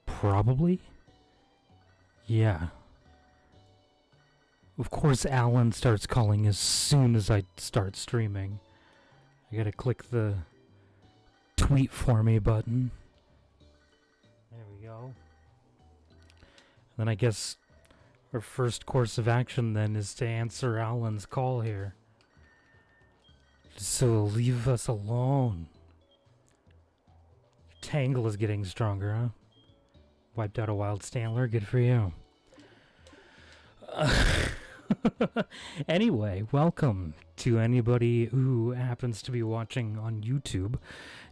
Probably? Yeah. Of course Alan starts calling as soon as I start streaming. I gotta click the tweet for me button. There we go. And then I guess our first course of action then is to answer Alan's call here. So leave us alone. Your Tangle is getting stronger, huh? Wiped out a wild Stantler, good for you. Anyway, welcome to anybody who happens to be watching on YouTube.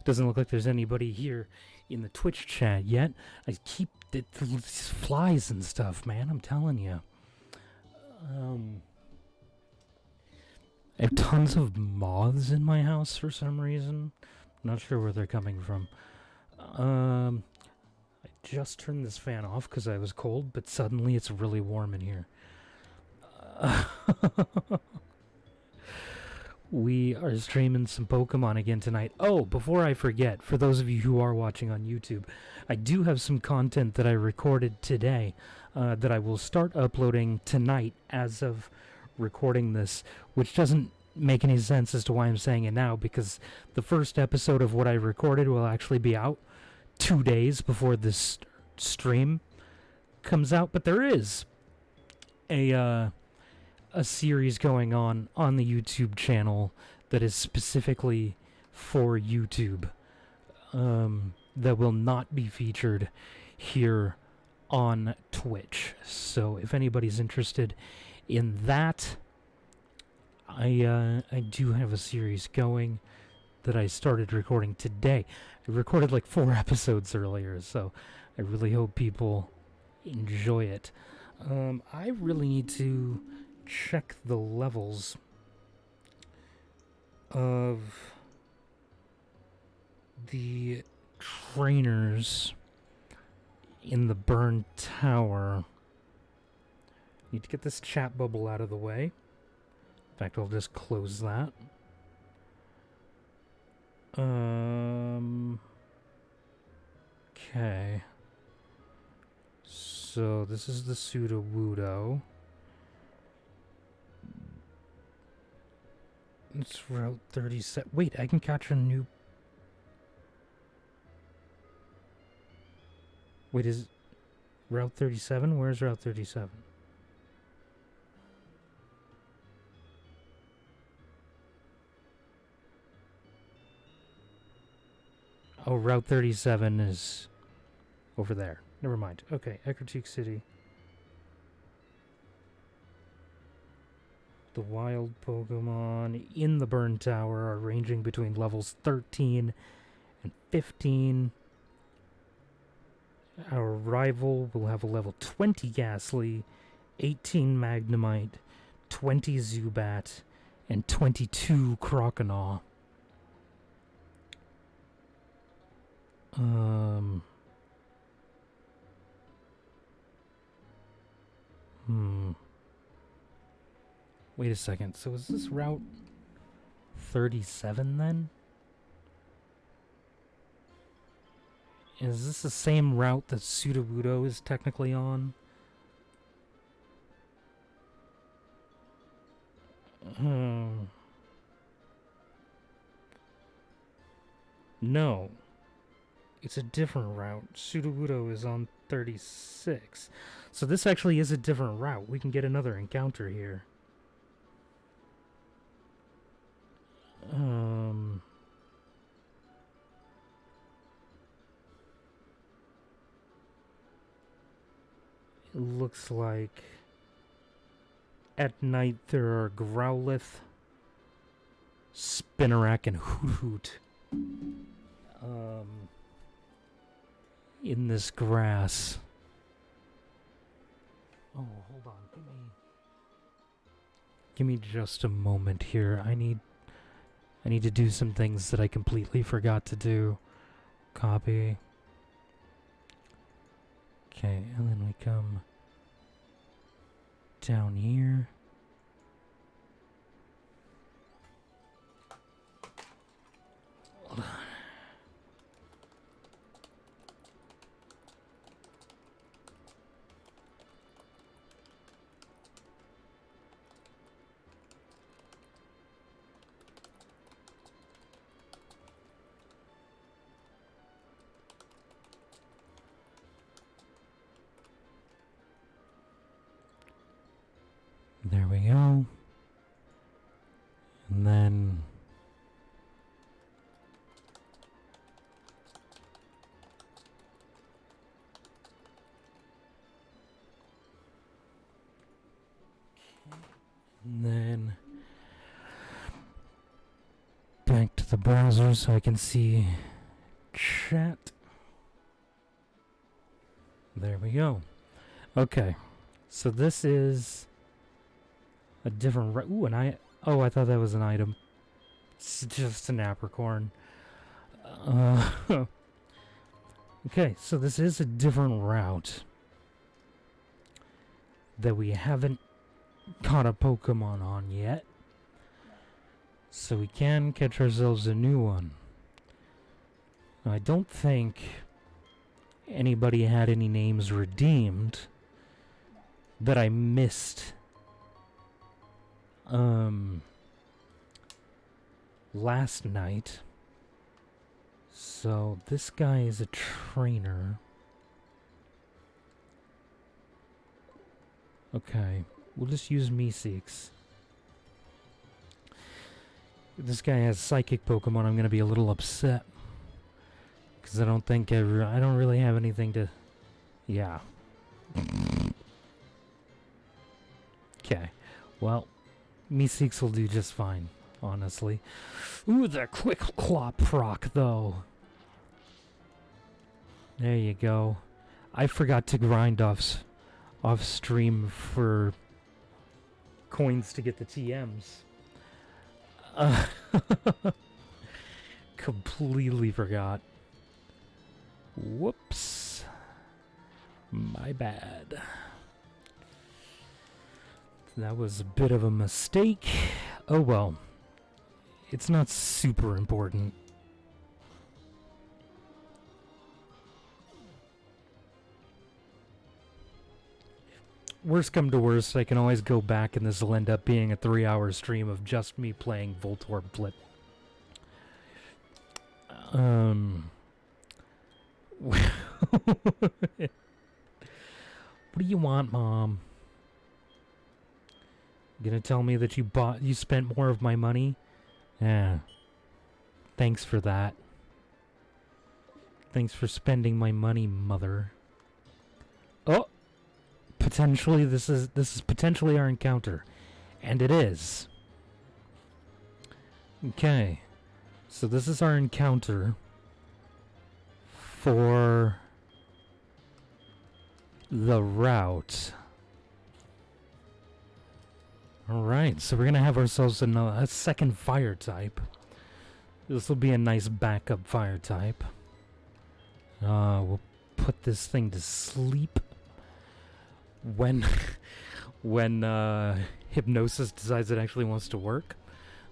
Doesn't look like there's anybody here in the Twitch chat yet. I keep these flies and stuff, man, I'm telling you. I have tons of moths in my house for some reason. Not sure where they're coming from. I just turned this fan off because I was cold, but suddenly it's really warm in here. We are streaming some Pokemon again tonight. Oh, before I forget, for those of you who are watching on YouTube, I do have some content that I recorded today that I will start uploading tonight as of recording this, which doesn't make any sense as to why I'm saying it now, because the first episode of what I recorded will actually be out 2 days before this stream comes out, but there is a series going on the YouTube channel that is specifically for YouTube that will not be featured here on Twitch. So if anybody's interested in that, I do have a series going that I started recording today. I recorded like 4 episodes earlier, so I really hope people enjoy it. I really need to check the levels of the trainers in the burned tower. Need to get this chat bubble out of the way. In fact, I'll just close that. Okay. So this is the Sudowoodo. It's Route 37. Wait, I can catch a new... Wait, is Route 37? Where's Route 37? Oh, Route 37 is over there. Never mind. Okay, Ecruteak City. The wild Pokemon in the Burn Tower are ranging between levels 13 and 15. Our rival will have a level 20 Ghastly, 18 Magnemite, 20 Zubat, and 22 Croconaw. Wait a second, so is this Route 37 then? Is this the same route that Sudowoodo is technically on? No. It's a different route. Sudowoodo is on 36. So this actually is a different route. We can get another encounter here. It looks like at night there are Growlithe, Spinarak, and Hoot in this grass. Oh, hold on. Give me just a moment here. I need to do some things that I completely forgot to do. Copy. Okay, and then we come down here. Hold on. There we go. And then... And then... Back to the browser so I can see chat. There we go. Okay. So this is a different... Ooh, oh, I thought that was an item. It's just an apricorn. Okay, so this is a different route that we haven't caught a Pokemon on yet. So we can catch ourselves a new one. I don't think anybody had any names redeemed that I missed last night. So this guy is a trainer. Okay, we'll just use Meeseeks. If this guy has psychic Pokemon, I'm gonna be a little upset. Because I don't think I don't really have anything to... Yeah. Okay. Well, Meeseeks will do just fine, honestly. Ooh, the quick claw proc, though. There you go. I forgot to grind off stream for coins to get the TMs. Completely forgot. Whoops. My bad. That was a bit of a mistake. Oh well. It's not super important. Worst come to worst, I can always go back and this will end up being a 3-hour stream of just me playing Voltorb Blip. What do you want, Mom? You gonna tell me that you spent more of my money? Yeah. Thanks for that. Thanks for spending my money, Mother. Oh! Potentially, this is potentially our encounter. And it is. Okay. So this is our encounter for the route. Alright, so we're gonna have ourselves a second fire type. This will be a nice backup fire type. We'll put this thing to sleep when hypnosis decides it actually wants to work.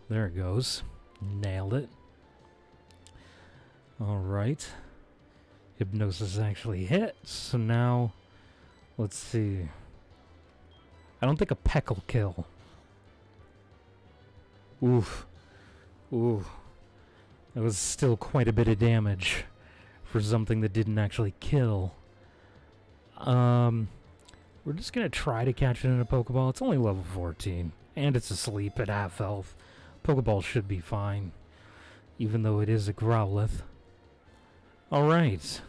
There it goes. Nailed it. Alright. Hypnosis actually hit, so now let's see. I don't think a peck will kill. Oof. Ooh. That was still quite a bit of damage for something that didn't actually kill. We're just gonna try to catch it in a Pokeball. It's only level 14, and it's asleep at half health. Pokeball should be fine, even though it is a Growlithe. Alright.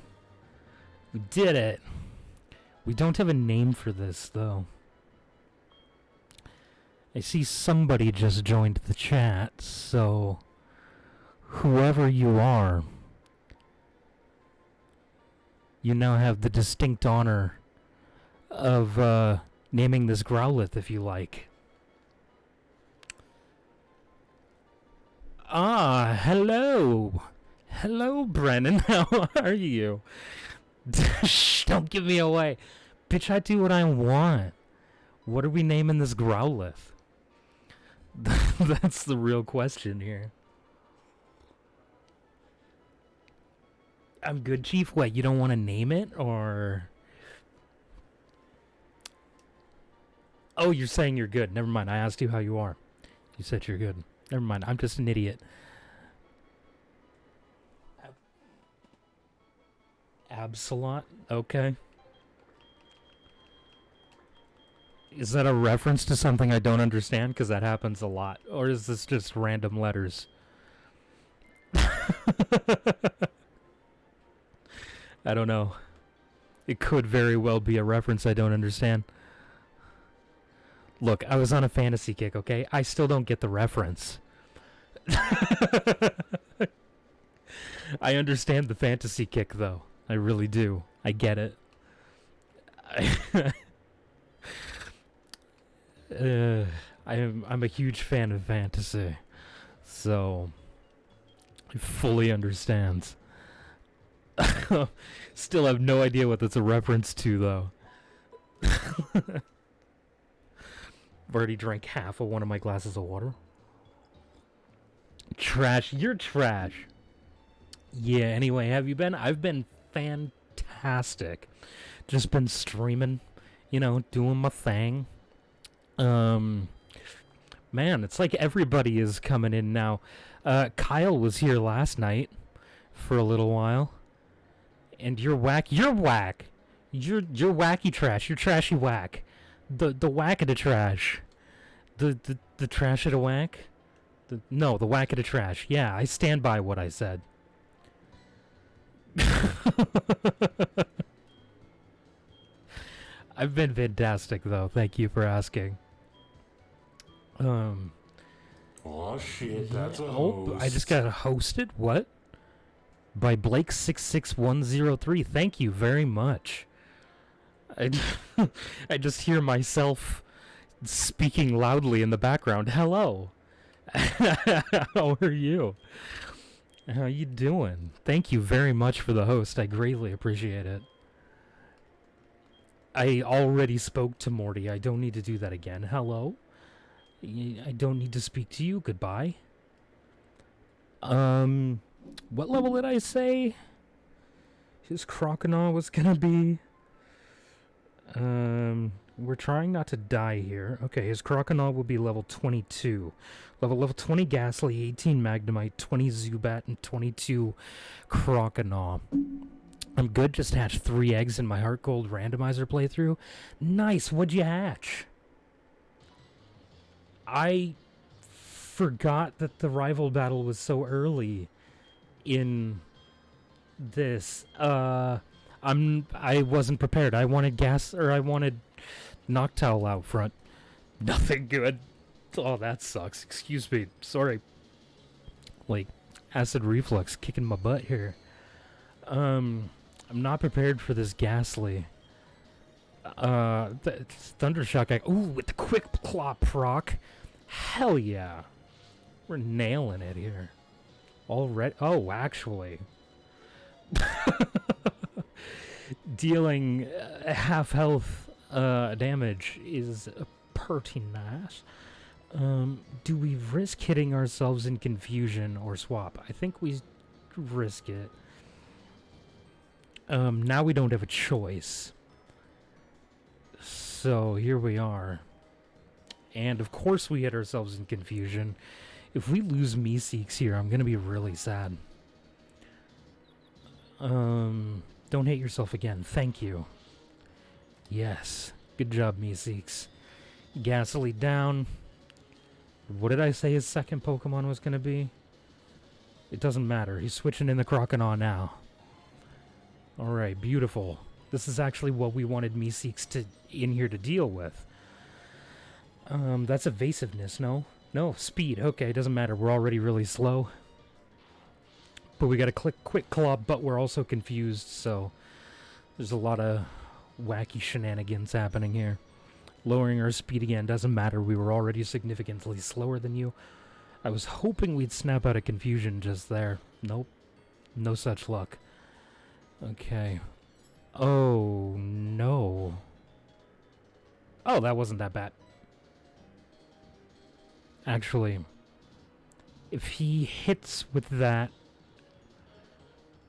We did it! We don't have a name for this, though. I see somebody just joined the chat, so whoever you are, you now have the distinct honor of naming this Growlithe if you like. Ah, hello! Hello, Brennan, how are you? Shh, don't give me away. Bitch, I do what I want. What are we naming this Growlithe? That's the real question here. I'm good, Chief. What, you don't want to name it, or... Oh, you're saying you're good. Never mind, I asked you how you are. You said you're good. Never mind, I'm just an idiot. Absolot? Okay. Is that a reference to something I don't understand? Because that happens a lot. Or is this just random letters? I don't know. It could very well be a reference I don't understand. Look, I was on a fantasy kick, okay? I still don't get the reference. I understand the fantasy kick, though. I really do. I get it. I'm a huge fan of fantasy, so I fully understand. Still have no idea what that's a reference to, though. I've already drank half of one of my glasses of water. Trash. You're trash. Yeah, anyway, have you been? I've been fantastic. Just been streaming, you know, doing my thing. Man, it's like everybody is coming in now. Kyle was here last night for a little while. And you're whack. You're whack. You're wacky trash. You're trashy whack. The whack of the trash. The trash of the whack. No, the whack of the trash. Yeah, I stand by what I said. I've been fantastic, though. Thank you for asking. Oh shit, that's a host. I just got hosted? What? By Blake66103. Thank you very much. I just hear myself speaking loudly in the background. Hello. How are you? How you doing? Thank you very much for the host. I greatly appreciate it. I already spoke to Morty. I don't need to do that again. Hello? I don't need to speak to you. Goodbye. What level did I say his Croconaw was gonna be? We're trying not to die here. Okay, his Croconaw will be level 22. Level 20 Ghastly, 18 Magnemite, 20 Zubat, and 22 Croconaw. I'm good, just hatched 3 eggs in my Heartgoldd randomizer playthrough. Nice, what'd you hatch? I forgot that the rival battle was so early in this. I wasn't prepared. I wanted Noctowl out front. Nothing good. Oh, that sucks. Excuse me. Sorry. Like, acid reflux kicking my butt here. I'm not prepared for this Ghastly. Thundershock. Ooh, with the quick claw proc. Hell yeah. We're nailing it here. Already. Oh, actually. Dealing half health damage is pretty nice. Do we risk hitting ourselves in confusion or swap? I think we risk it. Now we don't have a choice. So here we are. And of course we hit ourselves in confusion. If we lose Meeseeks here, I'm gonna be really sad. Don't hate yourself again. Thank you. Yes. Good job, Meeseeks. Ghastly down. What did I say his second Pokemon was gonna be? It doesn't matter. He's switching in the Croconaw now. Alright, beautiful. This is actually what we wanted Meeseeks in here to deal with. That's evasiveness, no? No, speed. Okay, doesn't matter. We're already really slow. But we got a quick claw, but we're also confused, so there's a lot of wacky shenanigans happening here. Lowering our speed again doesn't matter. We were already significantly slower than you. I was hoping we'd snap out of confusion just there. Nope. No such luck. Okay. Oh, no. Oh, that wasn't that bad. Actually, if he hits with that...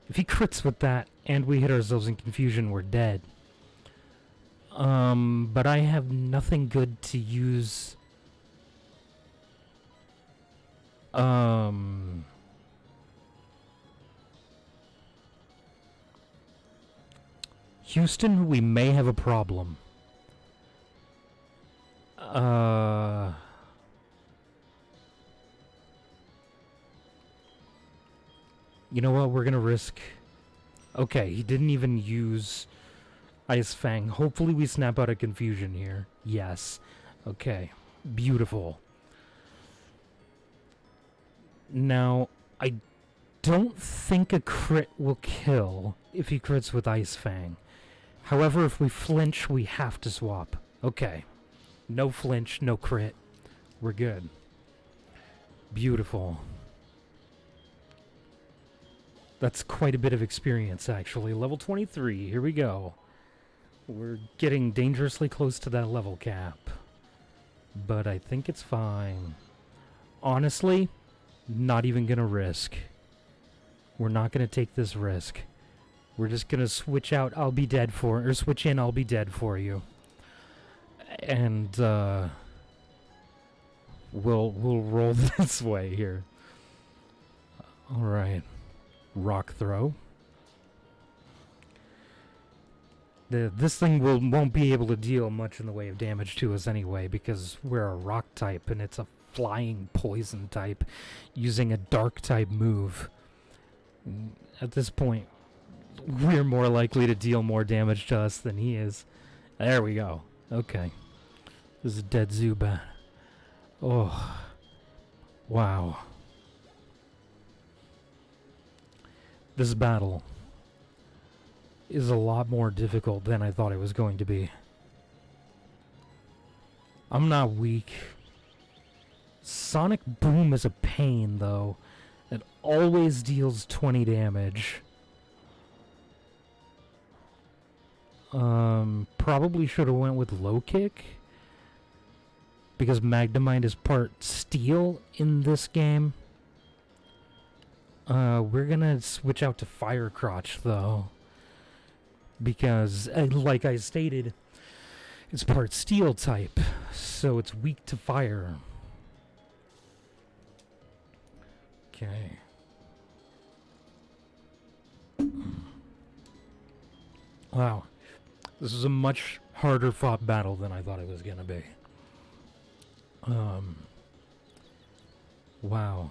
If he crits with that, and we hit ourselves in confusion, we're dead. But I have nothing good to use... Houston, we may have a problem. You know what? We're gonna risk... Okay, he didn't even use Ice Fang. Hopefully we snap out of confusion here. Yes. Okay. Beautiful. Now, I don't think a crit will kill if he crits with Ice Fang. However, if we flinch, we have to swap. Okay. No flinch, no crit. We're good. Beautiful. That's quite a bit of experience, actually. Level 23, here we go. We're getting dangerously close to that level cap. But I think it's fine. Honestly, not even gonna risk. We're not gonna take this risk. We're just gonna switch out, I'll be dead for, or switch in, I'll be dead for you. And, we'll roll this way here. Alright. Rock throw. This thing won't be able to deal much in the way of damage to us anyway, because we're a rock type and it's a flying poison type using a dark type move. At this point, we're more likely to deal more damage to us than he is. There we go. Okay. This is a dead Zubat. Oh. Wow. This battle is a lot more difficult than I thought it was going to be. I'm not weak. Sonic Boom is a pain, though. It always deals 20 damage. Probably should have went with Low Kick, because Magnemite is part Steel in this game. We're gonna switch out to Fire Crotch, though, because, like I stated, it's part Steel type, so it's weak to fire. Okay. Wow. This is a much harder fought battle than I thought it was gonna be. Wow.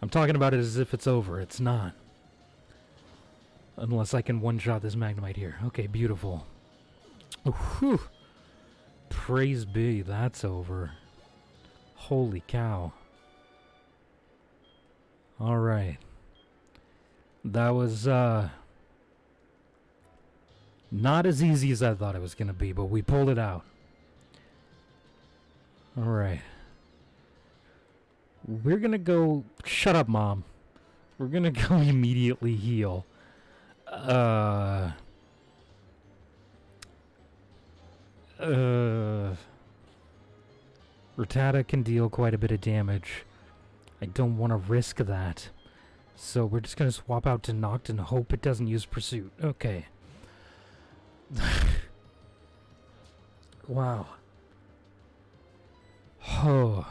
I'm talking about it as if it's over. It's not. Unless I can one-shot this Magnemite here. Okay, beautiful. Oh, whew. Praise be, that's over. Holy cow. Alright. That was, not as easy as I thought it was gonna be, but we pulled it out. Alright. We're gonna go... Shut up, Mom. We're gonna go immediately heal. Rattata can deal quite a bit of damage. I don't want to risk that. So we're just gonna swap out to Noct and hope it doesn't use Pursuit. Okay. Wow. Oh.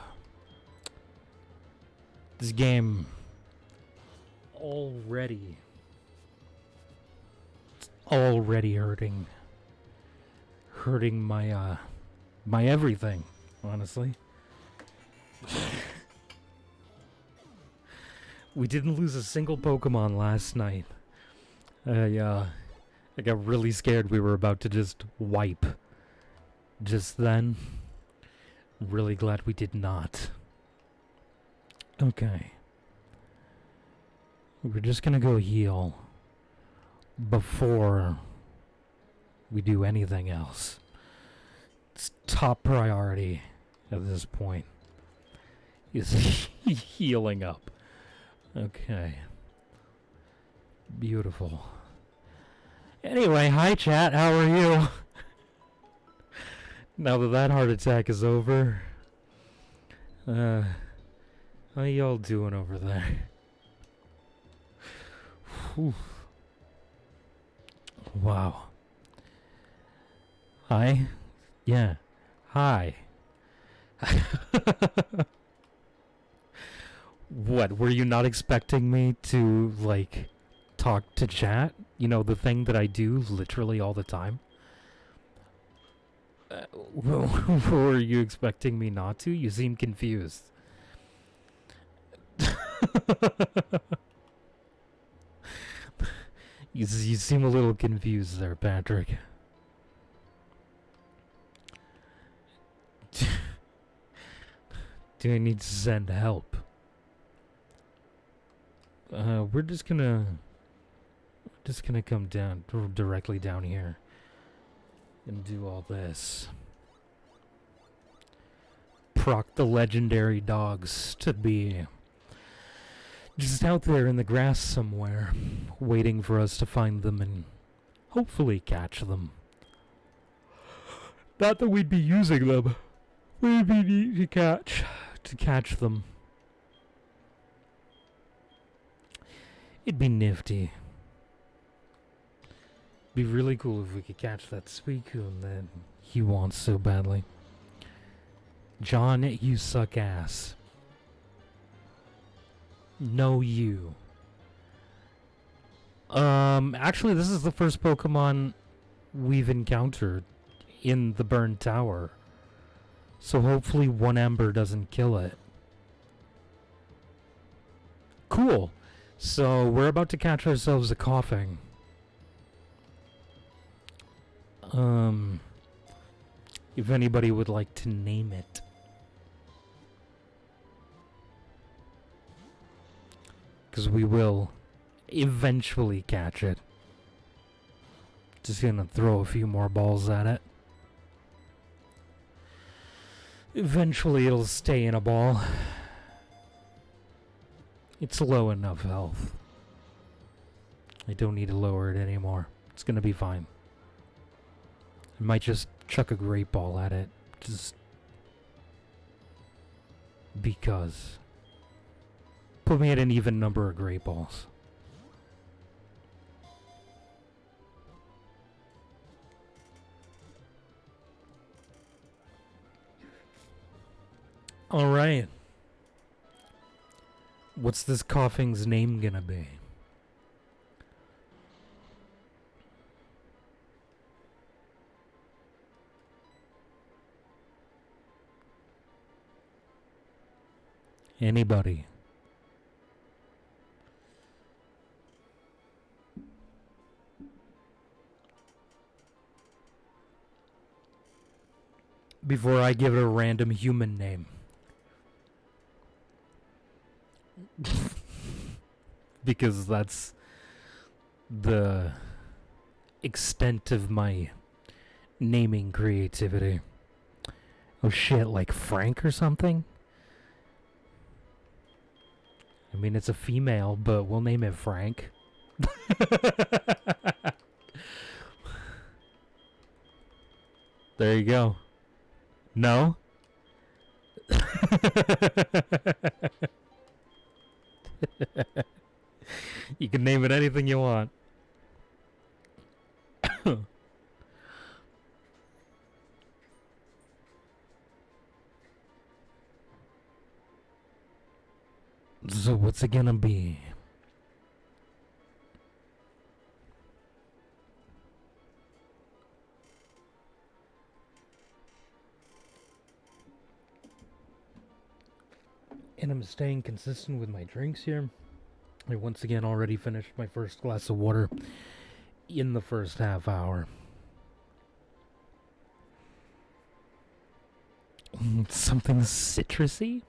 This game already hurting my my everything, honestly. We didn't lose a single Pokemon last night. I got really scared we were about to just wipe just then. Really glad we did not. Okay. We're just gonna go heal before we do anything else. It's top priority at this point is healing up. Okay. Beautiful. Anyway, hi chat, how are you? Now that heart attack is over, how y'all doing over there? Whew. Wow. Hi? Yeah. Hi. What, were you not expecting me to, like, talk to chat? You know, the thing that I do literally all the time? Were you expecting me not to? You seem confused. You seem a little confused there, Patrick. Do I need to send help? We're just gonna come down directly down here and do all this. Proc the legendary dogs to be just out there in the grass somewhere, waiting for us to find them and hopefully catch them. Not that we'd be using them. We'd be neat to catch them. It'd be nifty. Be really cool if we could catch that Suicune that he wants so badly. John, you suck ass. No, you. Actually, this is the first Pokemon we've encountered in the Burned Tower. So hopefully one ember doesn't kill it. Cool. So we're about to catch ourselves a coughing. If anybody would like to name it. Because we will eventually catch it. Just gonna throw a few more balls at it. Eventually it'll stay in a ball. It's low enough health. I don't need to lower it anymore. It's gonna be fine. I might just chuck a great ball at it. Just because. Put me at an even number of great balls. Alright. What's this coughing's name gonna be? Anybody? Before I give it a random human name. Because that's the extent of my naming creativity. Oh shit, like Frank or something? I mean, it's a female, but we'll name it Frank. There you go. No? You can name it anything you want. So what's it gonna be? And I'm staying consistent with my drinks here. I once again already finished my first glass of water in the first half hour. Something citrusy?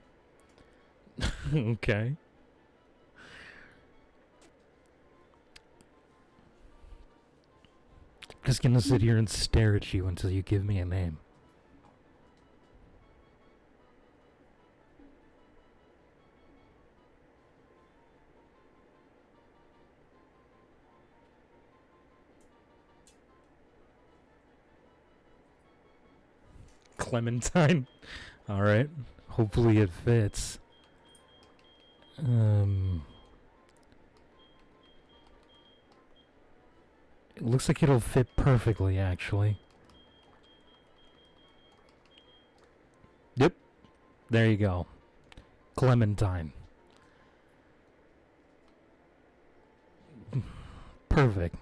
Okay. Just gonna sit here and stare at you until you give me a name. Clementine. Alright. Hopefully it fits. It looks like it'll fit perfectly, actually. Yep. There you go. Clementine. Perfect.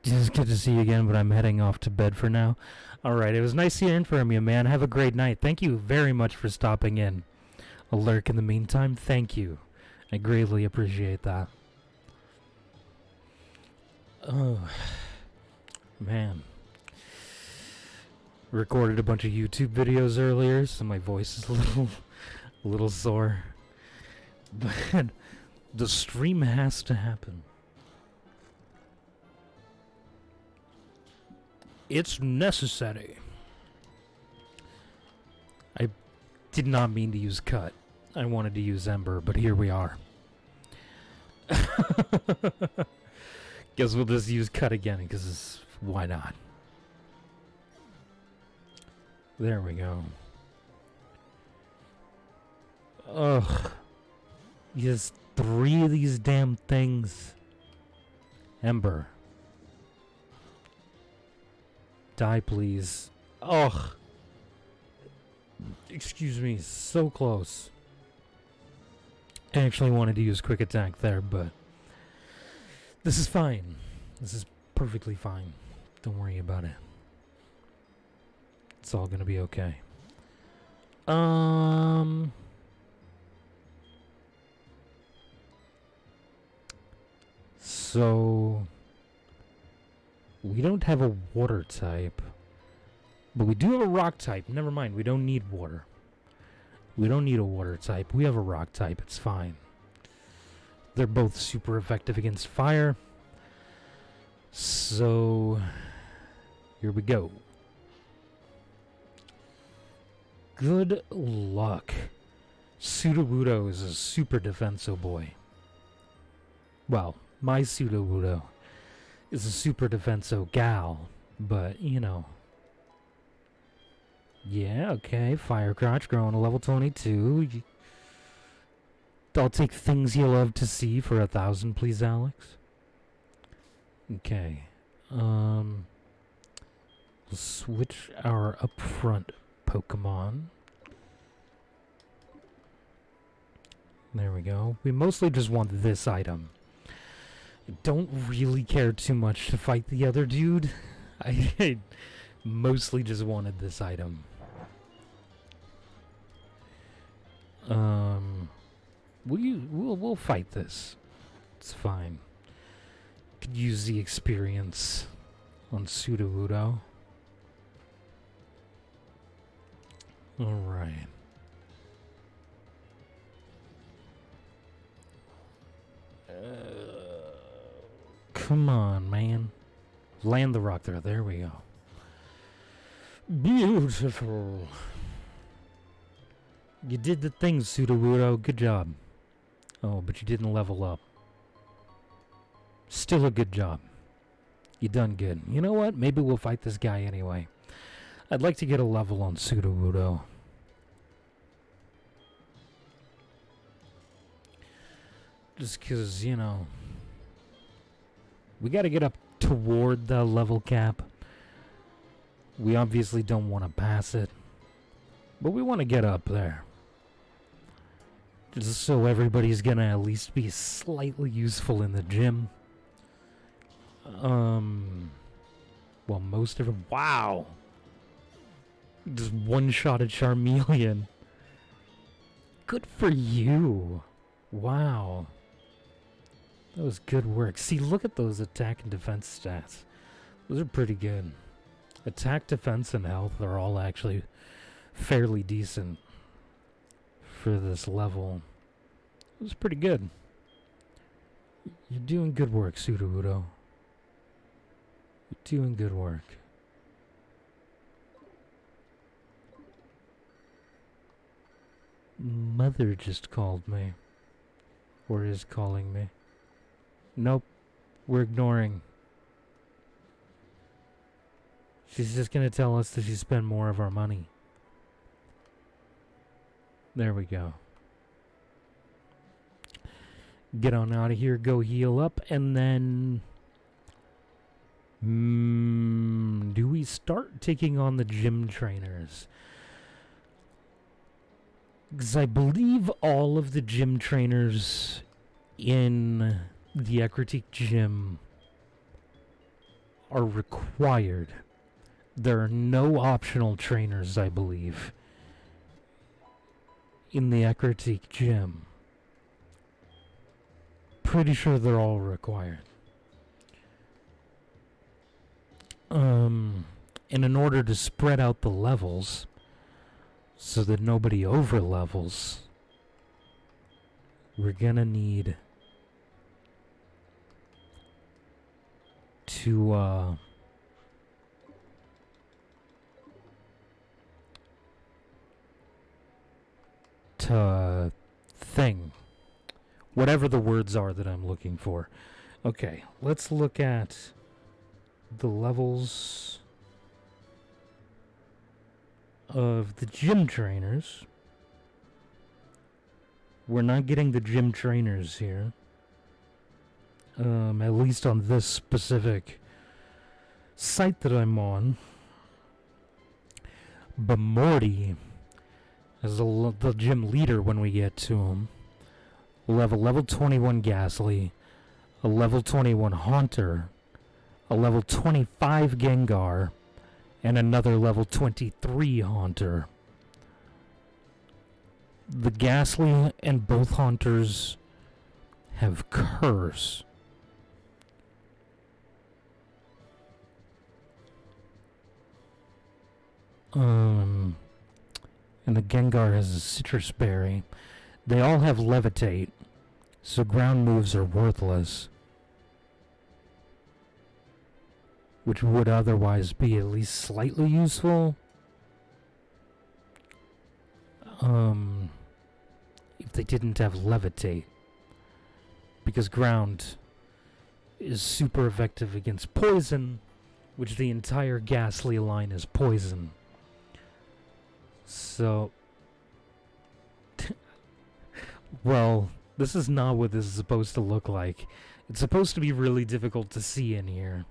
Just Good to see you again, but I'm heading off to bed for now. Alright, it was nice hearing from you, man. Have a great night. Thank you very much for stopping in. A lurk in the meantime, thank you. I greatly appreciate that. Oh, man. Recorded a bunch of YouTube videos earlier, so my voice is a little sore. But the stream has to happen. It's necessary. I did not mean to use cut. I wanted to use ember, but here we are. Guess we'll just use cut again, because why not? There we go. Ugh. Just 3 of these damn things. Ember. Die, please. Ugh. Excuse me, so close. I actually wanted to use quick attack there, but this is fine. This is perfectly fine. Don't worry about it. It's all gonna be okay. So we don't have a water type, but we do have a rock type. Never mind, we don't need water. We don't need a water type. We have a rock type. It's fine. They're both super effective against fire. So here we go. Good luck. Sudowoodo is a super defenso boy. Well, my Sudowoodo is a super defenso gal, but you know. Yeah, okay. Fire Crotch growing to level 22. I'll take things you love to see for 1,000, please, Alex. Okay. We'll switch our upfront Pokemon. There we go. We mostly just want this item. I don't really care too much to fight the other dude. I mostly just wanted this item. We'll fight this. It's fine. Could use the experience on Sudowoodo. Alright. Come on, man. Land the rock there. There we go. Beautiful. You did the thing, Sudowoodo. Good job. Oh, but you didn't level up. Still a good job. You done good. You know what? Maybe we'll fight this guy anyway. I'd like to get a level on Sudowoodo. Just because, you know, we got to get up toward the level cap. We obviously don't want to pass it, but we want to get up there. Just so everybody's going to at least be slightly useful in the gym. Well, most of them. Wow. Just one-shot at Charmeleon. Good for you. Wow. That was good work. See, look at those attack and defense stats. Those are pretty good. Attack, defense, and health are all actually fairly decent for this level. It was pretty good. You're doing good work, Sudowoodo. You're doing good work. Mother just called me. Or is calling me. Nope. We're ignoring. She's just gonna tell us that she spent more of our money. There we go. Get on out of here, go heal up, and then... do we start taking on the gym trainers? Because I believe all of the gym trainers in the Ecruteak gym are required. There are no optional trainers, I believe, in the Ekritik gym. Pretty sure they're all required. And in order to spread out the levels so that nobody over levels, we're gonna need to thing. Whatever the words are that I'm looking for. Okay, let's look at the levels of the gym trainers. We're not getting the gym trainers here. At least on this specific site that I'm on. But Morty is the gym leader when we get to him. We'll have a level 21 Ghastly, a level 21 Haunter, a level 25 Gengar, and another level 23 Haunter. The Ghastly and both Haunters have Curse. And the Gengar has a Citrus Berry. They all have Levitate, so ground moves are worthless. Which would otherwise be at least slightly useful. If they didn't have Levitate. Because ground is super effective against poison, which the entire Ghastly line is poison. So, well, this is not what this is supposed to look like. It's supposed to be really difficult to see in here.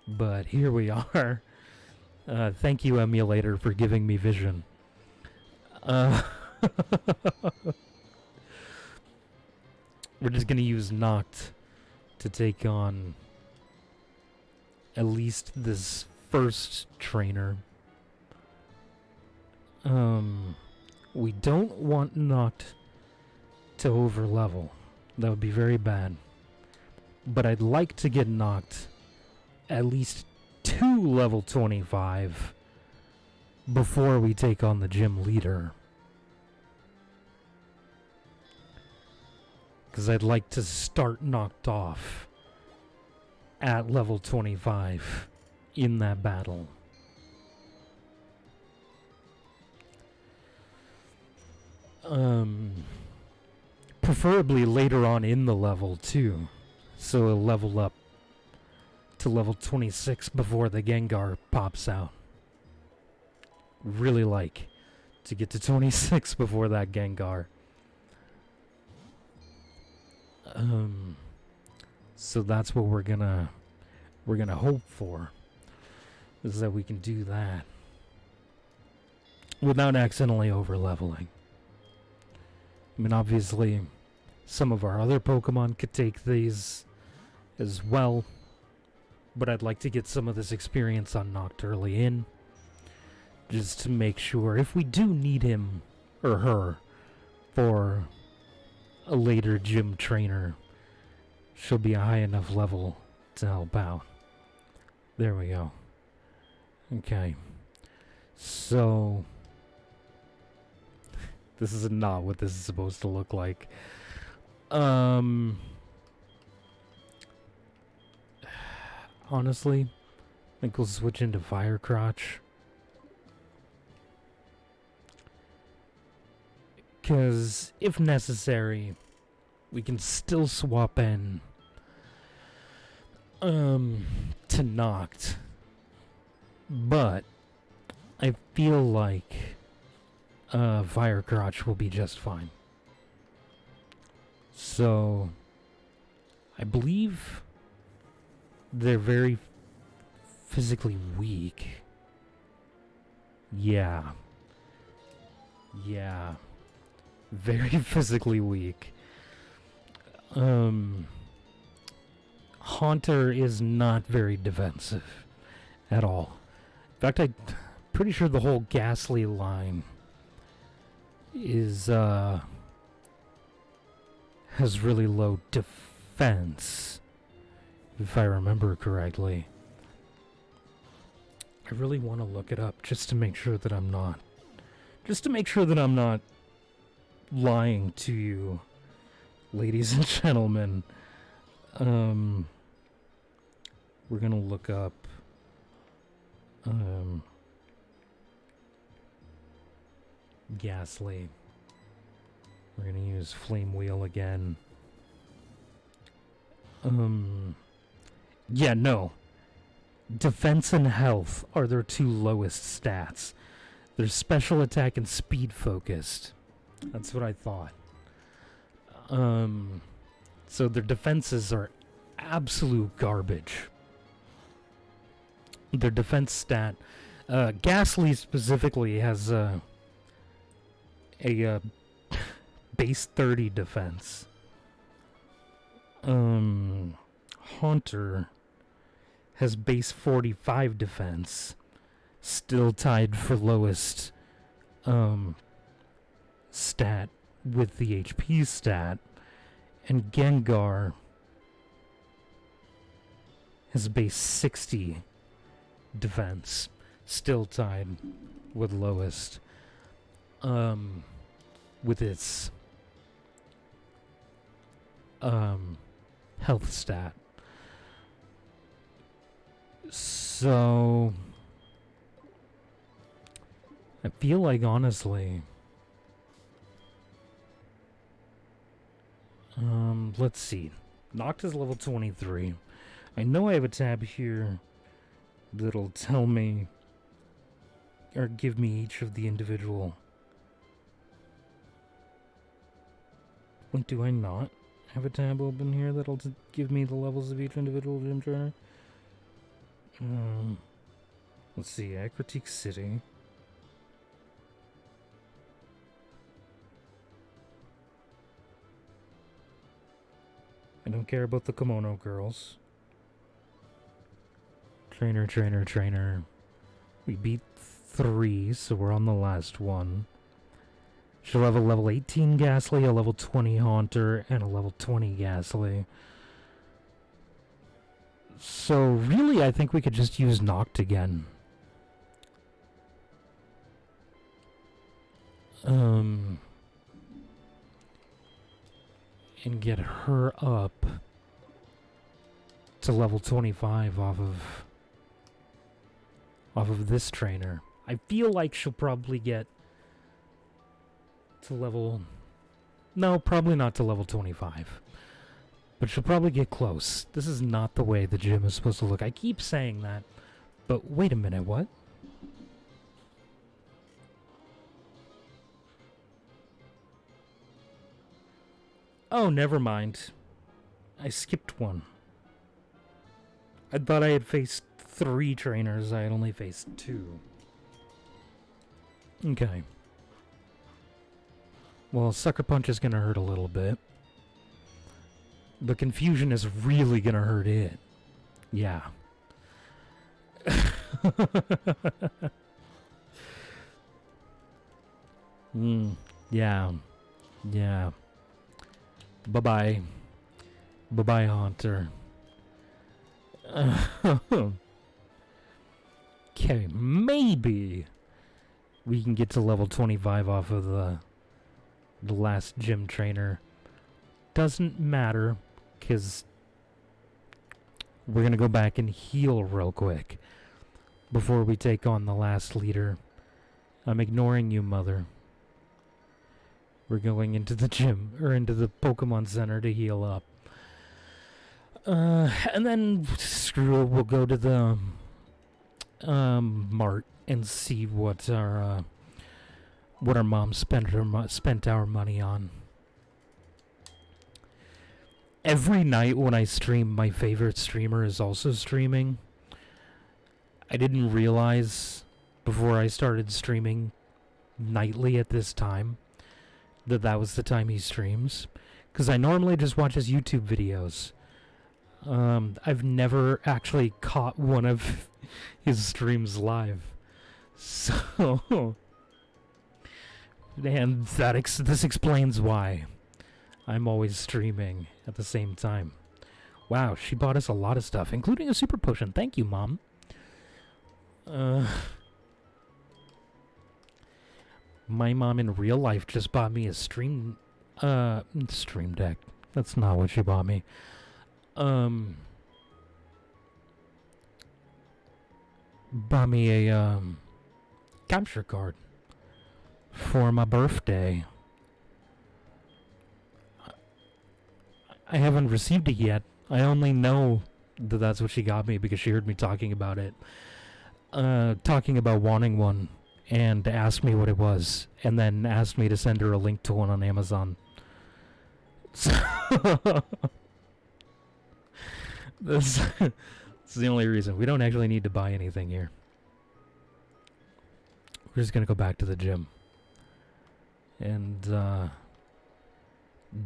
But here we are. Thank you, emulator, for giving me vision. We're just gonna use Noct to take on at least this first trainer. We don't want Noct to overlevel. That would be very bad. But I'd like to get Noct at least to level 25 before we take on the gym leader. Because I'd like to start Noct off at level 25 in that battle. Preferably later on in the level too, so it'll level up to level 26 before the Gengar pops out. Really like to get to 26 before that Gengar. So that's what we're gonna hope for, is that we can do that without accidentally over leveling. I mean, obviously, some of our other Pokemon could take these as well, but I'd like to get some of this experience on Noct early in, just to make sure if we do need him or her for a later gym trainer, she'll be a high enough level to help out. There we go. Okay. So, this is not what this is supposed to look like. Honestly, I think we'll switch into Fire Crotch. Because, if necessary, we can still swap in to Noct. But I feel like Fire Crotch will be just fine. So, I believe they're very physically weak. Yeah. Very physically weak. Haunter is not very defensive at all. In fact, I'm pretty sure the whole Ghastly line is has really low defense, if I remember correctly. I really want to look it up just to make sure that I'm not lying to you, ladies and gentlemen. We're gonna look up Ghastly. We're gonna use Flame Wheel again. Yeah, no. Defense and health are their two lowest stats. They're special attack and speed focused. That's what I thought. So their defenses are absolute garbage. Their defense stat, Ghastly specifically has a base 30 defense. Haunter has base 45 defense, still tied for lowest stat with the HP stat, and Gengar has base 60 defense, still tied with lowest with its health stat. So I feel like, honestly, let's see. Noctis level 23. I know I have a tab here that'll tell me or give me each of the individual. Wait, do I not have a tab open here that'll give me the levels of each individual gym trainer? Let's see, Acritique City. I don't care about the kimono girls. Trainer. We beat 3, so we're on the last one. She'll have a level 18 Ghastly, a level 20 Haunter, and a level 20 Ghastly. So really, I think we could just use Noct again. And get her up to level 25 off of this trainer. I feel like she'll probably get to level... No, probably not to level 25. But she'll probably get close. This is not the way the gym is supposed to look. I keep saying that, but wait a minute, what? Oh, never mind. I skipped one. I thought I had faced 3 trainers. I had only faced 2. Okay. Well, Sucker Punch is gonna hurt a little bit. But Confusion is really gonna hurt it. Yeah. Yeah. Yeah. Bye-bye. Bye-bye, Haunter. Okay, maybe we can get to level 25 off of the last gym trainer. Doesn't matter, because we're going to go back and heal real quick before we take on the last leader. I'm ignoring you, Mother. We're going into the gym, or into the Pokemon Center to heal up. And then, screw it, we'll go to the mart and see what our mom spent our money on. Every night when I stream, my favorite streamer is also streaming. I didn't realize before I started streaming nightly at this time that was the time he streams, because I normally just watch his YouTube videos. I've never actually caught one of his streams live. So... And this explains why I'm always streaming at the same time. Wow, she bought us a lot of stuff, including a super potion. Thank you, Mom. My mom in real life just bought me a stream deck. That's not what she bought me. Bought me a, capture card for my birthday. I haven't received it yet. I only know that that's what she got me because she heard me talking about it. Talking about wanting one, and asked me what it was, and then asked me to send her a link to one on Amazon. So that's the only reason. We don't actually need to buy anything here. We're just gonna go back to the gym and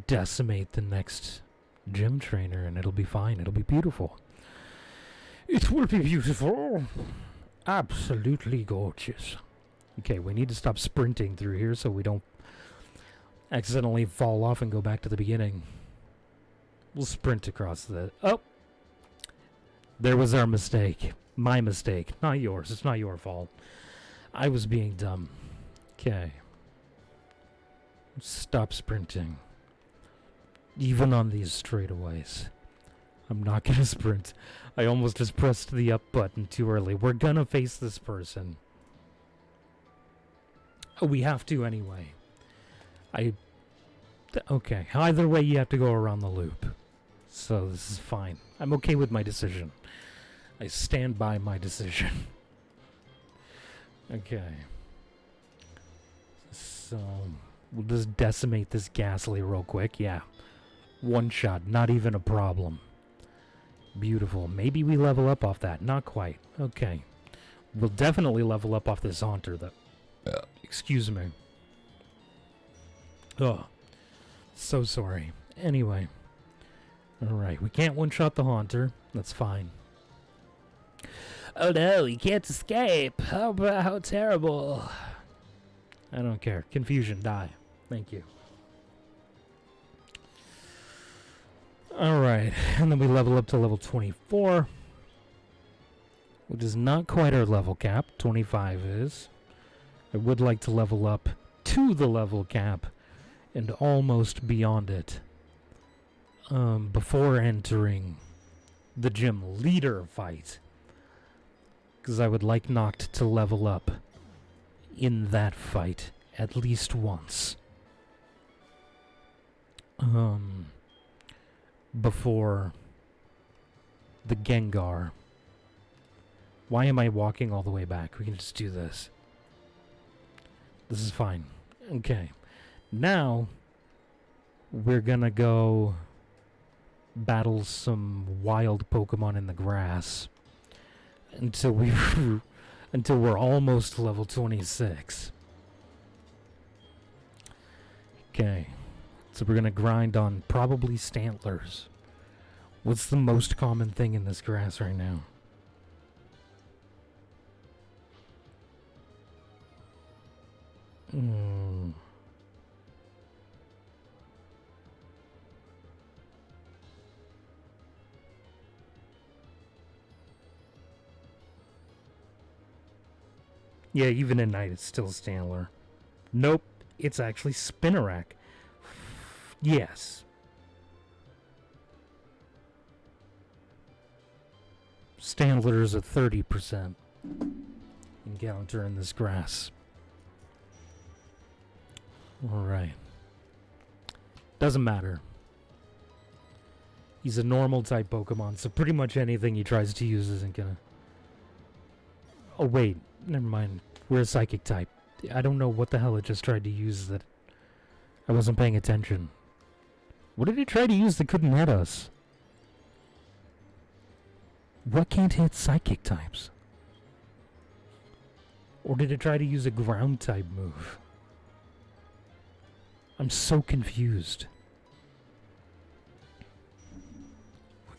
decimate the next gym trainer, and it'll be fine. It'll be beautiful. It will be beautiful. Absolutely gorgeous. Okay, we need to stop sprinting through here so we don't accidentally fall off and go back to the beginning. We'll sprint across the... Oh! There was our mistake. My mistake. Not yours. It's not your fault. I was being dumb. Okay. Stop sprinting. Even on these straightaways. I'm not gonna sprint. I almost just pressed the up button too early. We're gonna face this person. Oh, we have to anyway. Okay. Either way, you have to go around the loop. So this is fine. I'm okay with my decision. I stand by my decision. Okay. So, we'll just decimate this Ghastly real quick. Yeah. One shot. Not even a problem. Beautiful. Maybe we level up off that. Not quite. Okay. We'll definitely level up off this Haunter, though. Excuse me. Oh. So sorry. Anyway. Alright. We can't one-shot the Haunter. That's fine. Oh no, he can't escape. How terrible. I don't care. Confusion, die. Thank you. Alright, and then we level up to level 24. Which is not quite our level cap. 25 is. I would like to level up to the level cap and almost beyond it. Before entering the gym leader fight. Because I would like Noct to level up in that fight at least once. Before the Gengar. Why am I walking all the way back? We can just do this. This is fine. Okay. Now, we're gonna go battle some wild Pokemon in the grass. Until we're almost level 26. Okay. So we're gonna grind on probably Stantlers. What's the most common thing in this grass right now? Yeah, even at night it's still Stantler. Nope, it's actually Spinarak. Yes. Stantler is a 30% encounter in this grass. Alright. Doesn't matter. He's a normal type Pokemon, so pretty much anything he tries to use isn't gonna... Oh wait, never mind. We're a Psychic type. I don't know what the hell it just tried to use that... I wasn't paying attention. What did it try to use that couldn't hit us? What can't hit Psychic types? Or did it try to use a ground type move? I'm so confused.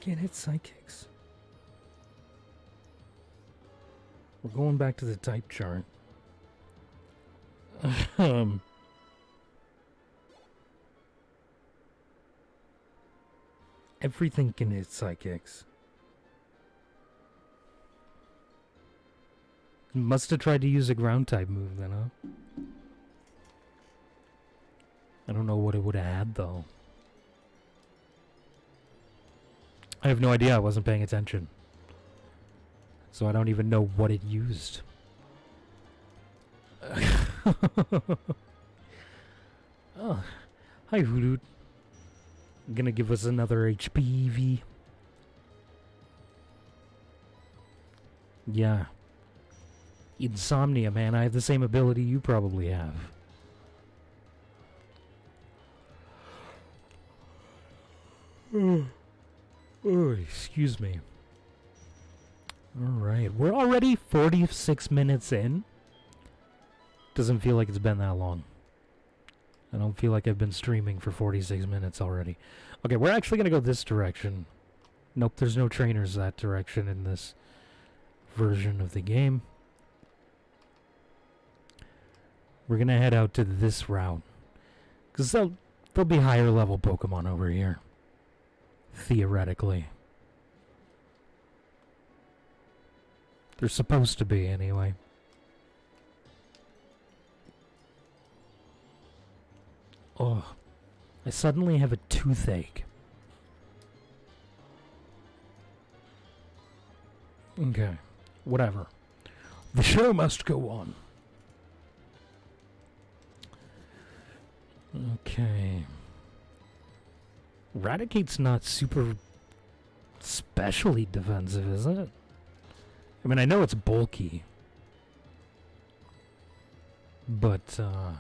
Can't hit psychics. We're going back to the type chart. Everything can hit psychics. Must have tried to use a ground type move then, huh? I don't know what it would have had though. I have no idea, I wasn't paying attention. So I don't even know what it used. Oh, hi Hoodoo. Gonna give us another HP EV. Yeah. Insomnia, man. I have the same ability you probably have. Oh, excuse me. Alright, we're already 46 minutes in. Doesn't feel like it's been that long. I don't feel like I've been streaming for 46 minutes already. Okay, we're actually gonna go this direction. Nope, there's no trainers that direction in this version of the game. We're gonna head out to this route. Because there'll be higher level Pokemon over here. Theoretically. They're supposed to be, anyway. Oh, I suddenly have a toothache. Okay, whatever. The show must go on. Okay. Raticate's not super specially defensive, is it? I mean, I know it's bulky. But, I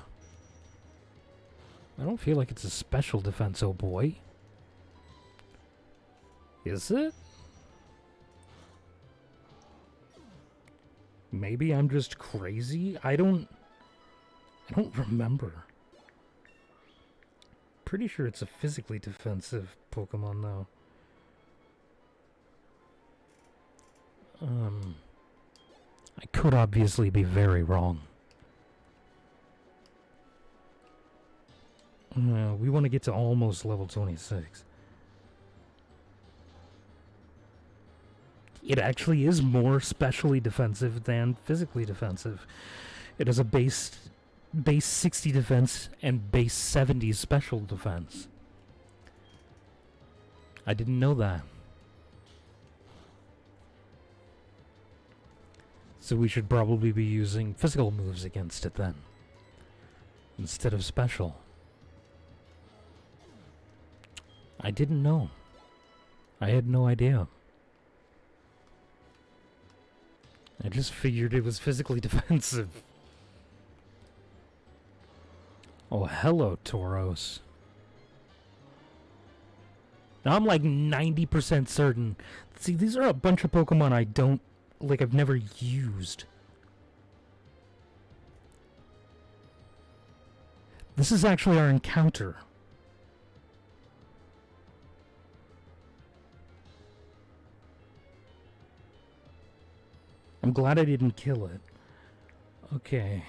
don't feel like it's a special defense, oh boy. Is it? Maybe I'm just crazy? I don't remember. Pretty sure it's a physically defensive Pokemon, though. I could obviously be very wrong. We want to get to almost level 26. It actually is more specially defensive than physically defensive. It has a base 60 defense and base 70 special defense. I didn't know that. So we should probably be using physical moves against it then, instead of special. I didn't know. I had no idea. I just figured it was physically defensive. Oh, hello, Tauros. Now I'm like 90% certain. See, these are a bunch of Pokemon I've never used. This is actually our encounter. I'm glad I didn't kill it. Okay.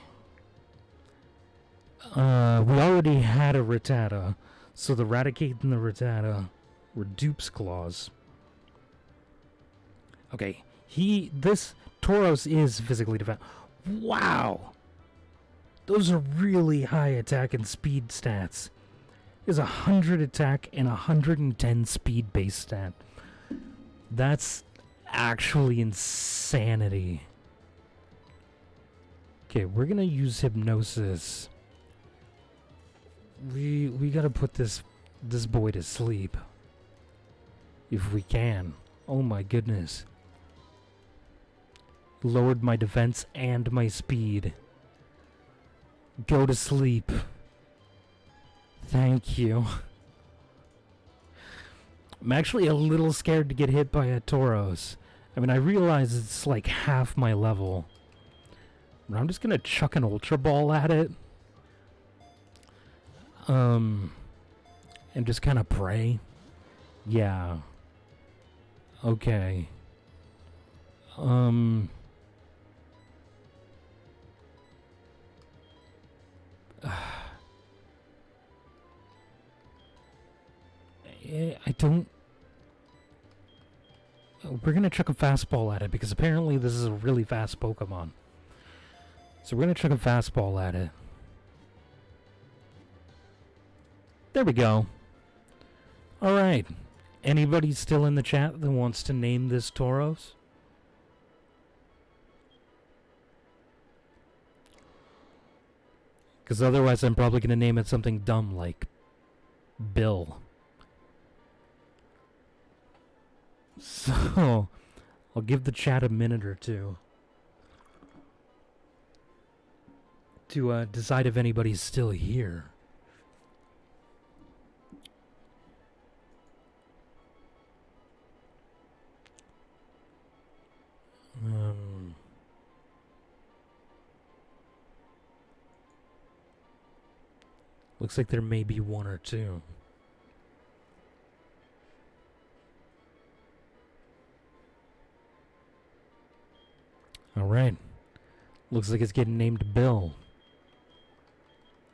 We already had a Rattata, so the Raticate and the Rattata were Dupe's Claws. Okay, this Tauros is physically defensive. Wow! Those are really high attack and speed stats. There's 100 attack and 110 speed base stat. That's actually insanity. Okay, we're gonna use Hypnosis. We gotta put this boy to sleep. If we can. Oh my goodness. Lowered my defense and my speed. Go to sleep. Thank you. I'm actually a little scared to get hit by a Tauros. I mean, I realize it's like half my level. But I'm just gonna chuck an Ultra Ball at it. And just kind of pray. Yeah. Okay. I don't... We're gonna chuck a fastball at it, because apparently this is a really fast Pokemon. So we're gonna chuck a fastball at it. There we go. Alright. Anybody still in the chat that wants to name this Tauros? Because otherwise I'm probably gonna name it something dumb like Bill. So, I'll give the chat a minute or two to decide if anybody's still here. Looks like there may be one or two. Alright. Looks like it's getting named Bill.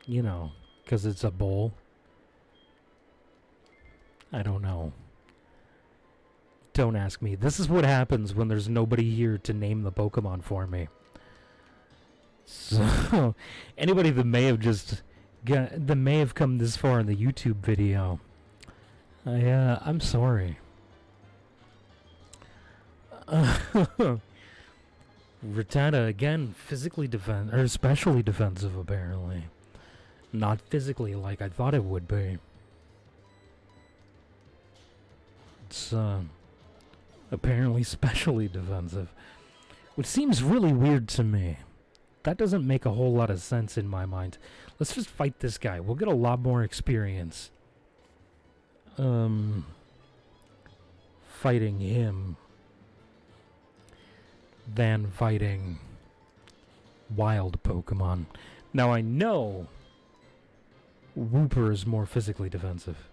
You know, because it's a bowl. I don't know. Don't ask me. This is what happens when there's nobody here to name the Pokemon for me. So, anybody that may have that may have come this far in the YouTube video, I'm sorry. Rattata again, especially defensive apparently. Not physically like I thought it would be. It's apparently specially defensive, which seems really weird to me. That doesn't make a whole lot of sense in my mind. Let's just fight this guy. We'll get a lot more experience fighting him than fighting wild Pokemon. Now I know Wooper is more physically defensive.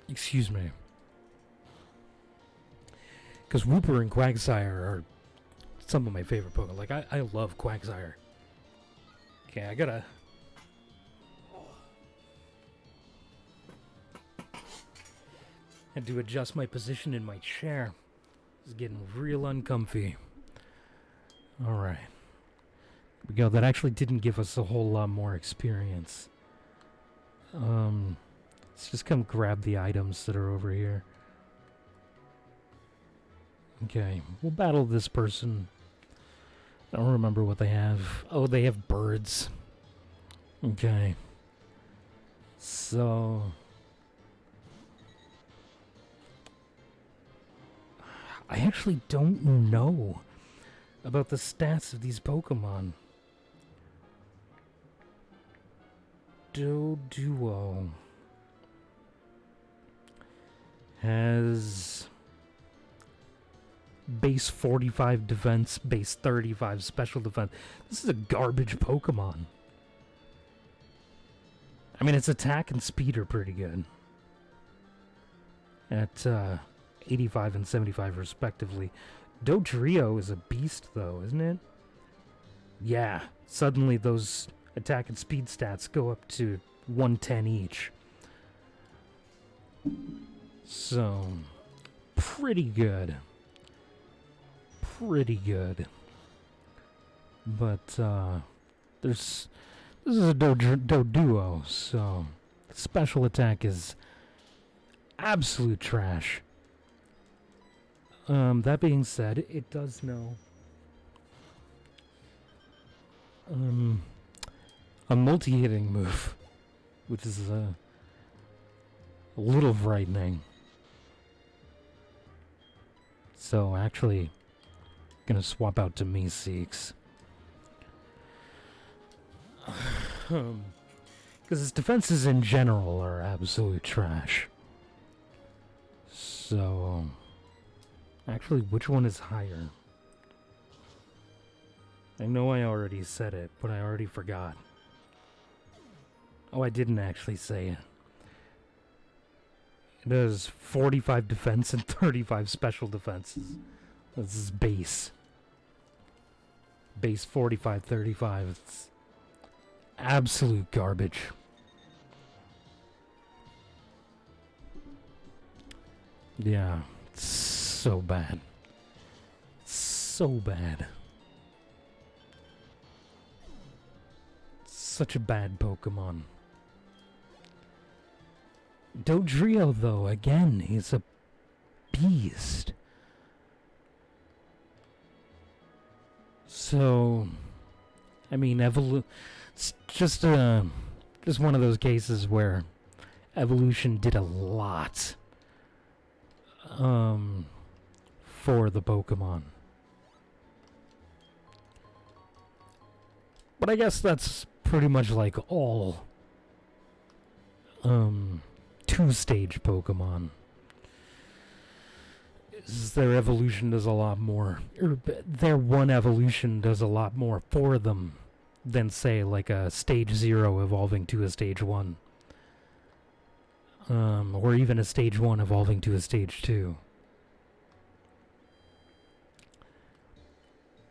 Excuse me. Because Wooper and Quagsire are some of my favorite Pokemon. Like, I love Quagsire. Okay, I gotta... had to adjust my position in my chair. It's getting real uncomfy. Alright. Here we go. That actually didn't give us a whole lot more experience. Let's just come grab the items that are over here. Okay, we'll battle this person. I don't remember what they have. Oh, they have birds. Okay. So... I actually don't know about the stats of these Pokemon. Doduo has base 45 defense, base 35 special defense. This is a garbage Pokemon. I mean, its attack and speed are pretty good. At 85 and 75 respectively. Dodrio is a beast though, isn't it? Yeah, suddenly those attack and speed stats go up to 110 each. So, pretty good. Pretty good. But, this is a Doduo, so special attack is absolute trash. That being said, it does know a multi-hitting move, which is a little frightening. So actually, gonna swap out to Meeseeks. Because his defenses in general are absolute trash. So... actually, which one is higher? I know I already said it, but I already forgot. Oh, I didn't actually say it. It has 45 defense and 35 special defenses. This is base. Base 45, 35. It's absolute garbage. Yeah, it's so bad. So bad. Such a bad Pokemon. Dodrio, though, again, he's a beast. So, I mean, it's just one of those cases where evolution did a lot for the Pokemon. But I guess that's pretty much like all two-stage Pokemon. Their evolution does a lot more. Their one evolution does a lot more for them than, say, like a stage 0 evolving to a stage 1. Or even a stage 1 evolving to a stage 2.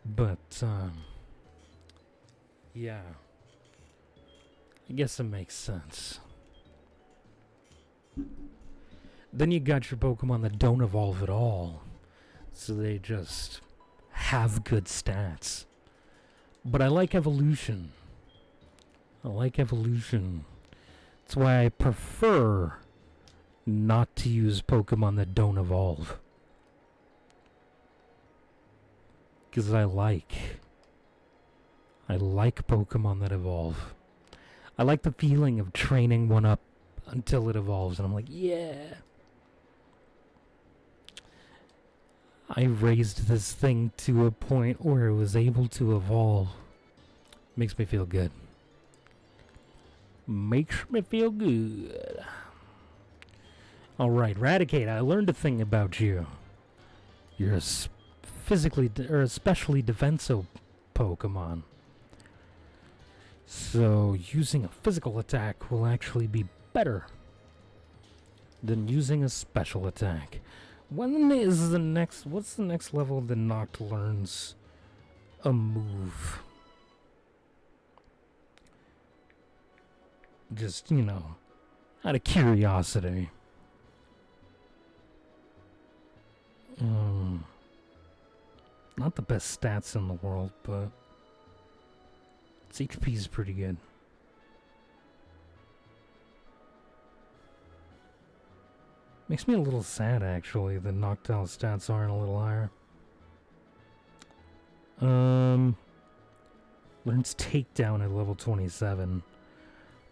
But, yeah. I guess it makes sense. Then you got your Pokemon that don't evolve at all. So they just have good stats. But I like evolution. That's why I prefer not to use Pokemon that don't evolve. Because I like Pokemon that evolve. I like the feeling of training one up until it evolves, and I'm like, yeah. I raised this thing to a point where it was able to evolve. Makes me feel good. Makes me feel good. Alright, Raticate, I learned a thing about you. You're a especially defensive Pokemon. So, using a physical attack will actually be better than using a special attack. What's the next level that Noct learns a move? Just, out of curiosity. Not the best stats in the world, but its HP is pretty good. Makes me a little sad, actually, that Noctowl stats aren't a little higher. Learns Takedown at level 27.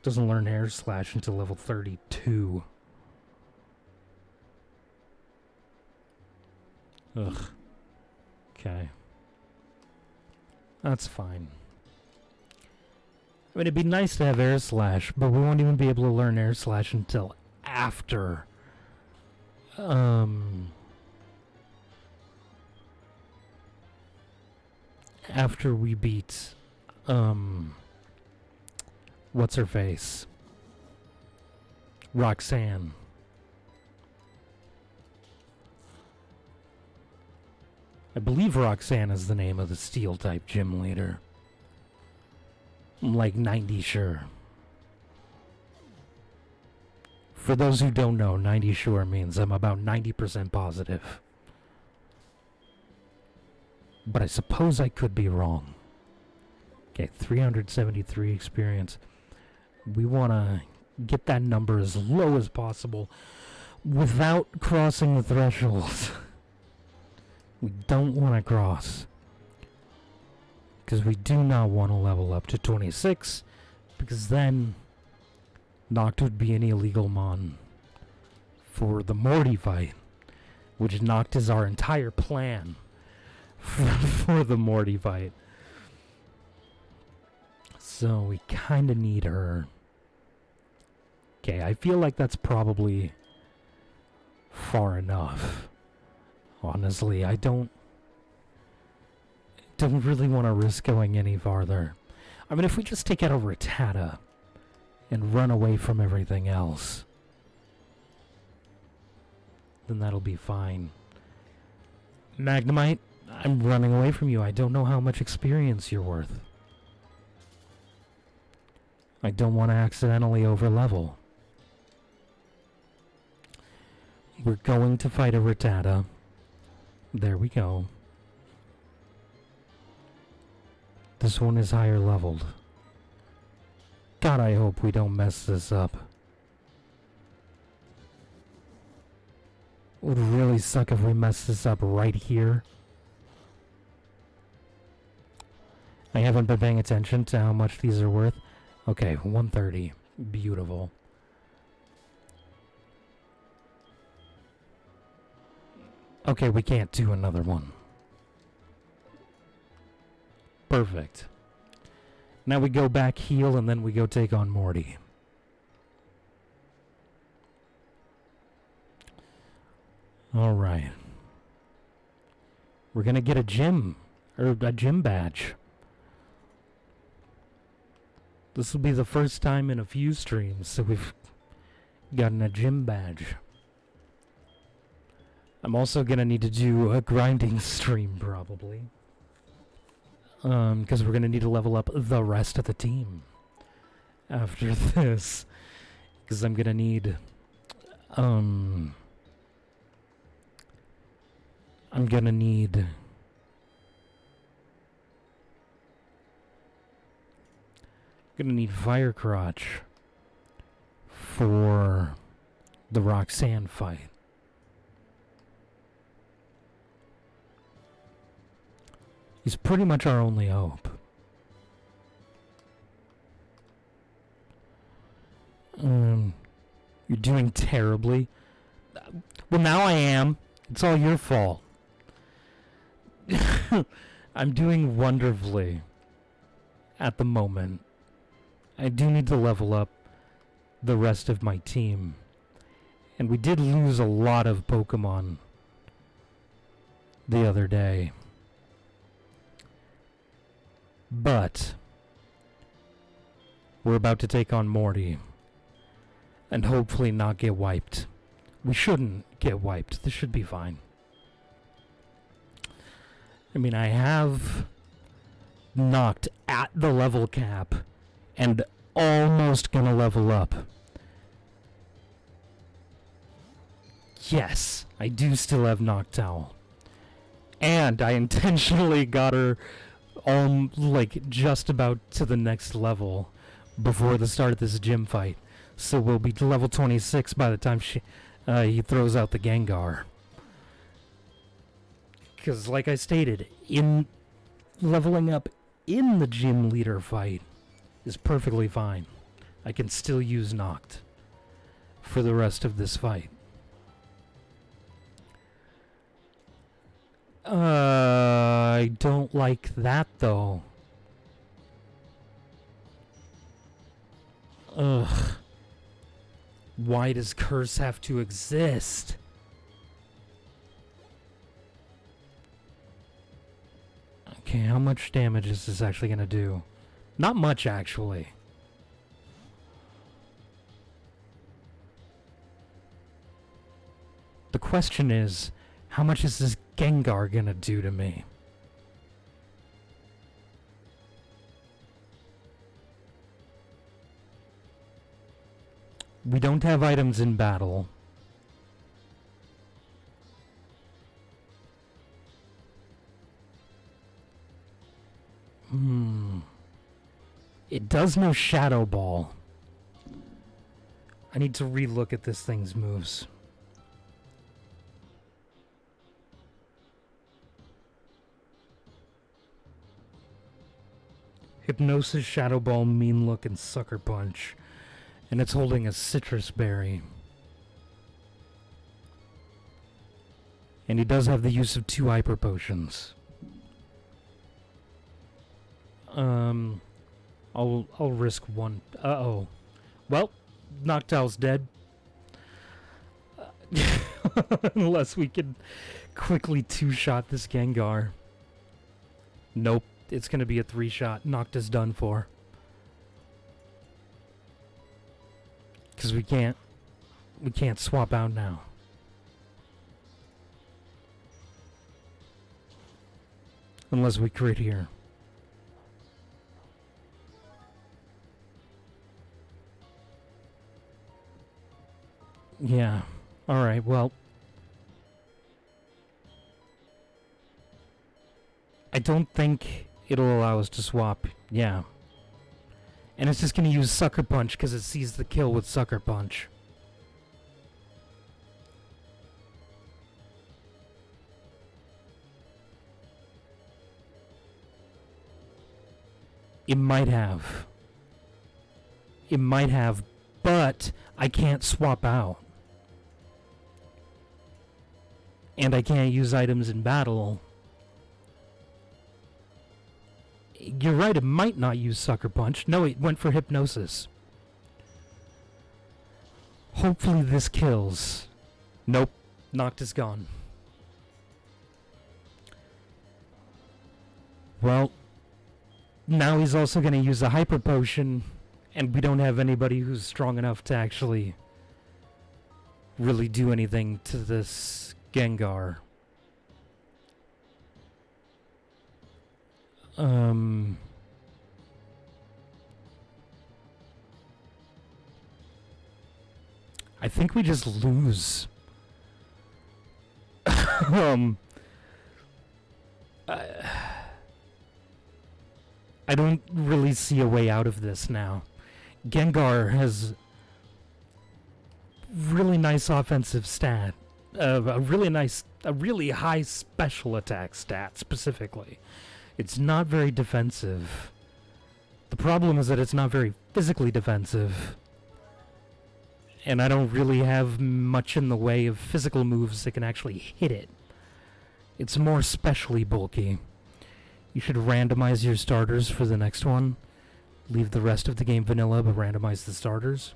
Doesn't learn Air Slash until level 32. Ugh. Okay. That's fine. I mean, it'd be nice to have Air Slash, but we won't even be able to learn Air Slash until after after we beat what's her face? Roxanne. I believe Roxanne is the name of the Steel type gym leader. I'm like 90 sure. For those who don't know, 90 sure means I'm about 90% positive. But I suppose I could be wrong. Okay, 373 experience. We want to get that number as low as possible without crossing the threshold. We don't want to cross. Because we do not want to level up to 26. Because then Noct would be an illegal mon for the Morty fight. Which Noct is our entire plan for the Morty fight. So we kind of need her. Okay, I feel like that's probably far enough. Honestly, I don't really want to risk going any farther. I mean, if we just take out a Rattata and run away from everything else, then that'll be fine. Magnemite, I'm running away from you. I don't know how much experience you're worth. I don't want to accidentally overlevel. We're going to fight a Rattata. There we go. This one is higher leveled. God, I hope we don't mess this up. It would really suck if we mess this up right here. I haven't been paying attention to how much these are worth. Okay, 130. Beautiful. Okay, we can't do another one. Perfect. Now we go back heal and then we go take on Morty. Alright. We're gonna get a gym badge. This will be the first time in a few streams, so we've gotten a gym badge. I'm also gonna need to do a grinding stream, probably. Because we're gonna need to level up the rest of the team after this. Because I'm gonna need, I'm gonna need Firecrotch for the Roxanne fight. He's pretty much our only hope. You're doing terribly. Well, now I am. It's all your fault. I'm doing wonderfully at the moment. I do need to level up the rest of my team. And we did lose a lot of Pokemon the other day. But we're about to take on Morty and hopefully not get wiped. We shouldn't get wiped. This should be fine. I mean, I have knocked at the level cap and almost gonna level up. Yes, I do still have Noctowl. And I intentionally got her like just about to the next level before the start of this gym fight. So we'll be level 26 by the time he throws out the Gengar. Because like I stated, in leveling up in the gym leader fight is perfectly fine. I can still use Noct for the rest of this fight. I don't like that though. Ugh. Why does Curse have to exist? Okay, how much damage is this actually gonna do? Not much, actually. The question is, how much is this Gengar gonna do to me? We don't have items in battle. It does know Shadow Ball. I need to relook at this thing's moves. Hypnosis, Shadow Ball, Mean Look, and Sucker Punch. And it's holding a Citrus Berry. And he does have the use of 2 Hyper Potions. I'll risk 1. Uh-oh. Well, Noctowl's dead. Unless we can quickly 2-shot this Gengar. Nope. It's gonna be a 3-shot. Nocta's done for. Because we can't swap out now. Unless we crit here. Yeah. Alright, well. I don't think it'll allow us to swap. Yeah. And it's just gonna use Sucker Punch because it sees the kill with Sucker Punch. It might have. It might have, but I can't swap out. And I can't use items in battle. You're right, it might not use Sucker Punch. No, it went for Hypnosis. Hopefully this kills. Nope. Noctis gone. Well, now he's also going to use a Hyper Potion, and we don't have anybody who's strong enough to actually really do anything to this Gengar. I think we just lose. I don't really see a way out of this now. Gengar has really nice offensive stat. A really high special attack stat specifically. It's not very defensive. The problem is that it's not very physically defensive. And I don't really have much in the way of physical moves that can actually hit it. It's more specially bulky. You should randomize your starters for the next one. Leave the rest of the game vanilla, but randomize the starters.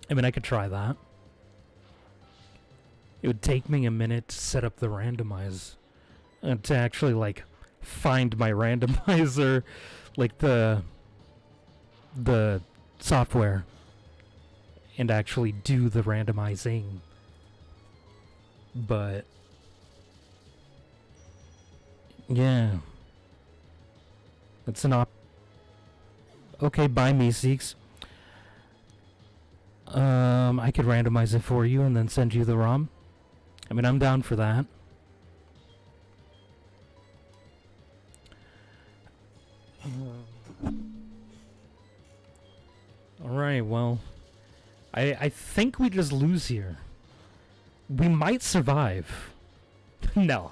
I mean, I could try that. It would take me a minute to set up the randomize. To actually, like, find my randomizer. Like, the software. And actually do the randomizing. But yeah. It's an okay, buy me, Seeks. I could randomize it for you and then send you the ROM. I mean, I'm down for that. Alright, well, I think we just lose here. We might survive. No,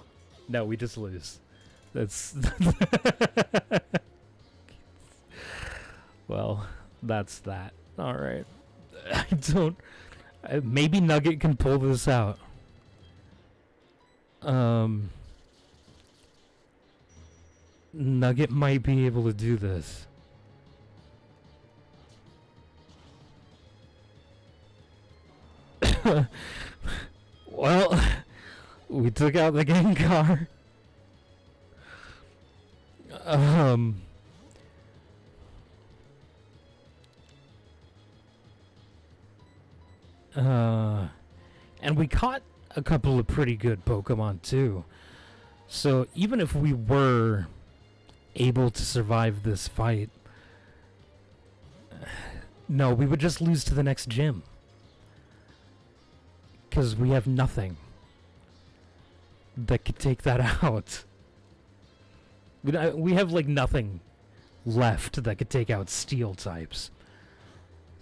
we just lose. That's well, that's that. All right. I don't. Maybe Nugget can pull this out. Nugget might be able to do this. Well, we took out the Gengar. And we caught a couple of pretty good Pokemon too. So even if we were able to survive this fight, no, we would just lose to the next gym. Because we have nothing that could take that out. We have, like, nothing left that could take out steel types.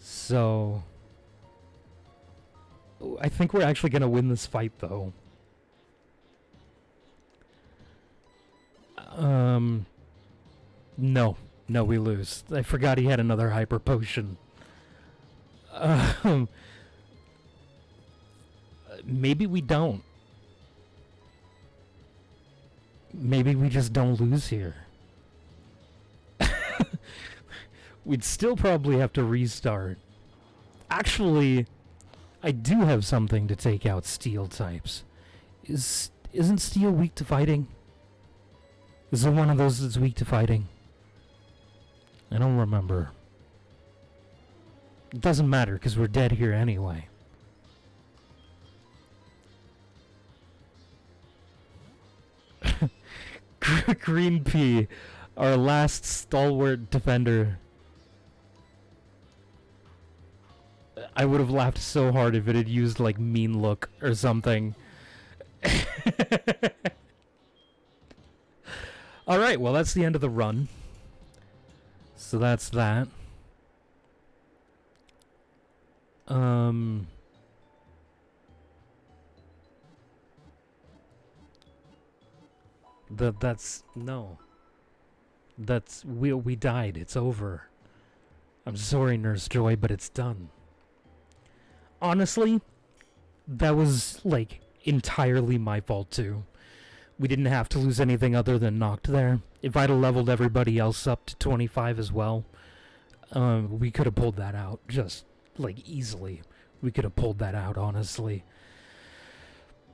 So I think we're actually going to win this fight, though. No, we lose. I forgot he had another Hyper Potion. Maybe we don't. Maybe we just don't lose here. We'd still probably have to restart. Actually, I do have something to take out steel types. Isn't steel weak to fighting? Is it one of those that's weak to fighting? I don't remember. It doesn't matter because we're dead here anyway. Green Pea, our last stalwart defender. I would have laughed so hard if it had used, like, mean look or something. Alright, well, that's the end of the run. So that's that. We died. It's over. I'm sorry, Nurse Joy, but it's done. Honestly, that was, like, entirely my fault, too. We didn't have to lose anything other than knocked there. If I'd have leveled everybody else up to 25 as well, we could have pulled that out. Just, like, easily. We could have pulled that out, honestly.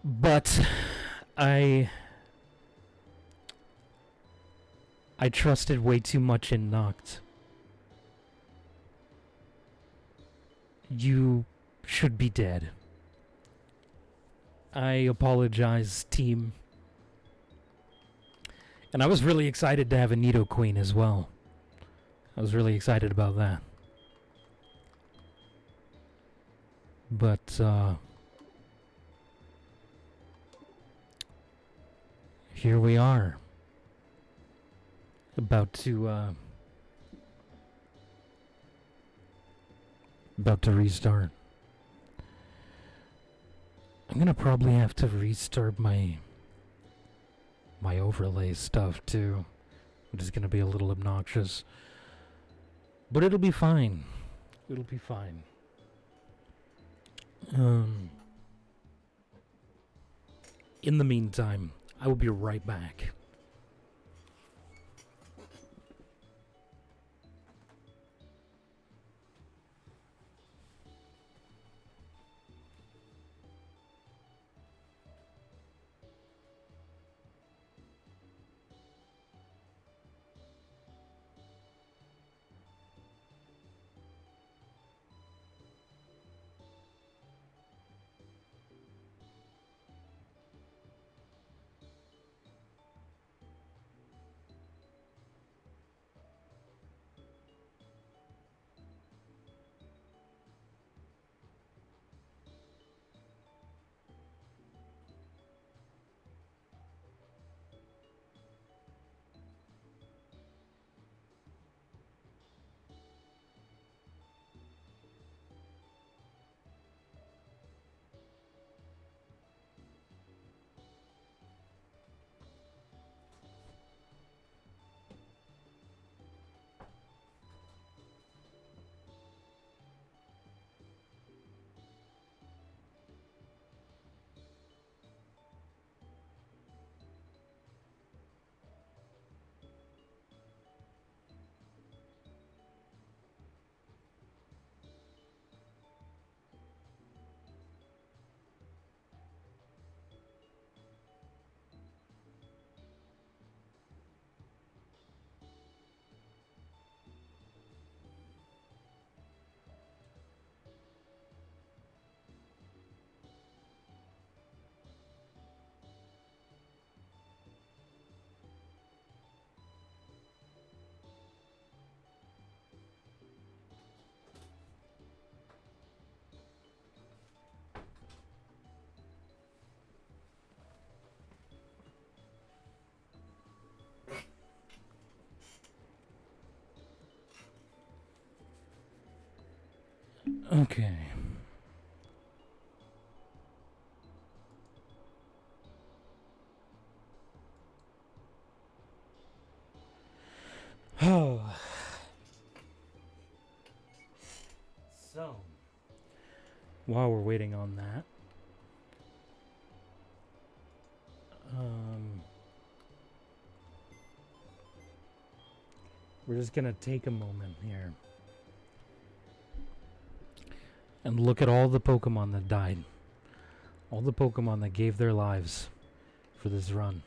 But I trusted way too much in knocked. You should be dead. I apologize, team. And I was really excited to have a Nidoqueen as well. I was really excited about that. But, here we are. About to restart. I'm gonna probably have to restart my overlay stuff too, which is gonna be a little obnoxious. But it'll be fine. It'll be fine. In the meantime, I will be right back. Okay. Oh. So, while we're waiting on that, we're just gonna take a moment here and look at all the Pokemon that died. All the Pokemon that gave their lives for this run.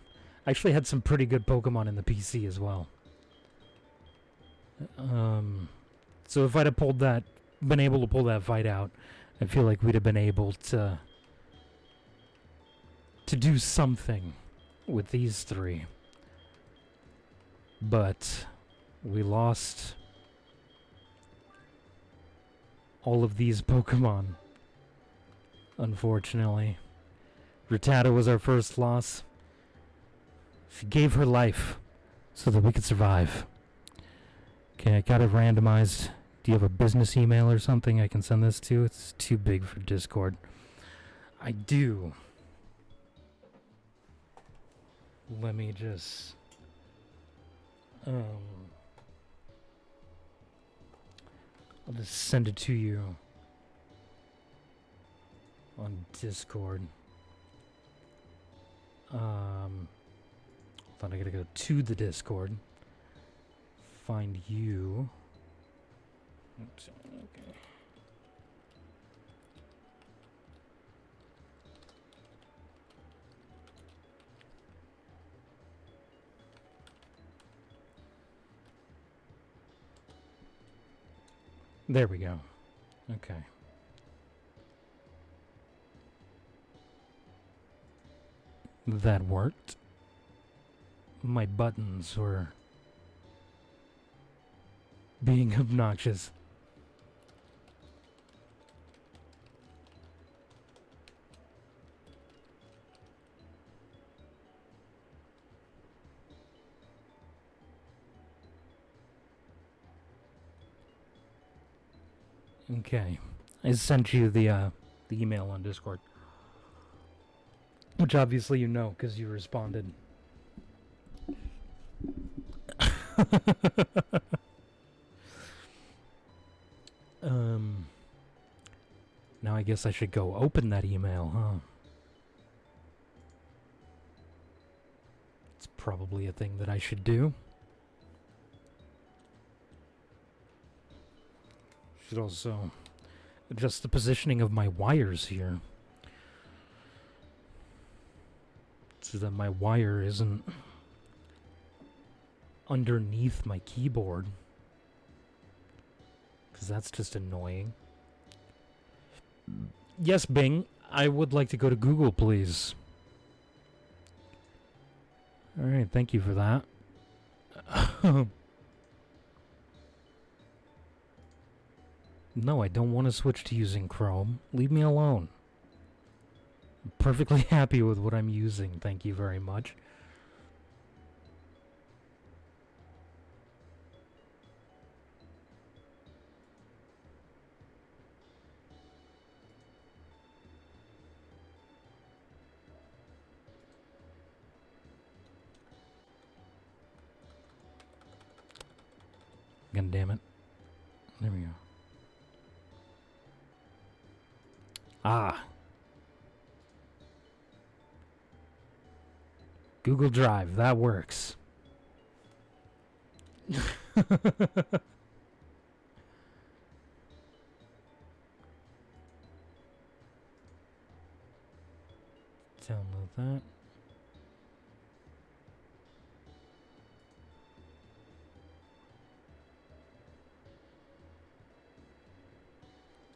I actually had some pretty good Pokemon in the PC as well. So if I'd have been able to pull that fight out, I feel like we'd have been able to do something with these three. But we lost all of these Pokemon, unfortunately. Rattata was our first loss. She gave her life so that we could survive. Okay, I got it randomized. Do you have a business email or something I can send this to? It's too big for Discord. I do. Let me just... I'll just send it to you on Discord. Thought I gotta go to the Discord. Find you. Oops, okay. There we go. Okay. That worked. My buttons were being obnoxious. Okay. I sent you the email on Discord. Which obviously you know, because you responded. Now I guess I should go open that email, huh? It's probably a thing that I should do. Should also adjust the positioning of my wires here, so that my wire isn't underneath my keyboard, because that's just annoying. Yes, Bing, I would like to go to Google, please. Alright, thank you for that. No, I don't want to switch to using Chrome. Leave me alone. I'm perfectly happy with what I'm using, thank you very much. God damn it. There we go. Ah. Google Drive, that works. Download that.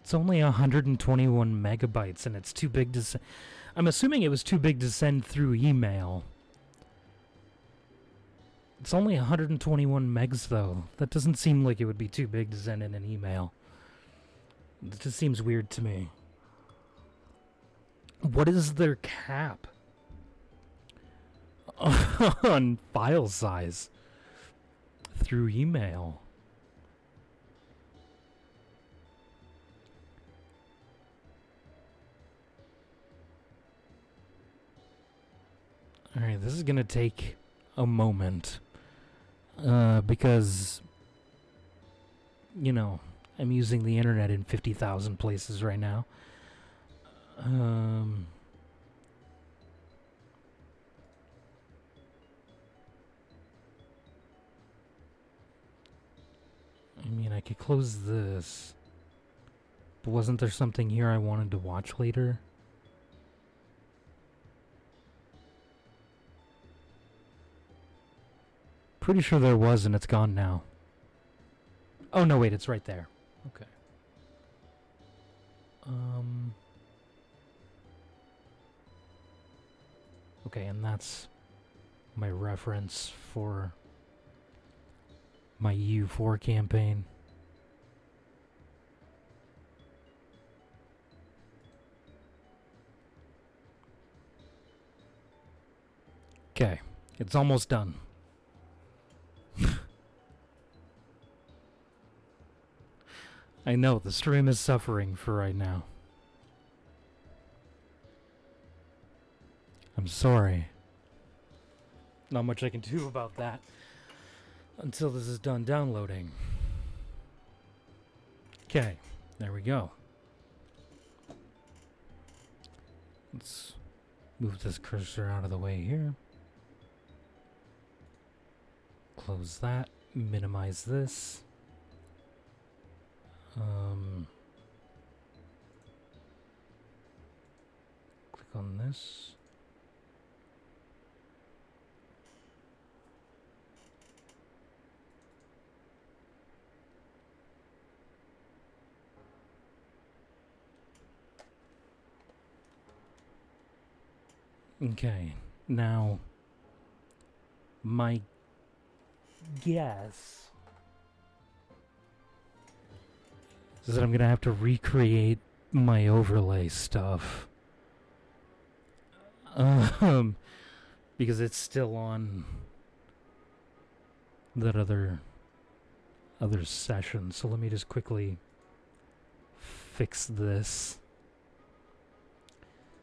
It's only 121 megabytes, and it's too big to send. I'm assuming it was too big to send through email. It's only 121 megs, though. That doesn't seem like it would be too big to send in an email. It just seems weird to me. What is their cap on file size through email? Alright, this is gonna take a moment. Because, you know, I'm using the internet in 50,000 places right now. I mean, I could close this. But wasn't there something here I wanted to watch later? Pretty sure there was, and it's gone now. Oh, no, wait, it's right there. Okay. Okay, and that's my reference for my U4 campaign. Okay, it's almost done. I know, the stream is suffering for right now. I'm sorry. Not much I can do about that until this is done downloading. Okay, there we go. Let's move this cursor out of the way here. Close that, minimize this. Click on this. Okay, now my guess is that I'm gonna have to recreate my overlay stuff. Because it's still on that other session. So let me just quickly fix this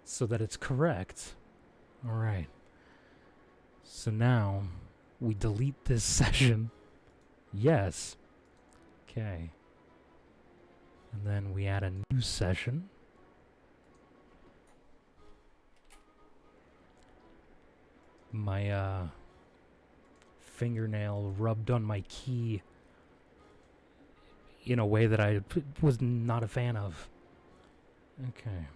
so that it's correct. All right. So now we delete this session. Yes. Okay. And then we add a new session. My fingernail rubbed on my key in a way that I was not a fan of. Okay.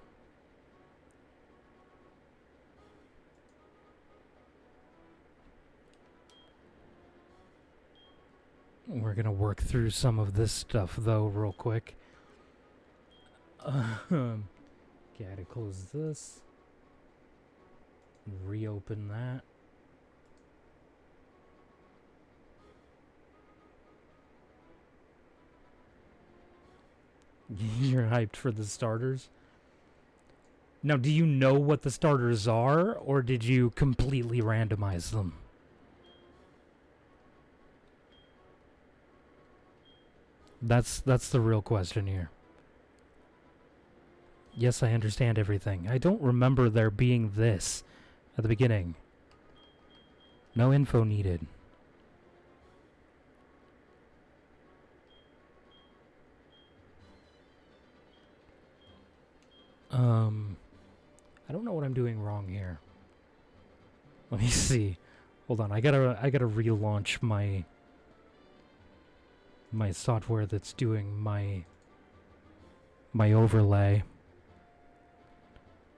We're gonna work through some of this stuff though real quick. Okay, I had to close this. Reopen that. You're hyped for the starters? Now, do you know what the starters are, or did you completely randomize them? That's the real question here. Yes, I understand everything. I don't remember there being this at the beginning. No info needed. I don't know what I'm doing wrong here. Let me see. Hold on, I gotta relaunch my software that's doing my overlay.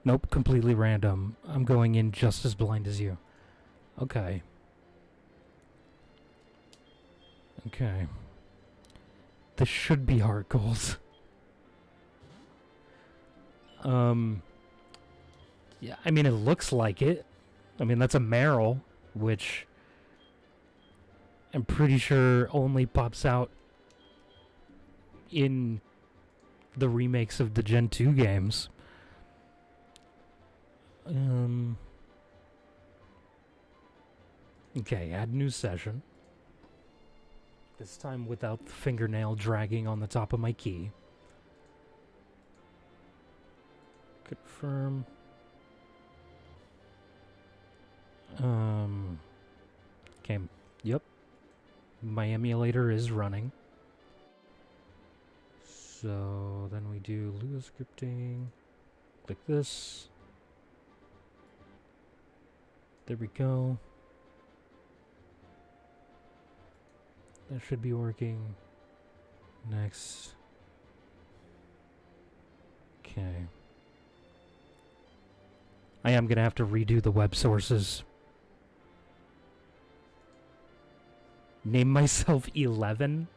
Nope, completely random. I'm going in just as blind as you. Okay. Okay. This should be Heartgoldd. Yeah, I mean, it looks like it. I mean, that's a Meryl, which I'm pretty sure only pops out in the remakes of the Gen 2 games. Okay, add new session. This time without the fingernail dragging on the top of my key. Confirm. Okay, yep. My emulator is running. So then we do Lua scripting. Click this. There we go. That should be working. Next. Okay. I am gonna have to redo the web sources. Name myself 11?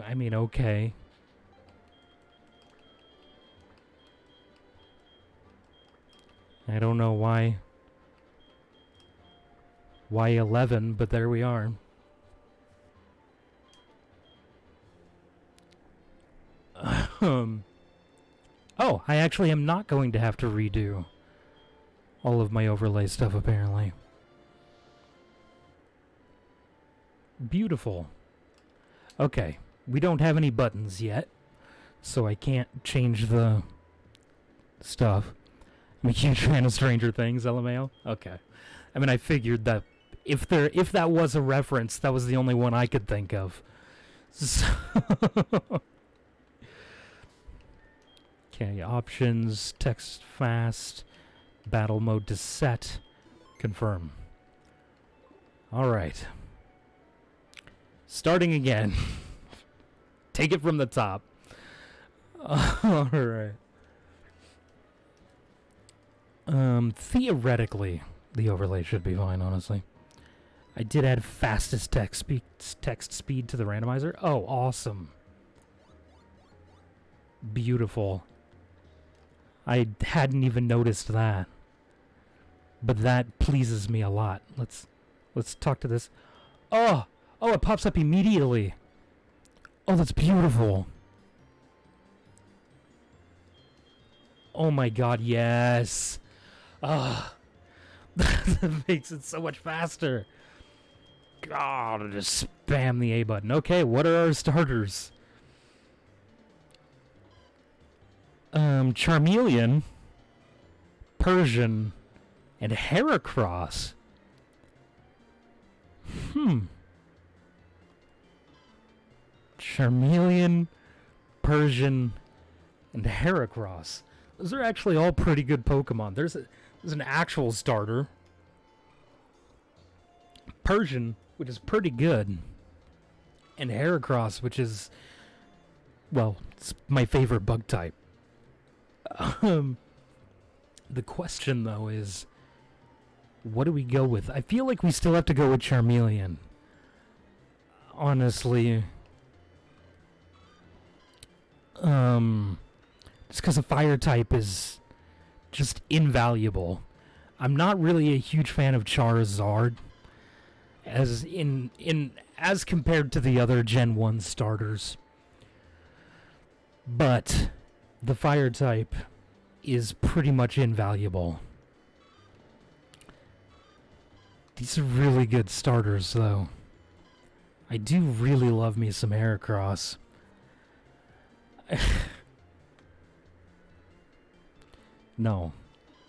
I mean, okay. I don't know why Y11, but there we are. Oh, I actually am not going to have to redo all of my overlay stuff, apparently. Beautiful. Okay, we don't have any buttons yet, so I can't change the stuff. I'm a huge fan of Stranger Things, LMAO. Okay. I mean, I figured that if that was a reference, that was the only one I could think of. So okay, options, text fast, battle mode to set, confirm. Alright. Starting again. Take it from the top. Alright. Theoretically, the overlay should be fine, honestly. I did add fastest text speed to the randomizer. Oh, awesome. Beautiful. I hadn't even noticed that. But that pleases me a lot. Let's talk to this. Oh, it pops up immediately. Oh, that's beautiful. Oh my god, yes. That makes it so much faster. God, I'll just spam the A button. Okay, what are our starters? Charmeleon, Persian, and Heracross. Charmeleon, Persian, and Heracross. Those are actually all pretty good Pokemon. There's an actual starter. Persian, which is pretty good. And Heracross, which is, well, it's my favorite bug type. The question, though, is what do we go with? I feel like we still have to go with Charmeleon. Honestly. Just because a fire type is just invaluable. I'm not really a huge fan of Charizard as compared to the other Gen 1 starters. But the fire type is pretty much invaluable. These are really good starters, though. I do really love me some Heracross. No,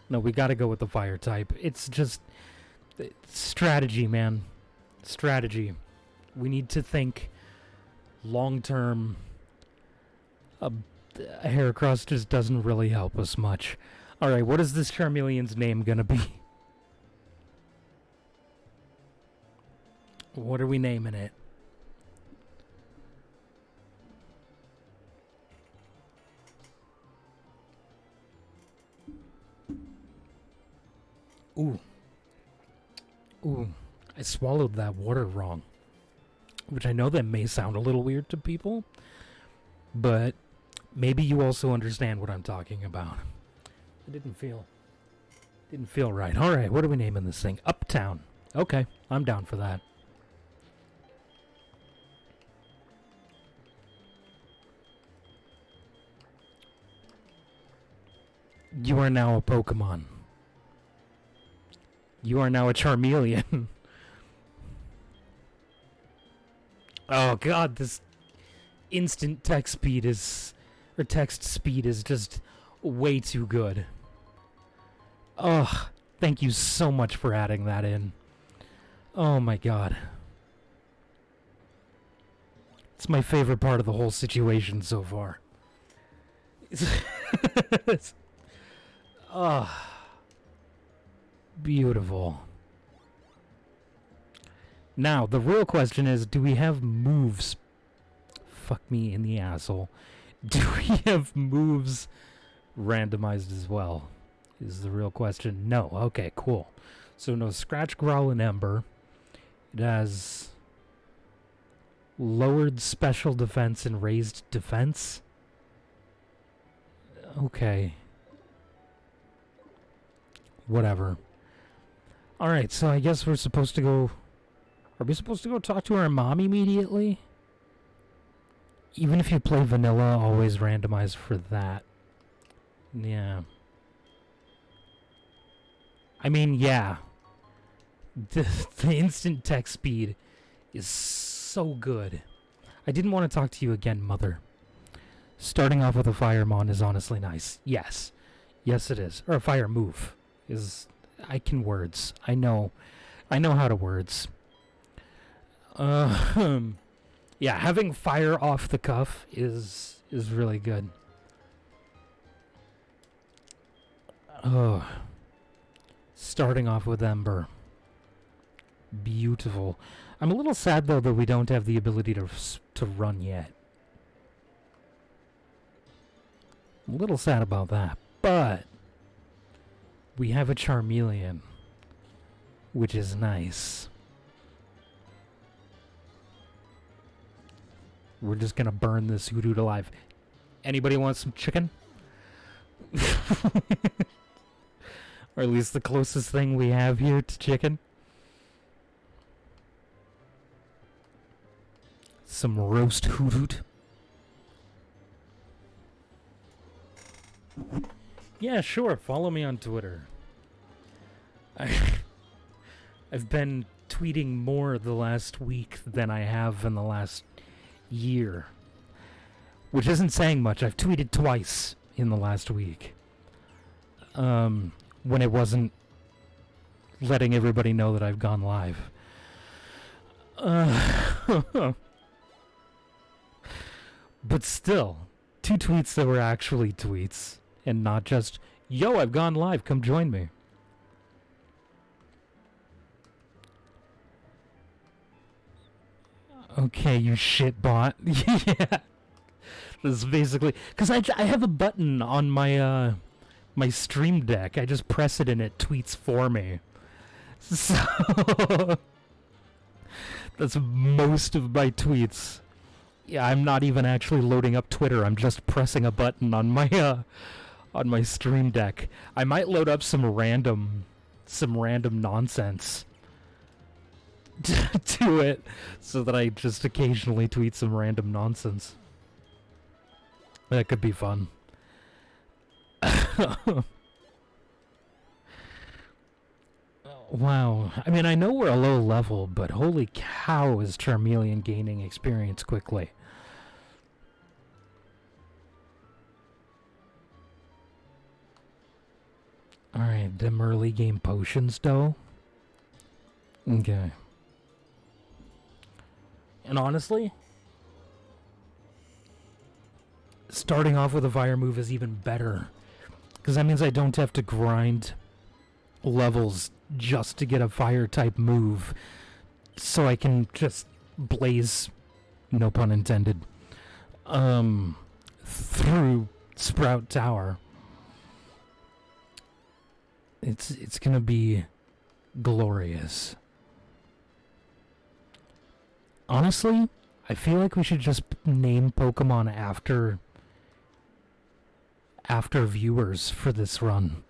we gotta go with the fire type. It's just strategy, man. Strategy. We need to think long term. Heracross just doesn't really help us much. Alright, what is this Charmeleon's name gonna be? What are we naming it? Ooh, I swallowed that water wrong. Which I know that may sound a little weird to people, but maybe you also understand what I'm talking about. It didn't feel right. Alright, what are we naming this thing? Uptown. Okay, I'm down for that. You are now a Pokemon. You are now a Charmeleon. Oh god, this instant text speed is just way too good. Ugh, thank you so much for adding that in. Oh my god. It's my favorite part of the whole situation so far. Beautiful. Now, the real question is, do we have moves? Fuck me in the asshole. Do we have moves randomized as well? Is the real question. No. Okay, cool. So no Scratch, Growl, and Ember. It has lowered special defense and raised defense. Okay. Whatever. Alright, so I guess we're supposed to go... Are we supposed to go talk to our mom immediately? Even if you play vanilla, always randomize for that. Yeah. I mean, yeah. The instant text speed is so good. I didn't want to talk to you again, Mother. Starting off with a Firemon is honestly nice. Yes. Yes, it is. Or a Fire Move is... I can words. I know how to words. Yeah, having fire off the cuff is really good. Oh. Starting off with Ember. Beautiful. I'm a little sad though that we don't have the ability to run yet. I'm a little sad about that, but we have a Charmeleon, which is nice. We're just gonna burn this Hoothoot alive. Anybody want some chicken? Or at least the closest thing we have here to chicken. Some roast Hoothoot. Yeah, sure. Follow me on Twitter. I've been tweeting more the last week than I have in the last year. Which isn't saying much. I've tweeted twice in the last week. When it wasn't letting everybody know that I've gone live. But still, 2 tweets that were actually tweets. And not just, yo, I've gone live, come join me. Okay, you shit bot. Yeah. This is basically... Because I have a button on my, my Stream Deck. I just press it and it tweets for me. So... That's most of my tweets. Yeah, I'm not even actually loading up Twitter. I'm just pressing a button on my Stream Deck. I might load up some random nonsense to it so that I just occasionally tweet some random nonsense. That could be fun. Wow. I mean, I know we're a low level, but holy cow is Charmeleon gaining experience quickly. Alright, them early game potions, though. Okay. And honestly, starting off with a fire move is even better. Because that means I don't have to grind levels just to get a fire type move. So I can just blaze, no pun intended, through Sprout Tower. It's gonna be glorious. Honestly, I feel like we should just name Pokemon after viewers for this run.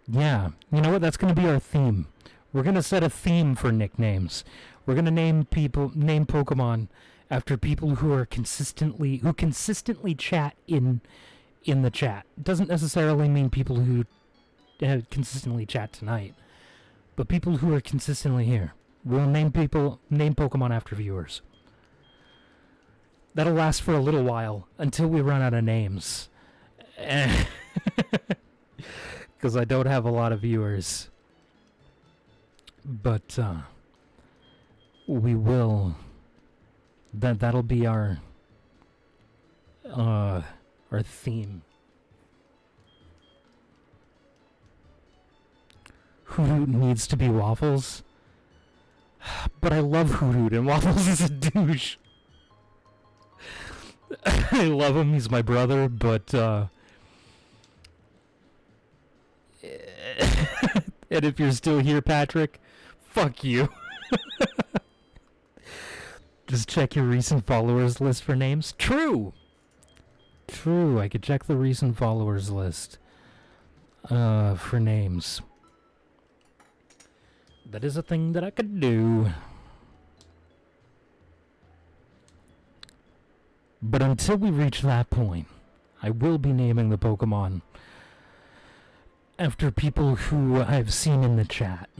Yeah, you know what? That's gonna be our theme. We're gonna set a theme for nicknames. We're gonna name Pokemon after people who consistently chat in the chat. Doesn't necessarily mean people who consistently chat tonight, but people who are consistently here. We'll name Pokemon after viewers. That'll last for a little while until we run out of names. Because I don't have a lot of viewers. But we will. That'll be our theme. Hoothoot needs to be Waffles. But I love Hoothoot, and Waffles is a douche. I love him, he's my brother, but and if you're still here, Patrick, fuck you. Just check your recent followers list for names. True, I could check the recent followers list for names. That is a thing that I could do. But until we reach that point, I will be naming the Pokemon after people who I've seen in the chat.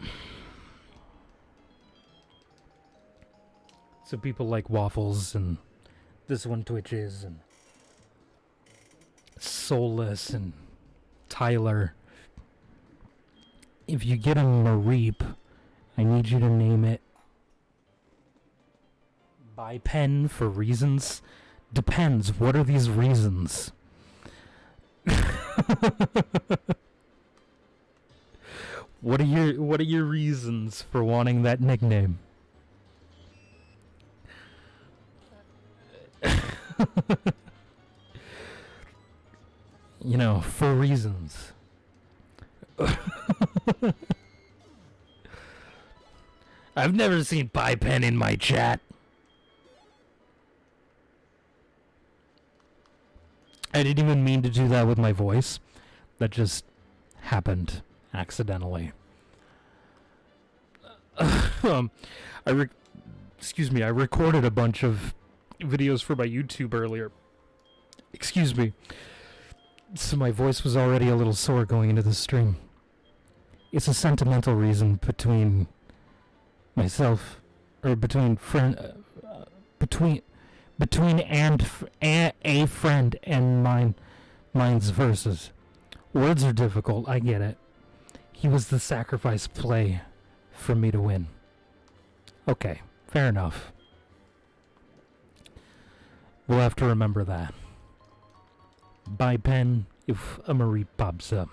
So people like Waffles and This One Twitches and Soulless and Tyler. If you get a Mareep, I need you to name it by pen for reasons. Depends. What are these reasons? What are your reasons for wanting that nickname? You know, for reasons. I've never seen Pie Pen in my chat. I didn't even mean to do that with my voice. That just happened accidentally. I recorded a bunch of videos for my YouTube earlier. Excuse me. So my voice was already a little sore going into the stream. It's a sentimental reason between myself, or between a friend and mine's verses. Words are difficult, I get it. He was the sacrifice play for me to win. Okay, fair enough. We'll have to remember that. Buy pen if a Marie pops up.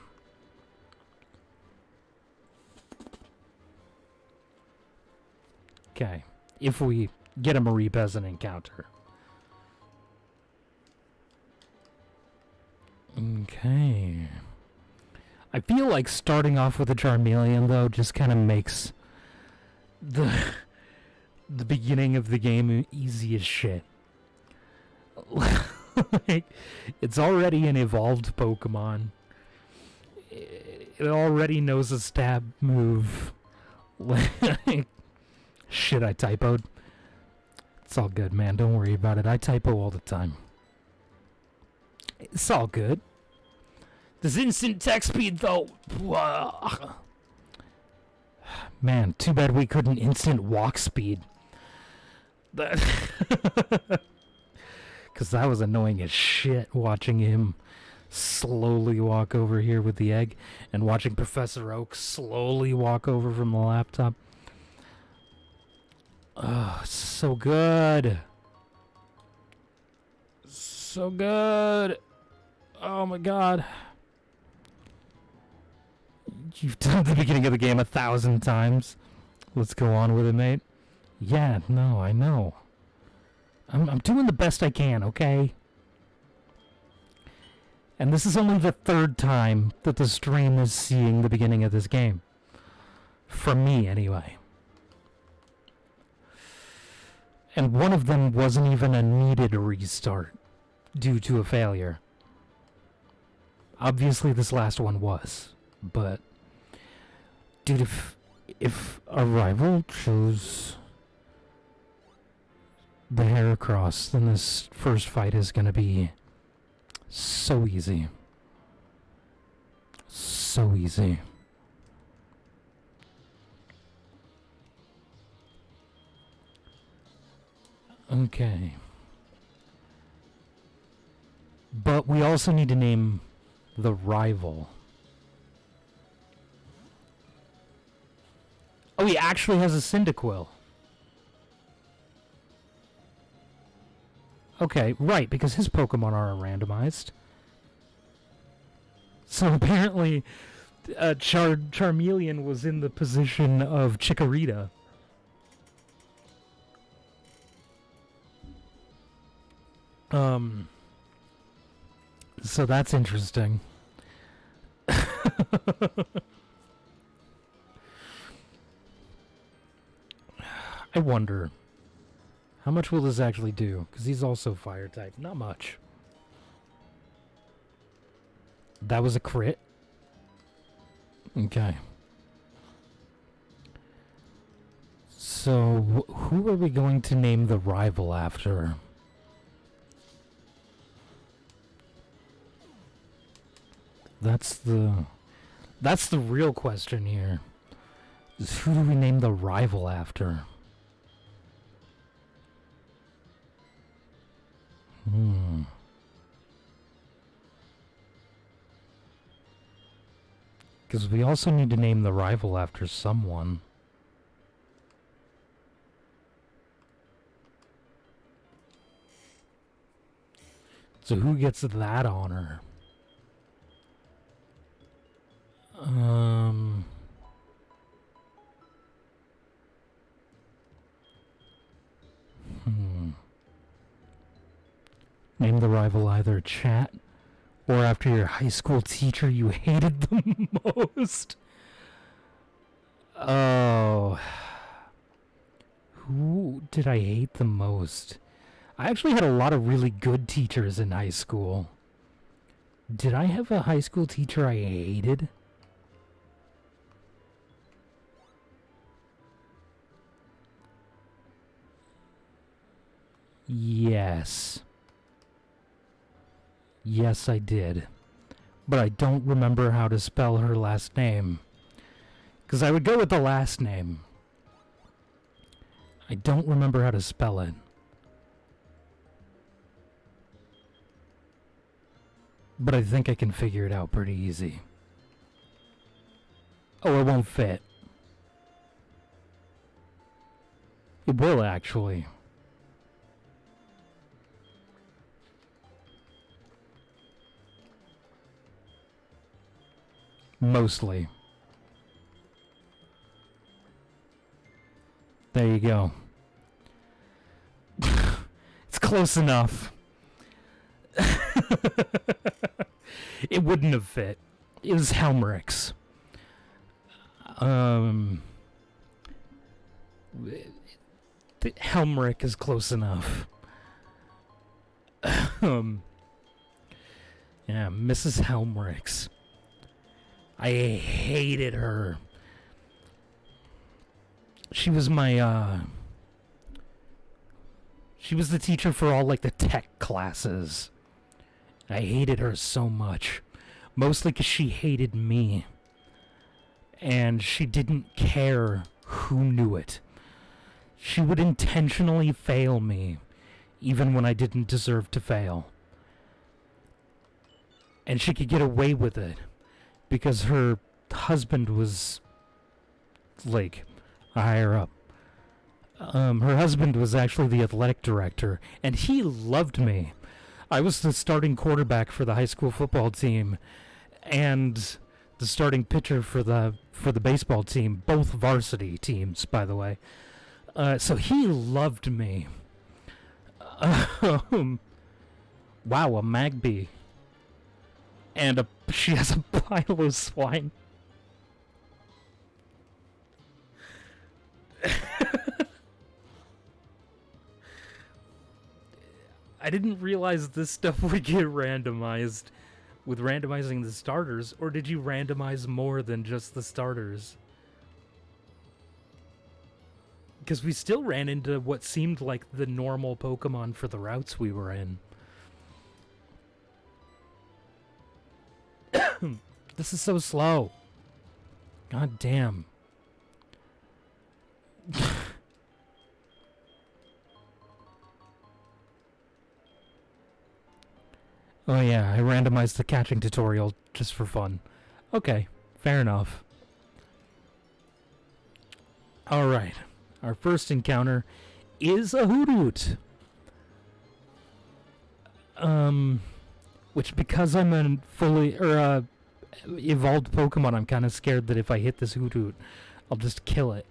Okay, if we get a Mareep as an encounter. Okay. I feel like starting off with a Charmeleon, though, just kind of makes the beginning of the game easy as shit. Like, it's already an evolved Pokemon. It already knows a stab move. Like, shit, I typoed. It's all good, man. Don't worry about it. I typo all the time. It's all good. This instant text speed, though. Man, too bad we couldn't instant walk speed. Because that was annoying as shit, watching him slowly walk over here with the egg and watching Professor Oak slowly walk over from the laptop. Oh, so good. So good. Oh my god. You've done the beginning of the game 1,000 times. Let's go on with it, mate. Yeah, no, I know. I'm doing the best I can, okay? And this is only the 3rd time that the stream is seeing the beginning of this game. From me, anyway. And one of them wasn't even a needed restart due to a failure. Obviously, this last one was. But, dude, if a rival chose the Heracross, then this first fight is going to be so easy. So easy. Okay. But we also need to name the rival. Oh, he actually has a Cyndaquil. Okay, right, because his Pokemon are randomized. So apparently, Charmeleon was in the position of Chikorita. So that's interesting. I wonder, how much will this actually do? Because he's also fire type. Not much. That was a crit? Okay. So, who are we going to name the rival after? That's the real question here. Is who do we name the rival after? Because we also need to name the rival after someone. So who gets that honor? Name the rival either chat or after your high school teacher you hated the most. Oh. Who did I hate the most? I actually had a lot of really good teachers in high school. Did I have a high school teacher I hated? Yes. Yes, I did. But I don't remember how to spell her last name. 'Cause I would go with the last name. I don't remember how to spell it. But I think I can figure it out pretty easy. Oh, it won't fit. It will, actually. Mostly. There you go. It's close enough. It wouldn't have fit. It was Helmerich. Helmerich is close enough. Yeah, Mrs. Helmerich. I hated her. She was my, she was the teacher for all, like, the tech classes. I hated her so much. Mostly because she hated me. And she didn't care who knew it. She would intentionally fail me, even when I didn't deserve to fail. And she could get away with it, because her husband was, like, higher up. Her husband was actually the athletic director, and he loved me. I was the starting quarterback for the high school football team, and the starting pitcher for the baseball team, both varsity teams, by the way. So he loved me. Wow, a Magby. And she has a pile of swine. I didn't realize this stuff would get randomized with randomizing the starters, or did you randomize more than just the starters? Because we still ran into what seemed like the normal Pokemon for the routes we were in. This is so slow. God damn. Oh yeah, I randomized the catching tutorial just for fun. Okay, fair enough. Alright, our first encounter is a Hoothoot. Which, because I'm a fully, evolved Pokemon, I'm kind of scared that if I hit this Hoothoot, I'll just kill it.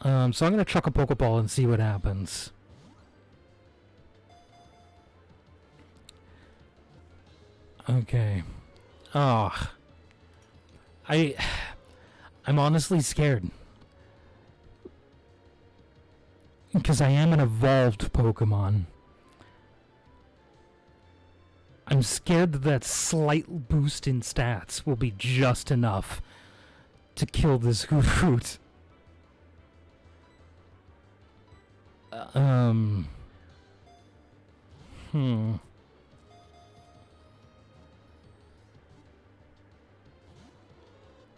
So I'm gonna chuck a Pokeball and see what happens. Okay. Oh. I'm honestly scared. Because I am an evolved Pokemon. I'm scared that that slight boost in stats will be just enough to kill this Hoothoot. Hmm.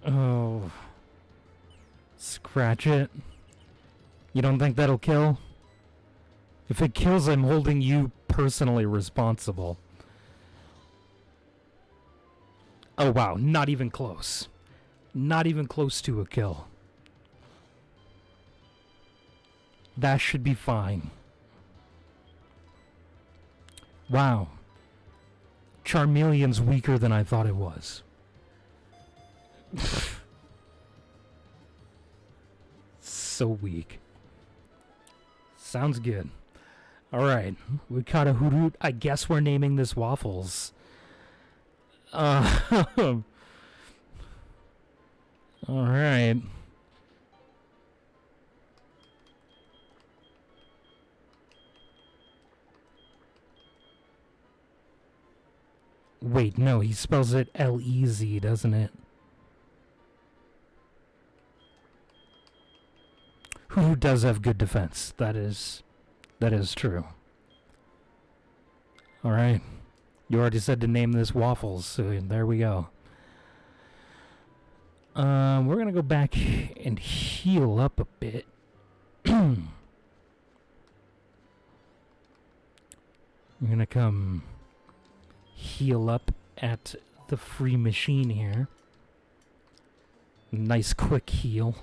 Oh. Scratch it. You don't think that'll kill? If it kills, I'm holding you personally responsible. Oh wow, not even close. Not even close to a kill. That should be fine. Wow. Charmeleon's weaker than I thought it was. So weak. Sounds good. Alright, we caught a Hoothoot. I guess we're naming this Waffles. Alright. Wait, no, he spells it L-E-Z, doesn't it? Who does have good defense? That is true. Alright. You already said to name this Waffles, so there we go. We're gonna go back and heal up a bit. We're gonna come heal up at the free machine here. Nice quick heal.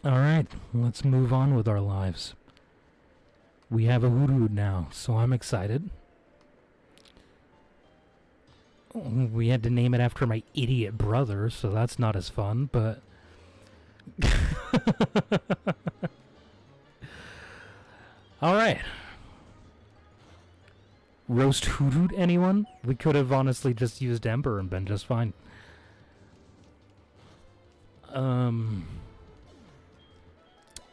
Alright, let's move on with our lives. We have a Hoothoot now, so I'm excited. We had to name it after my idiot brother, so that's not as fun, but... Alright. Roast Hoothoot, anyone? We could have honestly just used Ember and been just fine.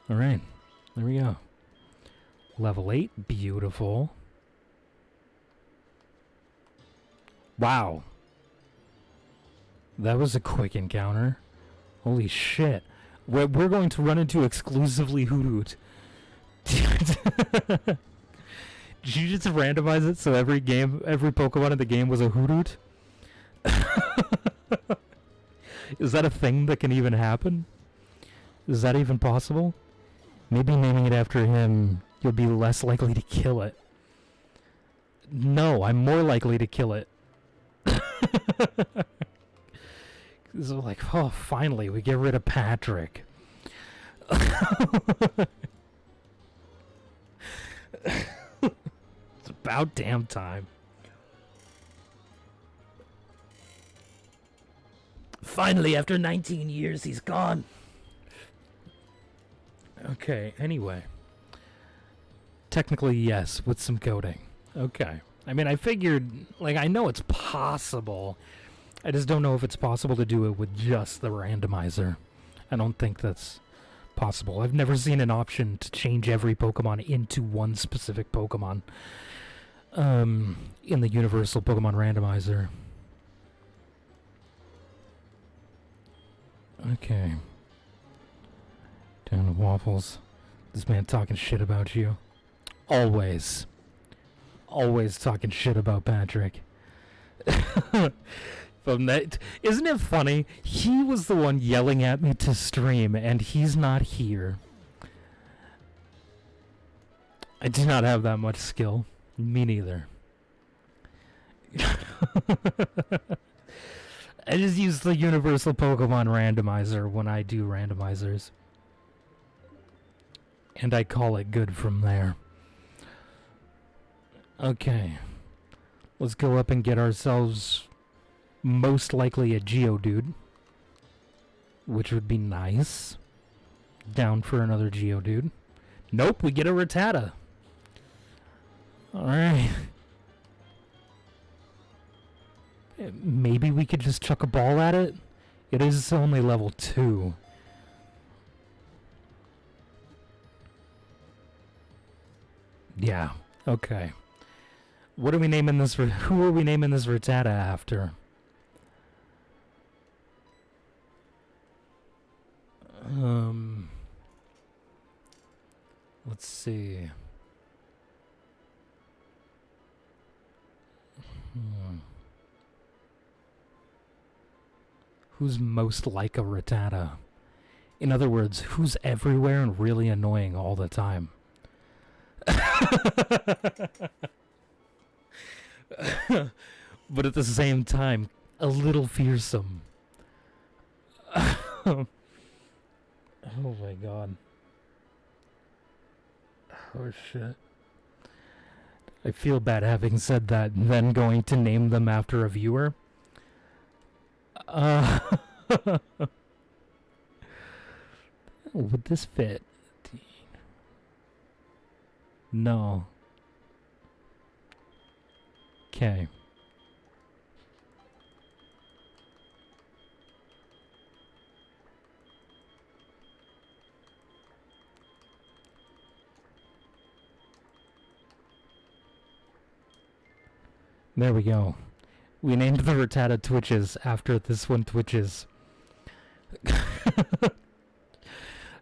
Alright, there we go. Level 8, beautiful. Wow. That was a quick encounter. Holy shit. We're going to run into exclusively Hoothoot. Did you just randomize it so every Pokemon in the game was a Hoothoot? Is that a thing that can even happen? Is that even possible? Maybe naming it after him, you'll be less likely to kill it. No, I'm more likely to kill it. So like, oh, finally, we get rid of Patrick. It's about damn time. Finally, after 19 years, he's gone. Okay, anyway. Technically, yes, with some coding. Okay. I mean, I figured, like, I know it's possible. I just don't know if it's possible to do it with just the randomizer. I don't think that's possible. I've never seen an option to change every Pokemon into one specific Pokemon in the Universal Pokemon Randomizer. Okay. Down to Waffles. This man talking shit about you. Always. Always talking shit about Patrick. From that, isn't it funny? He was the one yelling at me to stream, and he's not here. I do not have that much skill. Me neither. I just use the Universal Pokemon Randomizer when I do randomizers. And I call it good from there. Okay. Let's go up and get ourselves most likely a Geodude. Which would be nice. Down for another Geodude. Nope, we get a Rattata. Alright. Maybe we could just chuck a ball at it? It is only level 2. Yeah, okay. What are we naming this? Who are we naming this Rattata after? Let's see. Who's most like a Rattata? In other words, who's everywhere and really annoying all the time? But at the same time, a little fearsome. Oh my god. Oh shit. I feel bad having said that and then going to name them after a viewer. Would this fit? No. Okay. There we go. We named the Rattata Twitches after this one twitches.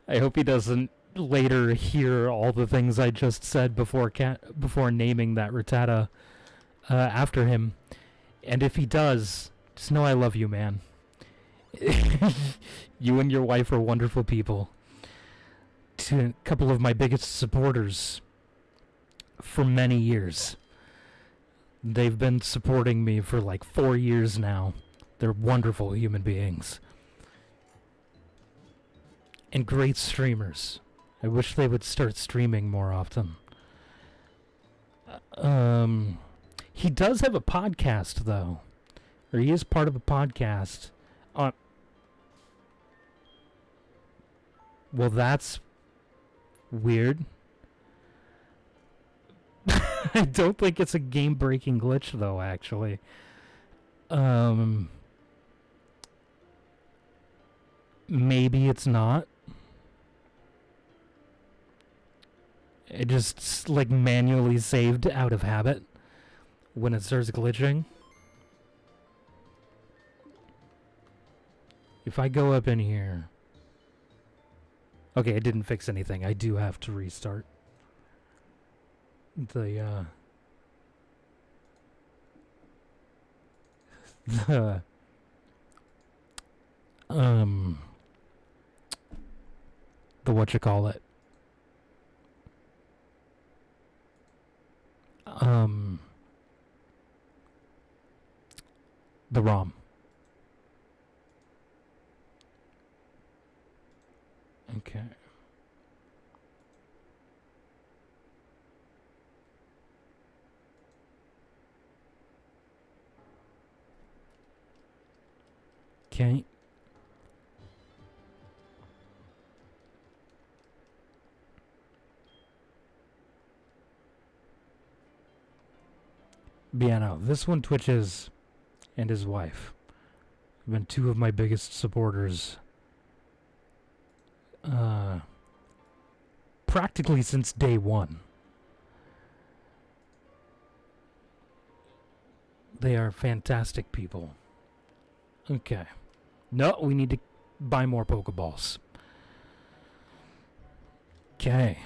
I hope he doesn't later hear all the things I just said before naming that Rattata after him. And if he does, just know I love you, man. You and your wife are wonderful people. A couple of my biggest supporters for many years. They've been supporting me for like 4 years now. They're wonderful human beings. And great streamers. I wish they would start streaming more often. He does have a podcast, though. Or he is part of a podcast. Well, that's weird. I don't think it's a game-breaking glitch, though, actually. Maybe it's not. It just, like, manually saved out of habit when it starts glitching. If I go up in here... Okay, it didn't fix anything. I do have to restart the whatchamacallit. The ROM. Okay. Okay. But yeah, no, this one twitches and his wife have been two of my biggest supporters. Practically since day one. They are fantastic people. Okay. No, we need to buy more Pokeballs. Okay.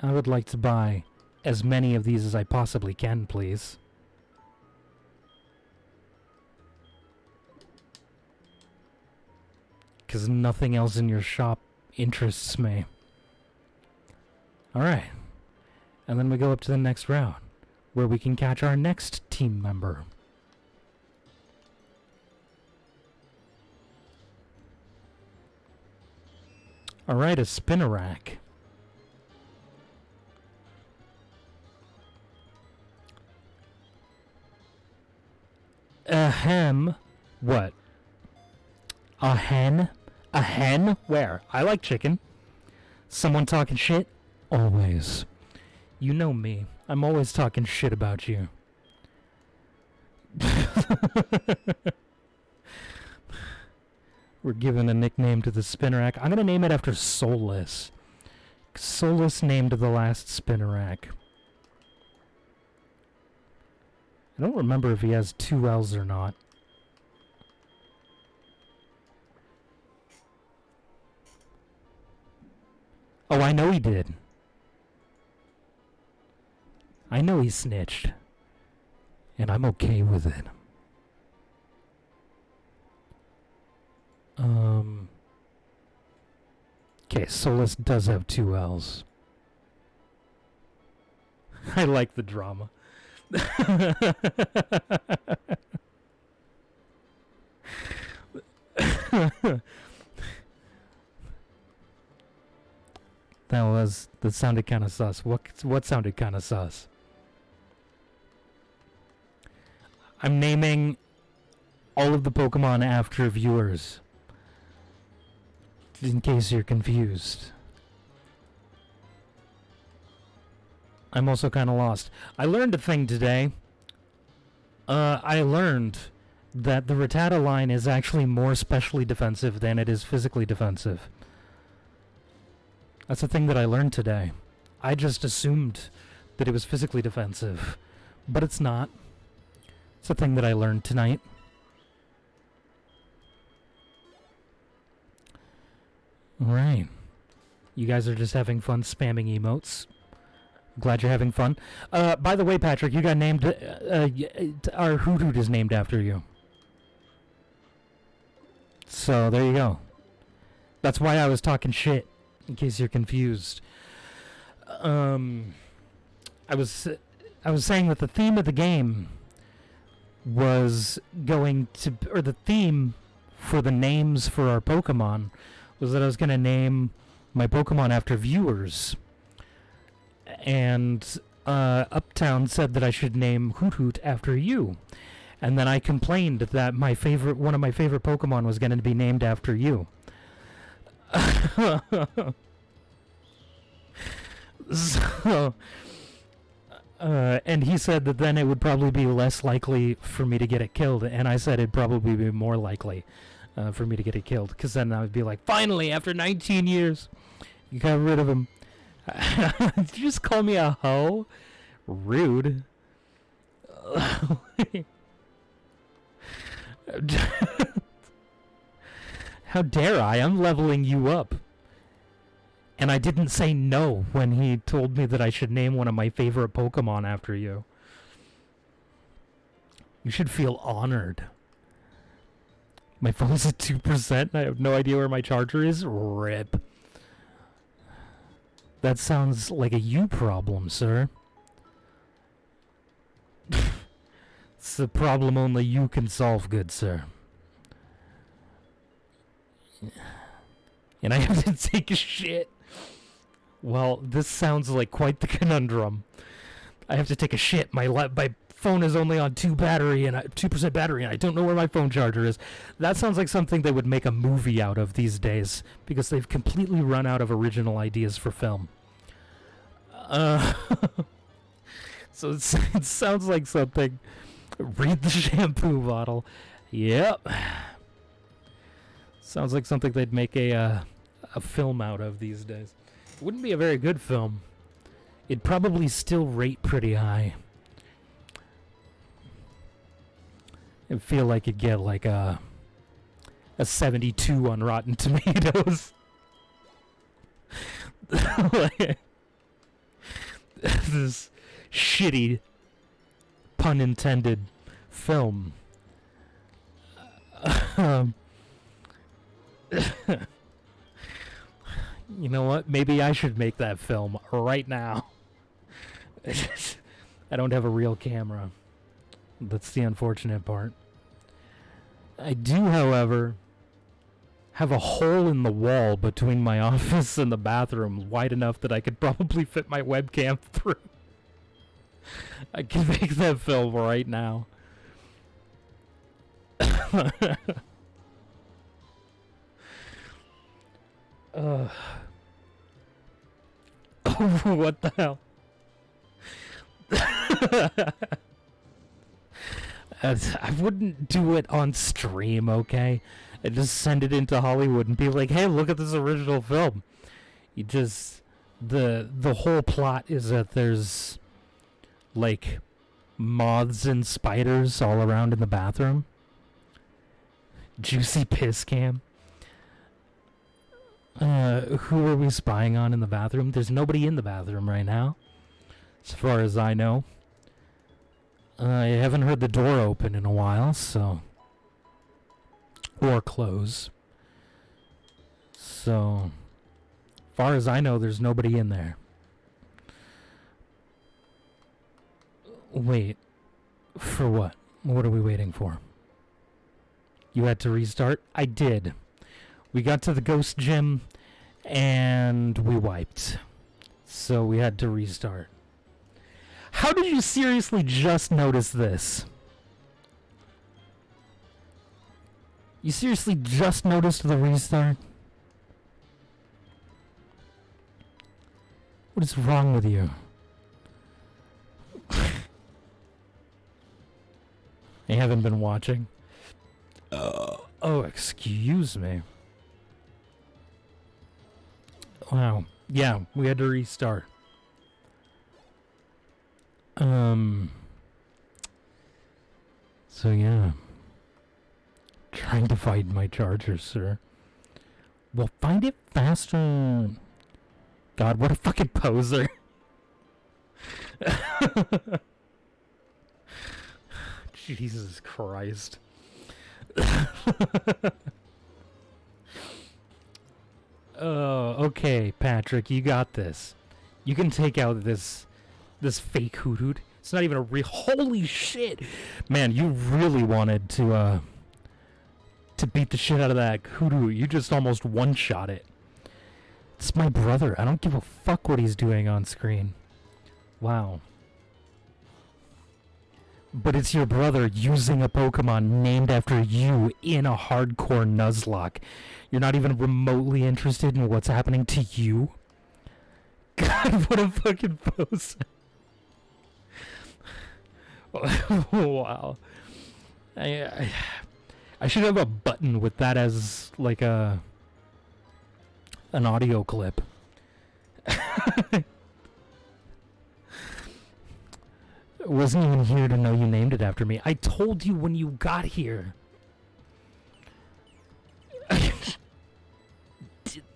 I would like to buy as many of these as I possibly can, please. Because nothing else in your shop interests me. Alright. And then we go up to the next round, where we can catch our next team member. Alright, a Spinarak. Ahem. What? A hen? A hen? Where? I like chicken. Someone talking shit? Always. You know me. I'm always talking shit about you. We're giving a nickname to the Spinarak. I'm gonna name it after Soulless. Soulless named the last Spinarak. I don't remember if he has 2 L's or not. Oh, I know he did. I know he snitched. And I'm okay with it. Okay, Solus does have 2 L's. I like the drama. That sounded kind of sus. What sounded kind of sus? I'm naming all of the Pokemon after viewers. In case you're confused. I'm also kind of lost. I learned a thing today. I learned that the Rattata line is actually more specially defensive than it is physically defensive. That's a thing that I learned today. I just assumed that it was physically defensive, but it's not. It's a thing that I learned tonight. Alright. You guys are just having fun spamming emotes. Glad you're having fun. By the way, Patrick, you got named... our Hoot is named after you. So, there you go. That's why I was talking shit, in case you're confused. I was saying that the theme of the game was going to... Or the theme for the names for our Pokemon was that I was going to name my Pokemon after viewers. And Uptown said that I should name Hoot after you. And then I complained that one of my favorite Pokemon was going to be named after you. So, and he said that then it would probably be less likely for me to get it killed. And I said it'd probably be more likely for me to get it killed. Because then I would be like, finally, after 19 years, you got rid of him. Did you just call me a hoe? Rude. How dare I? I'm leveling you up. And I didn't say no when he told me that I should name one of my favorite Pokemon after you. You should feel honored. My phone's at 2% and I have no idea where my charger is. RIP. That sounds like a you problem, sir. It's a problem only you can solve, good sir. And I have to take a shit. Well, this sounds like quite the conundrum. I have to take a shit. My phone is only on 2% battery, and I don't know where my phone charger is. That sounds like something they would make a movie out of these days, because they've completely run out of original ideas for film. So it sounds like something. Read the shampoo bottle. Yep. Sounds like something they'd make a film out of these days. It wouldn't be a very good film. It'd probably still rate pretty high. I feel like it'd get like a 72 on Rotten Tomatoes. This shitty, pun intended, film. You know what? Maybe I should make that film right now. I don't have a real camera. That's the unfortunate part. I do, however, have a hole in the wall between my office and the bathroom wide enough that I could probably fit my webcam through. I can make that film right now. What the hell? I wouldn't do it on stream, okay? I'd just send it into Hollywood and be like, hey, look at this original film. You just... The whole plot is that there's, like, moths and spiders all around in the bathroom. Juicy piss cam. Who are we spying on in the bathroom? There's nobody in the bathroom right now, as far as I know. I haven't heard the door open in a while, so... Or close. So, far as I know, there's nobody in there. Wait. For what? What are we waiting for? You had to restart? I did. We got to the ghost gym, and we wiped. So we had to restart. How did you seriously just notice this? You seriously just noticed the restart? What is wrong with you? I haven't been watching. Oh, excuse me. Wow. Yeah, we had to restart. So yeah. Trying to find my charger, sir. Well, find it faster. God, what a fucking poser. Jesus Christ. Okay, Patrick, you got this. You can take out this fake hoot. It's not even a real... Holy shit! Man, you really wanted to beat the shit out of that hoot. You just almost one-shot it. It's my brother. I don't give a fuck what he's doing on screen. Wow. But it's your brother using a Pokemon named after you in a hardcore Nuzlocke. You're not even remotely interested in what's happening to you? God, what a fucking poser. Wow. I should have a button with that as like an audio clip. Wasn't even here to know you named it after me. I told you when you got here.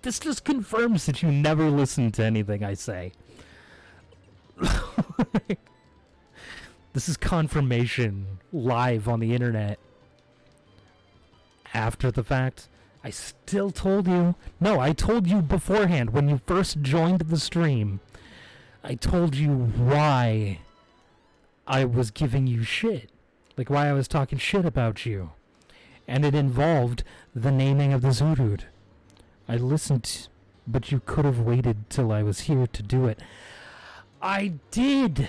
This just confirms that you never listen to anything I say. This is confirmation live on the internet. After the fact, I still told you. No, I told you beforehand when you first joined the stream. I told you why I was giving you shit. Like why I was talking shit about you. And it involved the naming of the Zoodoo. I listened, but you could have waited till I was here to do it. I did!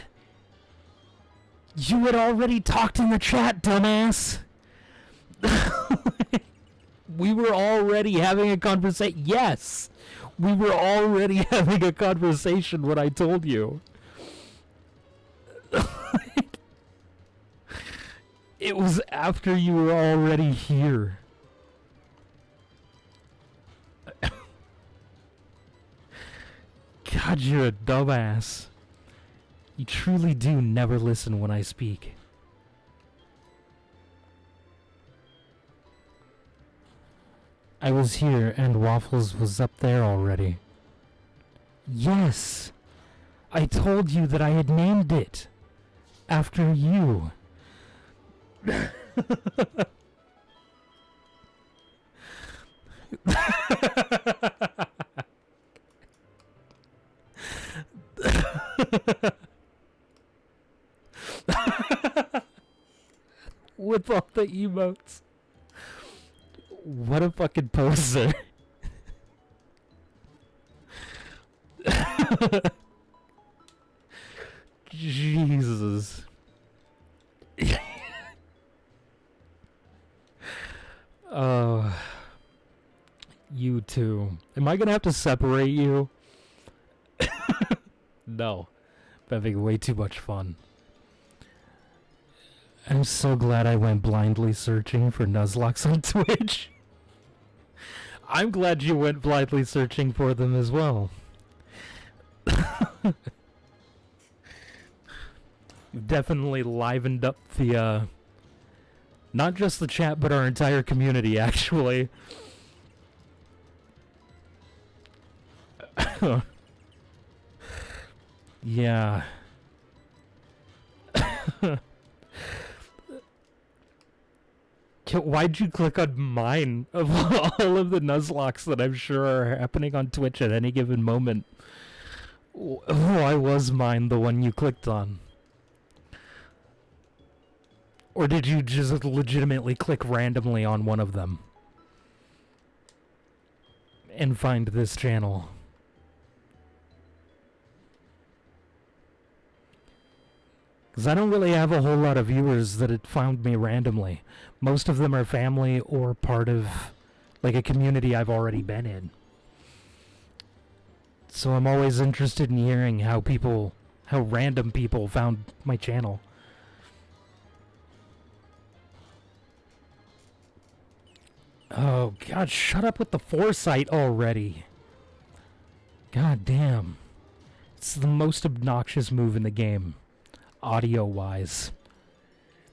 You had already talked in the chat, dumbass! We were already having a conversation. Yes! We were already having a conversation when I told you. It was after you were already here. God, you're a dumbass. You truly do never listen when I speak. I was here and Waffles was up there already. Yes! I told you that I had named it. After you. With all the emotes. What a fucking poser. Jesus. Oh. You two. Am I gonna have to separate you? No. I'm having way too much fun. I'm so glad I went blindly searching for Nuzlocke on Twitch. I'm glad you went blindly searching for them as well. You've definitely livened up the, not just the chat, but our entire community, actually. Yeah. Why'd you click on mine of all of the Nuzlocks that I'm sure are happening on Twitch at any given moment? Why was mine the one you clicked on? Or did you just legitimately click randomly on one of them and find this channel? Because I don't really have a whole lot of viewers that had found me randomly. Most of them are family or part of, like, a community I've already been in. So I'm always interested in hearing how random people found my channel. Oh, God, shut up with the foresight already. God damn. It's the most obnoxious move in the game, audio-wise.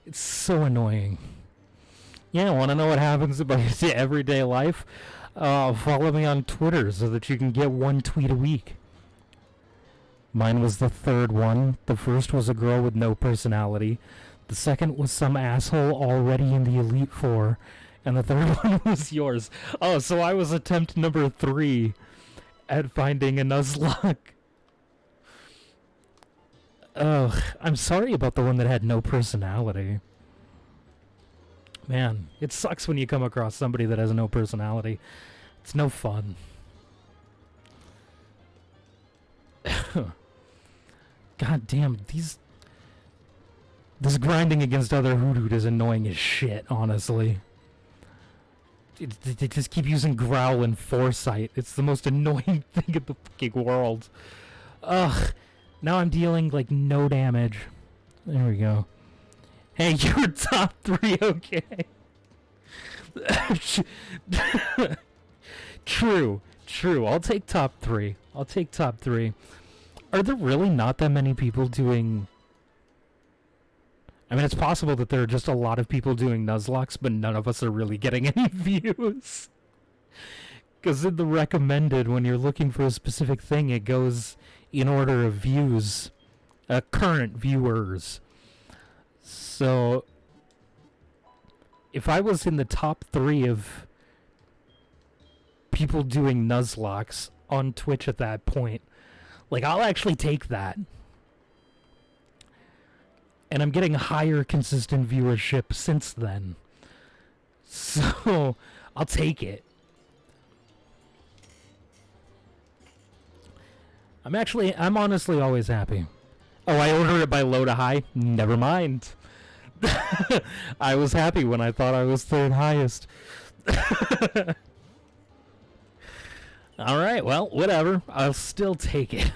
It's so annoying. Yeah, want to know what happens about your everyday life? Follow me on Twitter so that you can get one tweet a week. Mine was the third one. The first was a girl with no personality. The second was some asshole already in the Elite Four. And the third one was yours. Oh, so I was attempt number 3 at finding a Nuzlocke. Ugh, I'm sorry about the one that had no personality. Man, it sucks when you come across somebody that has no personality. It's no fun. God damn, this grinding against other Hoodoo is annoying as shit, honestly. They just keep using Growl and Foresight. It's the most annoying thing in the fucking world. Ugh. Now I'm dealing, like, no damage. There we go. Hey, you're top 3, okay? True. I'll take top 3. Are there really not that many people doing... I mean, it's possible that there are just a lot of people doing Nuzlocks, but none of us are really getting any views. Because in the recommended, when you're looking for a specific thing, it goes in order of views. Current viewers. So, if I was in the top 3 of people doing Nuzlocks on Twitch at that point, like, I'll actually take that. And I'm getting higher consistent viewership since then. So, I'll take it. I'm honestly always happy. Oh, I ordered it by low to high? Never mind. I was happy when I thought I was third highest. Alright, well, whatever. I'll still take it.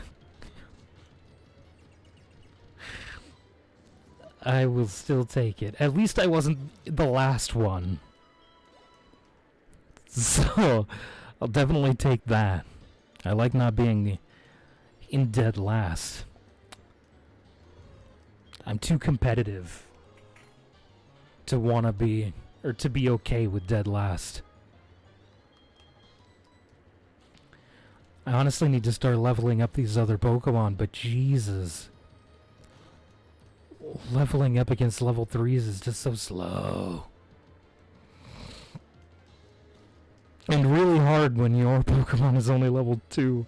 I will still take it. At least I wasn't the last one. So, I'll definitely take that. I like not being in dead last. I'm too competitive to wanna be, or to be okay with dead last. I honestly need to start leveling up these other Pokemon, but Jesus. Leveling up against level 3s is just so slow. And really hard when your Pokemon is only level 2.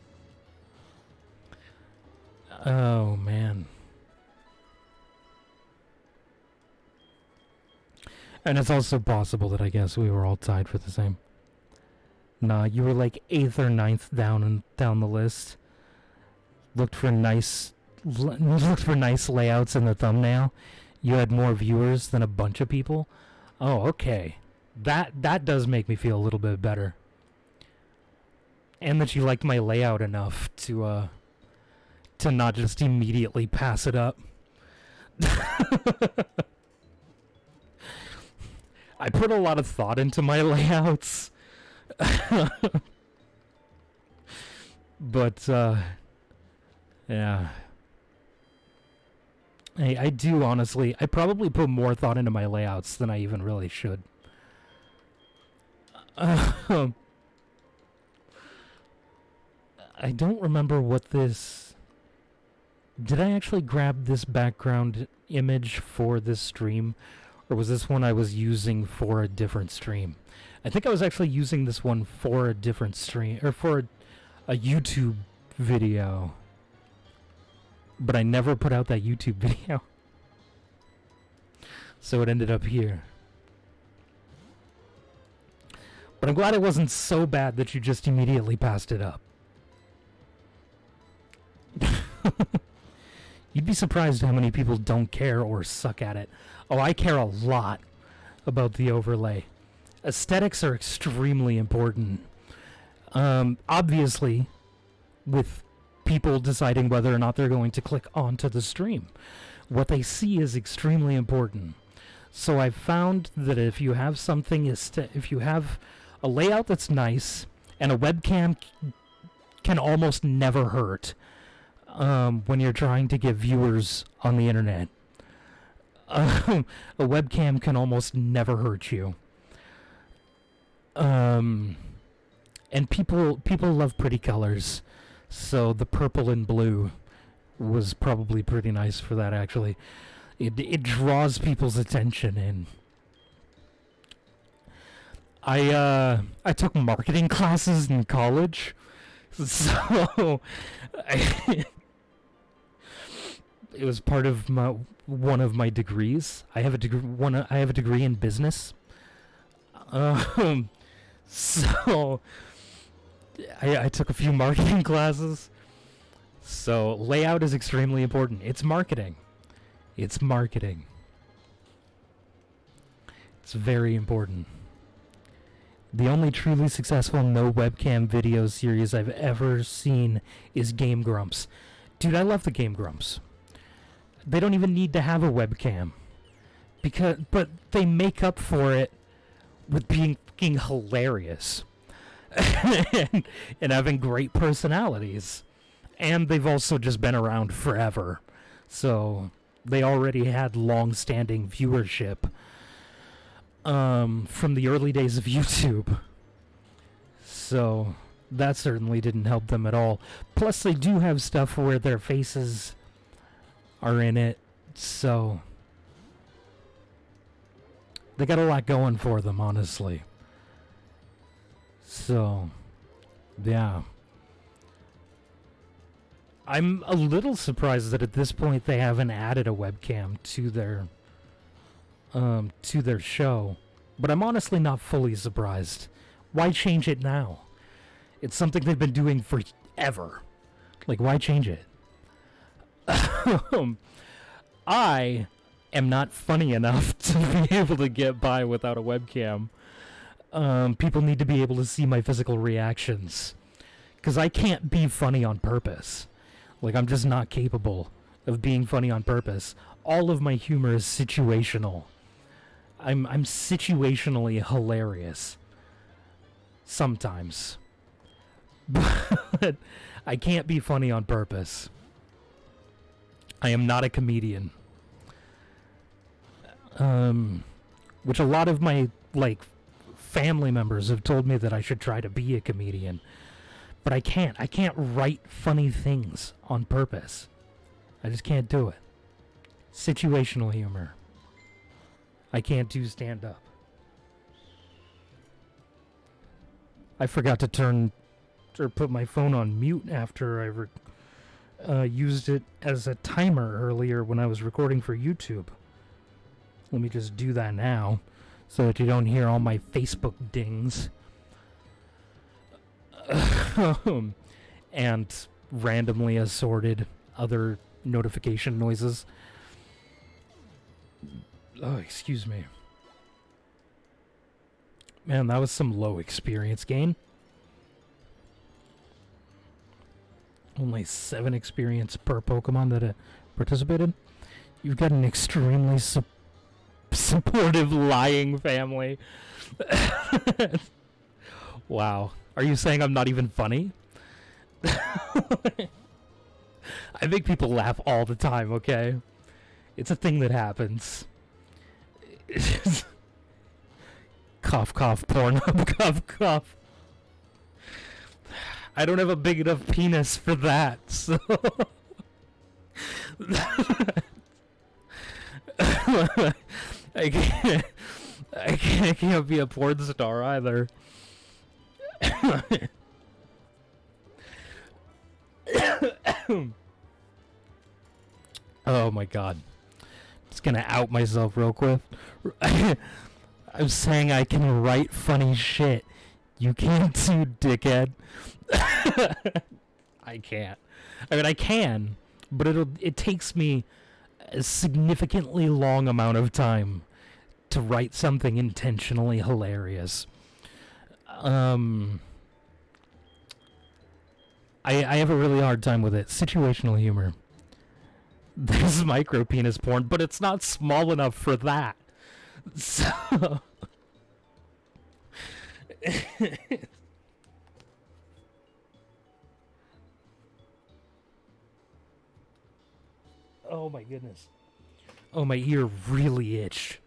Oh, man. And it's also possible that I guess we were all tied for the same. Nah, you were like 8th or 9th down the list. Looked for nice layouts in the thumbnail. You had more viewers than a bunch of people. Oh, okay. That does make me feel a little bit better. And that you liked my layout enough to not just immediately pass it up. I put a lot of thought into my layouts. But, yeah. I do, honestly. I probably put more thought into my layouts than I even really should. I don't remember what this... Did I actually grab this background image for this stream? Or was this one I was using for a different stream? I think I was actually using this one for a different stream, or for a YouTube video. But I never put out that YouTube video. So it ended up here. But I'm glad it wasn't so bad that you just immediately passed it up. You'd be surprised how many people don't care or suck at it. Oh, I care a lot about the overlay. Aesthetics are extremely important. Obviously, with people deciding whether or not they're going to click onto the stream, what they see is extremely important. So I've found that if you have something, if you have a layout that's nice, and a webcam can almost never hurt when you're trying to get viewers on the internet. A webcam can almost never hurt you. And people love pretty colors, so the purple and blue was probably pretty nice for that, actually. It draws people's attention in. I took marketing classes in college, so it was part of one of my degrees. I have a degree in business. So I took a few marketing classes. So layout is extremely important. It's marketing. It's marketing. It's very important. The only truly successful no webcam video series I've ever seen is Game Grumps. Dude, I love the Game Grumps. They don't even need to have a webcam. But they make up for it with being fucking hilarious. and having great personalities. And they've also just been around forever. So they already had long-standing viewership from the early days of YouTube. So that certainly didn't help them at all. Plus they do have stuff where their faces are in it, so they got a lot going for them, honestly. So yeah, I'm a little surprised that at this point they haven't added a webcam to their show, but I'm honestly not fully surprised. Why change it now? It's something they've been doing forever. Like, why change it? I am not funny enough to be able to get by without a webcam. People need to be able to see my physical reactions, because I can't be funny on purpose. Like, I'm just not capable of being funny on purpose. All of my humor is situational. I'm situationally hilarious. Sometimes. But I can't be funny on purpose. I am not a comedian. Which a lot of my, family members have told me that I should try to be a comedian. But I can't. I can't write funny things on purpose. I just can't do it. Situational humor. I can't do stand-up. I forgot to put my phone on mute after I used it as a timer earlier when I was recording for YouTube. Let me just do that now, so that you don't hear all my Facebook dings. And randomly assorted other notification noises. Oh, excuse me. Man, that was some low experience gain. Only 7 experience per Pokemon that participated. You've got an extremely supportive lying family. Wow. Are you saying I'm not even funny? I make people laugh all the time, okay? It's a thing that happens. Cough, cough, Pornhub, cough, cough. I don't have a big enough penis for that, so... I can't be a porn star either. Oh my god. Just gonna out myself real quick. I'm saying I can write funny shit. You can't too, dickhead. I can't. I mean, I can, but it takes me a significantly long amount of time to write something intentionally hilarious. I have a really hard time with it. Situational humor. There's micro penis porn, but it's not small enough for that. So oh my goodness. Oh, my ear really itched.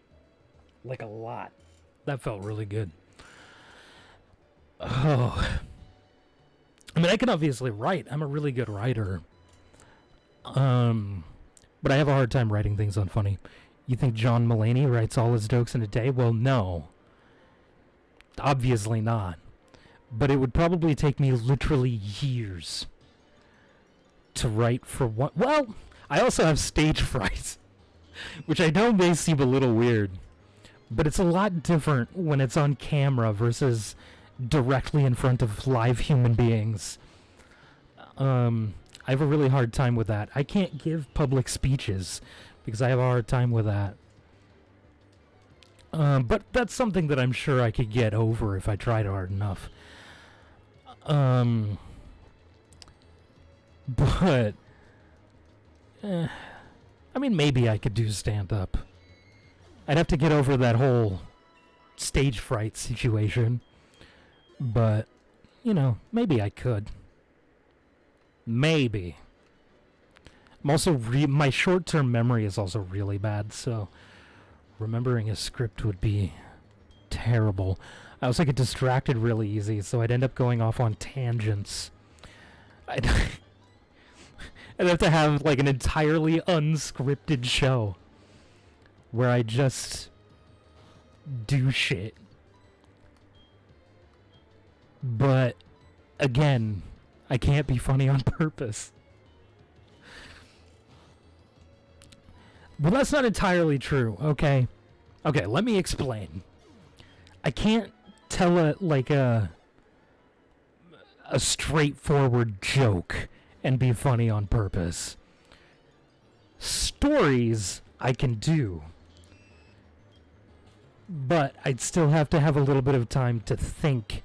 Like a lot. That felt really good. Oh. I mean, I can obviously write. I'm a really good writer. But I have a hard time writing things unfunny. You think John Mulaney writes all his jokes in a day? Well, no. Obviously not. But it would probably take me literally years to write for one. Well, I also have stage fright, which I know may seem a little weird, but it's a lot different when it's on camera versus directly in front of live human beings. I have a really hard time with that. I can't give public speeches because I have a hard time with that. But that's something that I'm sure I could get over if I tried hard enough. But I mean, maybe I could do stand-up. I'd have to get over that whole stage fright situation. But, you know, maybe I could. Maybe. I'm also my short-term memory is also really bad, so remembering a script would be terrible. I also get distracted really easy, so I'd end up going off on tangents. I'd have to have like an entirely unscripted show where I just do shit. But again, I can't be funny on purpose. Well, that's not entirely true, okay? Okay, let me explain. I can't tell a straightforward joke and be funny on purpose. Stories I can do, but I'd still have to have a little bit of time to think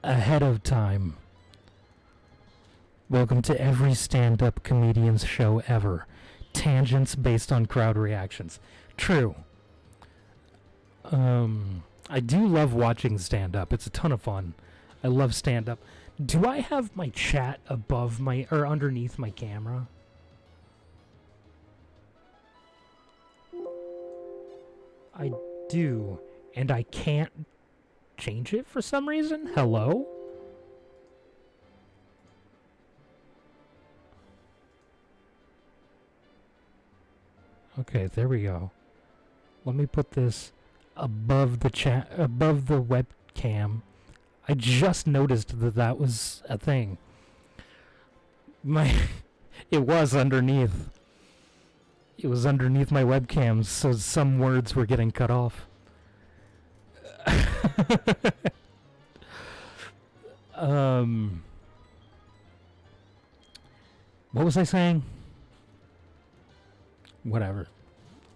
ahead of time. Welcome to every stand-up comedian's show ever. Tangents based on crowd reactions. True. I do love watching stand-up. It's a ton of fun. I love stand-up. Do I have my chat above my, or underneath my camera? I do, and I can't change it for some reason? Hello? Okay, there we go. Let me put this above the chat, above the webcam. I just noticed that that was a thing. It was underneath. It was underneath my webcam, so some words were getting cut off. What was I saying? Whatever.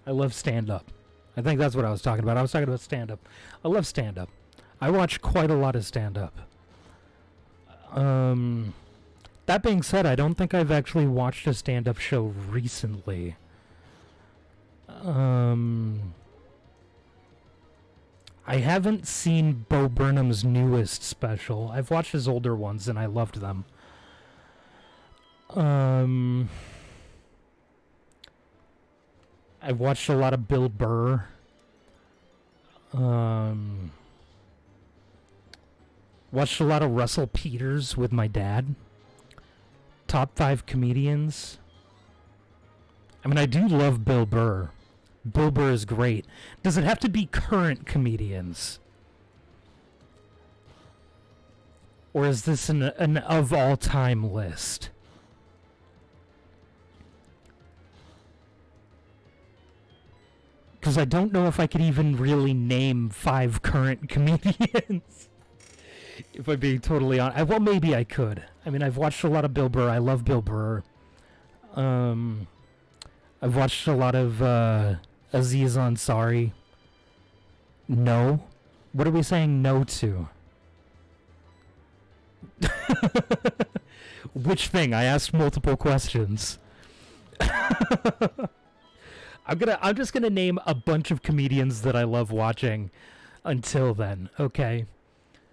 I love stand-up. I think that's what I was talking about. I was talking about stand-up. I love stand-up. I watch quite a lot of stand-up. That being said, I don't think I've actually watched a stand-up show recently. I haven't seen Bo Burnham's newest special. I've watched his older ones and I loved them. I've watched a lot of Bill Burr. Watched a lot of Russell Peters with my dad. Top 5 comedians. I mean, I do love Bill Burr. Bill Burr is great. Does it have to be current comedians? Or is this an of all time list? Because I don't know if I could even really name 5 current comedians. If I'm being totally honest. Well, maybe I could. I mean, I've watched a lot of Bill Burr. I love Bill Burr. I've watched a lot of Aziz Ansari. No? What are we saying no to? Which thing? I asked multiple questions. I'm just gonna name a bunch of comedians that I love watching until then, okay?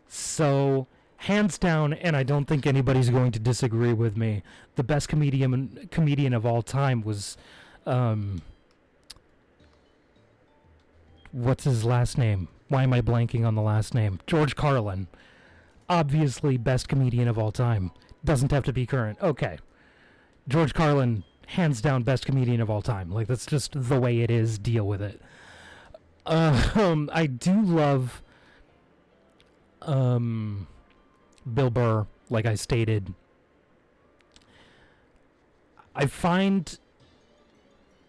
So, hands down, and I don't think anybody's going to disagree with me, the best comedian of all time was, what's his last name? Why am I blanking on the last name? George Carlin. Obviously, best comedian of all time. Doesn't have to be current. Okay. George Carlin, hands down, best comedian of all time. Like, that's just the way it is. Deal with it. I do love, Bill Burr, like I stated. I find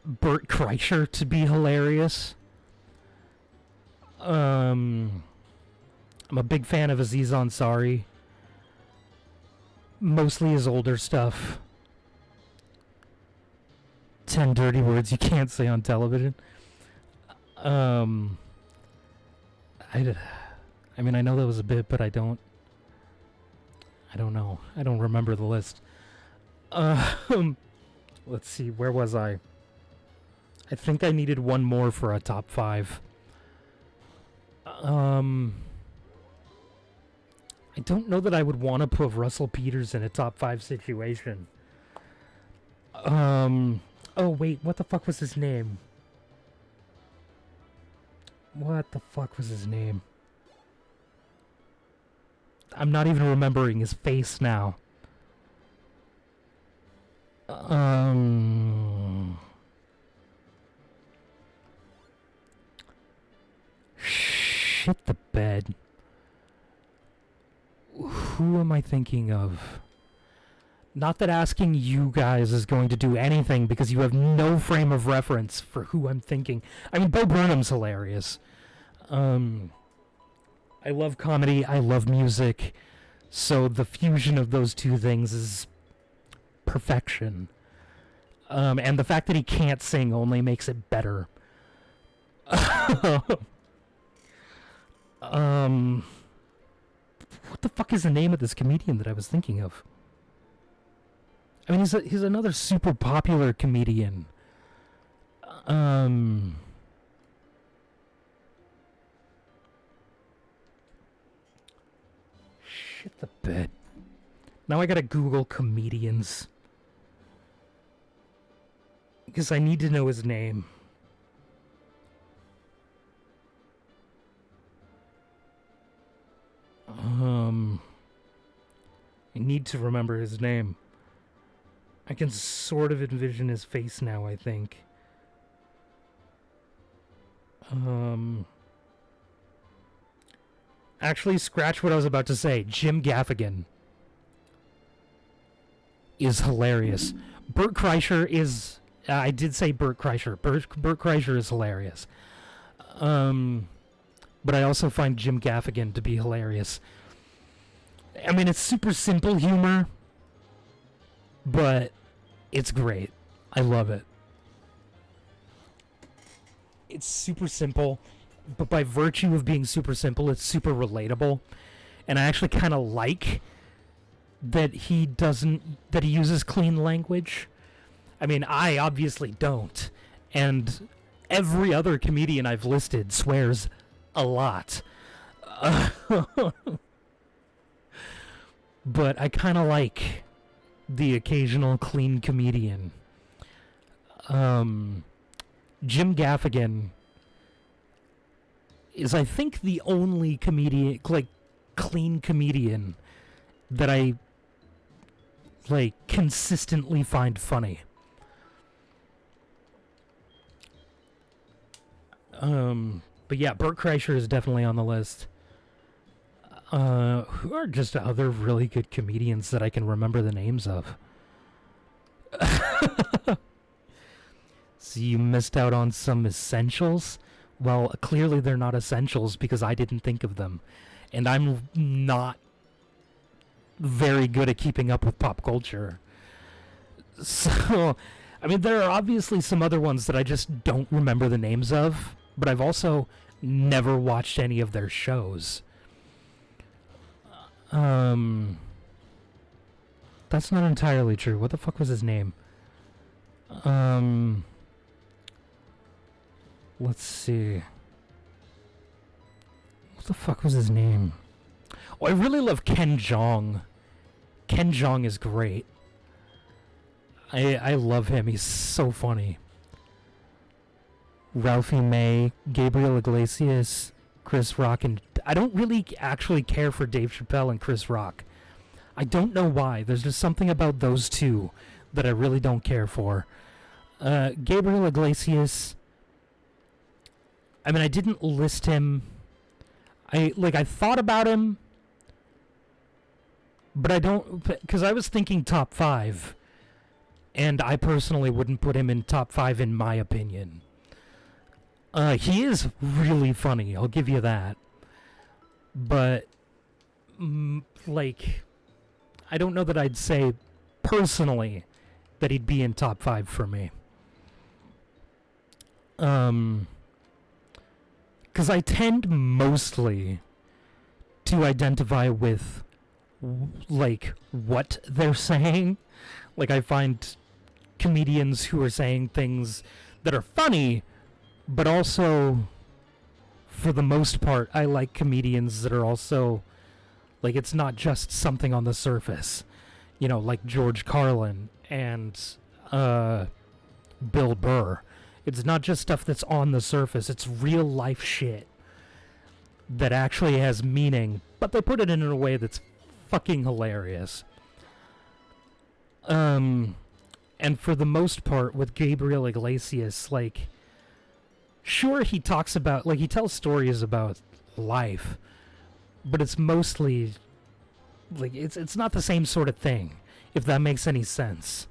Bert Kreischer to be hilarious. I'm a big fan of Aziz Ansari. Mostly his older stuff. 10 dirty words you can't say on television. I mean, I know that was a bit, but I don't know. I don't remember the list. Let's see, where was I? I think I needed one more for a top 5. I don't know that I would want to put Russell Peters in a top 5 situation. Oh wait, what the fuck was his name? What the fuck was his name? I'm not even remembering his face now. Shit the bed. Who am I thinking of? Not that asking you guys is going to do anything because you have no frame of reference for who I'm thinking. I mean, Bo Burnham's hilarious. I love comedy. I love music. So the fusion of those two things is perfection. And the fact that he can't sing only makes it better. What the fuck is the name of this comedian that I was thinking of? I mean, he's another super popular comedian. Shit the bed. Now I gotta Google comedians. Because I need to know his name. I need to remember his name. I can sort of envision his face now, I think. Actually, scratch what I was about to say. Jim Gaffigan is hilarious. Bert Kreischer is... I did say Bert Kreischer. Bert Kreischer is hilarious. But I also find Jim Gaffigan to be hilarious. I mean, it's super simple humor, but it's great. I love it. It's super simple, but by virtue of being super simple, it's super relatable. And I actually kind of like that he uses clean language. I mean, I obviously don't. And every other comedian I've listed swears a lot. But I kind of like the occasional clean comedian. Jim Gaffigan is, I think, the only comedian, like, clean comedian that I, like, consistently find funny. But yeah, Bert Kreischer is definitely on the list. Who are just other really good comedians that I can remember the names of? So you missed out on some essentials? Well, clearly they're not essentials because I didn't think of them. And I'm not very good at keeping up with pop culture. So, I mean, there are obviously some other ones that I just don't remember the names of, but I've also never watched any of their shows. That's not entirely true. What the fuck was his name? Let's see. What the fuck was his name? Oh, I really love Ken Jeong. Ken Jeong is great. I love him. He's so funny. Ralphie May, Gabriel Iglesias, Chris Rock, and I don't really actually care for Dave Chappelle and Chris Rock. I don't know why. There's just something about those two that I really don't care for. Gabriel Iglesias, I mean, I didn't list him. I thought about him, but I don't, because I was thinking top 5, and I personally wouldn't put him in top 5 in my opinion. He is really funny, I'll give you that. But, like, I don't know that I'd say personally that he'd be in top 5 for me. Because I tend mostly to identify with, like, what they're saying. Like, I find comedians who are saying things that are funny, but also, for the most part, I like comedians that are also, like, it's not just something on the surface. You know, like George Carlin and Bill Burr. It's not just stuff that's on the surface. It's real life shit that actually has meaning, but they put it in a way that's fucking hilarious. And for the most part, with Gabriel Iglesias, like, sure, he talks about, like, he tells stories about life, but it's mostly, like, it's not the same sort of thing, if that makes any sense.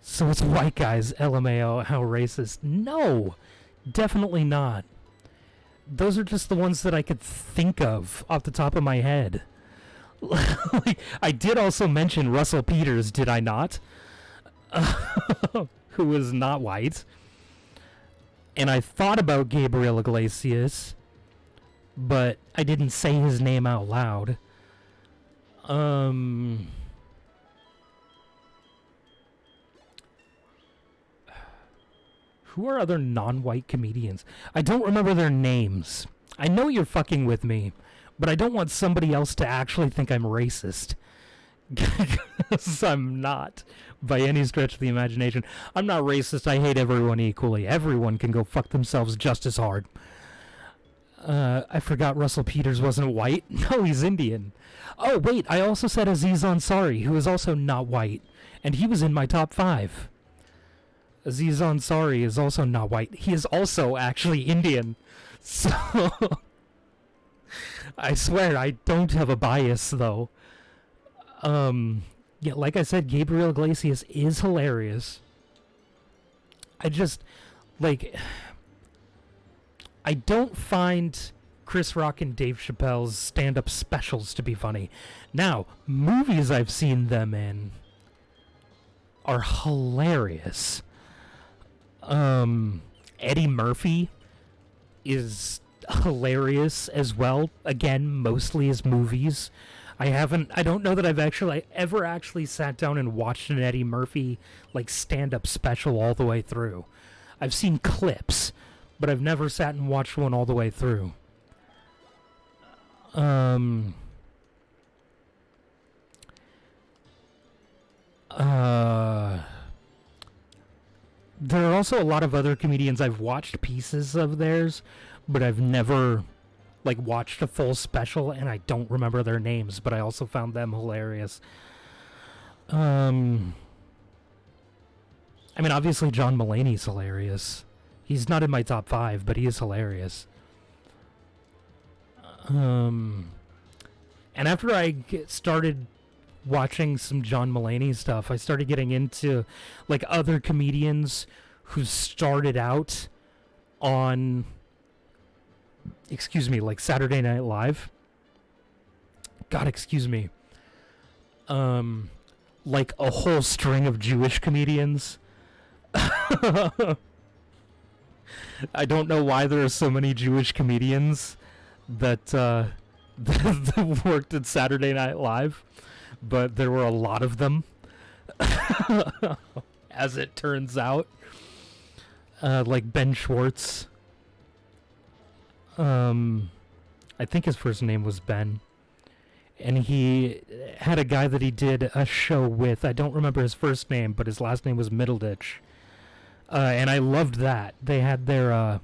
So it's white guys, LMAO, how racist? No, definitely not. Those are just the ones that I could think of off the top of my head. Like, I did also mention Russell Peters, did I not? Who is not white. And I thought about Gabriel Iglesias, but I didn't say his name out loud. Who are other non-white comedians? I don't remember their names. I know you're fucking with me, but I don't want somebody else to actually think I'm racist. Because I'm not, by any stretch of the imagination. I'm not racist. I hate everyone equally. Everyone can go fuck themselves just as hard. I forgot Russell Peters wasn't white. No, he's Indian. Oh, wait, I also said Aziz Ansari, who is also not white. And he was in my top 5. Aziz Ansari is also not white. He is also actually Indian. So, I swear, I don't have a bias, though. Yeah, like I said, Gabriel Iglesias is hilarious. I just, like, I don't find Chris Rock and Dave Chappelle's stand-up specials to be funny. Now, movies I've seen them in are hilarious. Eddie Murphy is hilarious as well. Again, mostly his movies. I don't know that I've ever actually sat down and watched an Eddie Murphy, like, stand-up special all the way through. I've seen clips, but I've never sat and watched one all the way through. There are also a lot of other comedians I've watched pieces of theirs, but I've never like watched a full special, and I don't remember their names, but I also found them hilarious. I mean, obviously John Mulaney's hilarious. He's not in my top 5, but he is hilarious. And after I started watching some John Mulaney stuff, I started getting into like other comedians who started out on, like Saturday Night Live. God, excuse me. Like a whole string of Jewish comedians. I don't know why there are so many Jewish comedians that that worked at Saturday Night Live, but there were a lot of them, as it turns out. Like Ben Schwartz. I think his first name was Ben. And he had a guy that he did a show with. I don't remember his first name, but his last name was Middleditch. And I loved that. They had their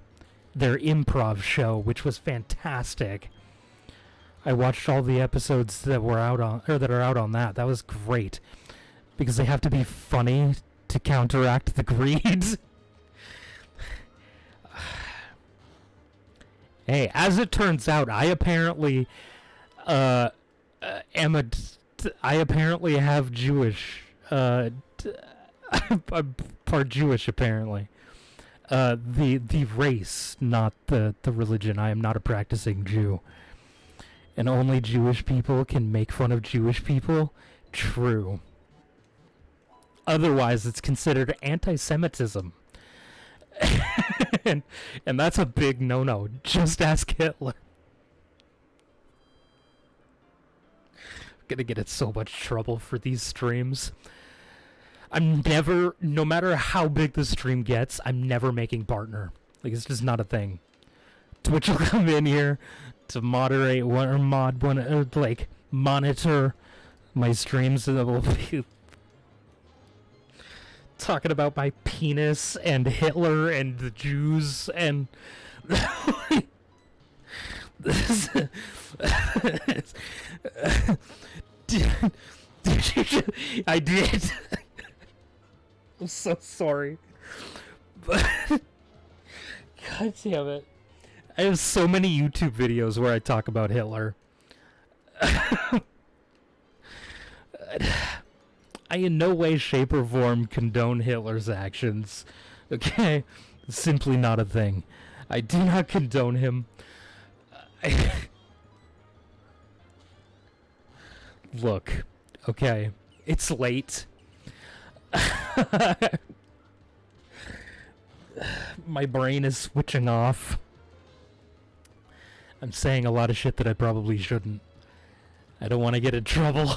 improv show, which was fantastic. I watched all the episodes that were out on, or that are out on that. That was great, because they have to be funny to counteract the greed. Hey, as it turns out, I apparently I apparently have Jewish. I'm part Jewish, apparently. The race, not the religion. I am not a practicing Jew. And only Jewish people can make fun of Jewish people? True. Otherwise, it's considered anti-Semitism. and that's a big no-no. Just ask Hitler. I'm gonna get in so much trouble for these streams. I'm never, no matter how big the stream gets, I'm never making partner. Like, it's just not a thing. Twitch will come in here to moderate one, or mod one, or like monitor my streams, and it will be talking about my penis and Hitler and the Jews and I did. I'm so sorry. But God damn it. I have so many YouTube videos where I talk about Hitler. I in no way, shape, or form condone Hitler's actions. Okay? It's simply not a thing. I do not condone him. Look, okay, it's late. My brain is switching off. I'm saying a lot of shit that I probably shouldn't. I don't want to get in trouble.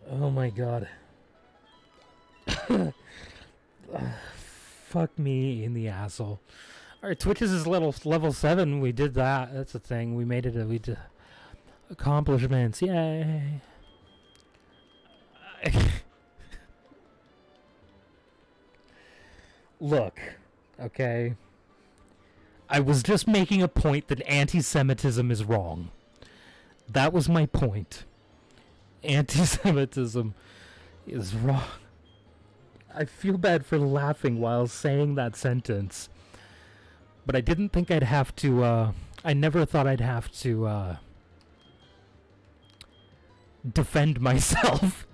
Oh my god. Fuck me in the asshole. Alright, Twitches is level 7. We did that. That's a thing. We made it. We did accomplishments. Yay. Look, okay. I was just making a point that anti-Semitism is wrong. That was my point. Anti-Semitism is wrong. I feel bad for laughing while saying that sentence. But I didn't think I'd have to, I never thought I'd have to, defend myself.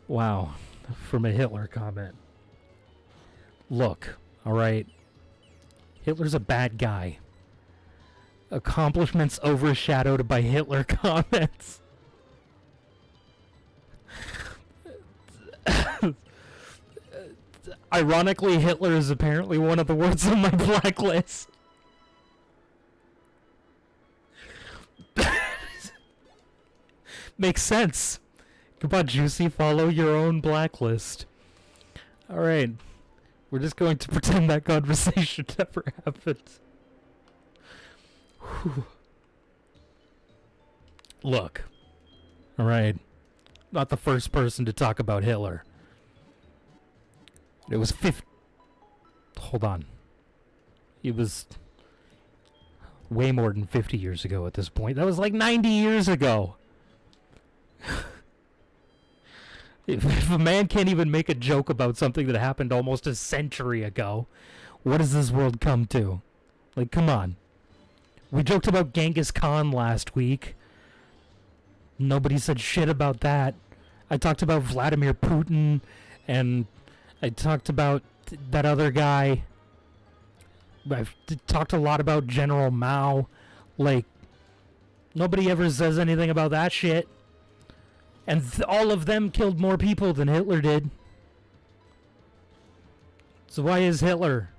Wow. From a Hitler comment. Look, alright. Hitler's a bad guy. Accomplishments overshadowed by Hitler comments. Ironically, Hitler is apparently one of the words on my blacklist. Makes sense. Come on, Juicy, follow your own blacklist. Alright. We're just going to pretend that conversation never happened. Whew. Look. Alright. Not the first person to talk about Hitler. It was 50... Hold on. It was way more than 50 years ago at this point. That was like 90 years ago. If a man can't even make a joke about something that happened almost a century ago, what does this world come to? Like, come on. We joked about Genghis Khan last week. Nobody said shit about that. I talked about Vladimir Putin, and I talked about that other guy. I've talked a lot about General Mao. Like, nobody ever says anything about that shit. And all of them killed more people than Hitler did. So why is Hitler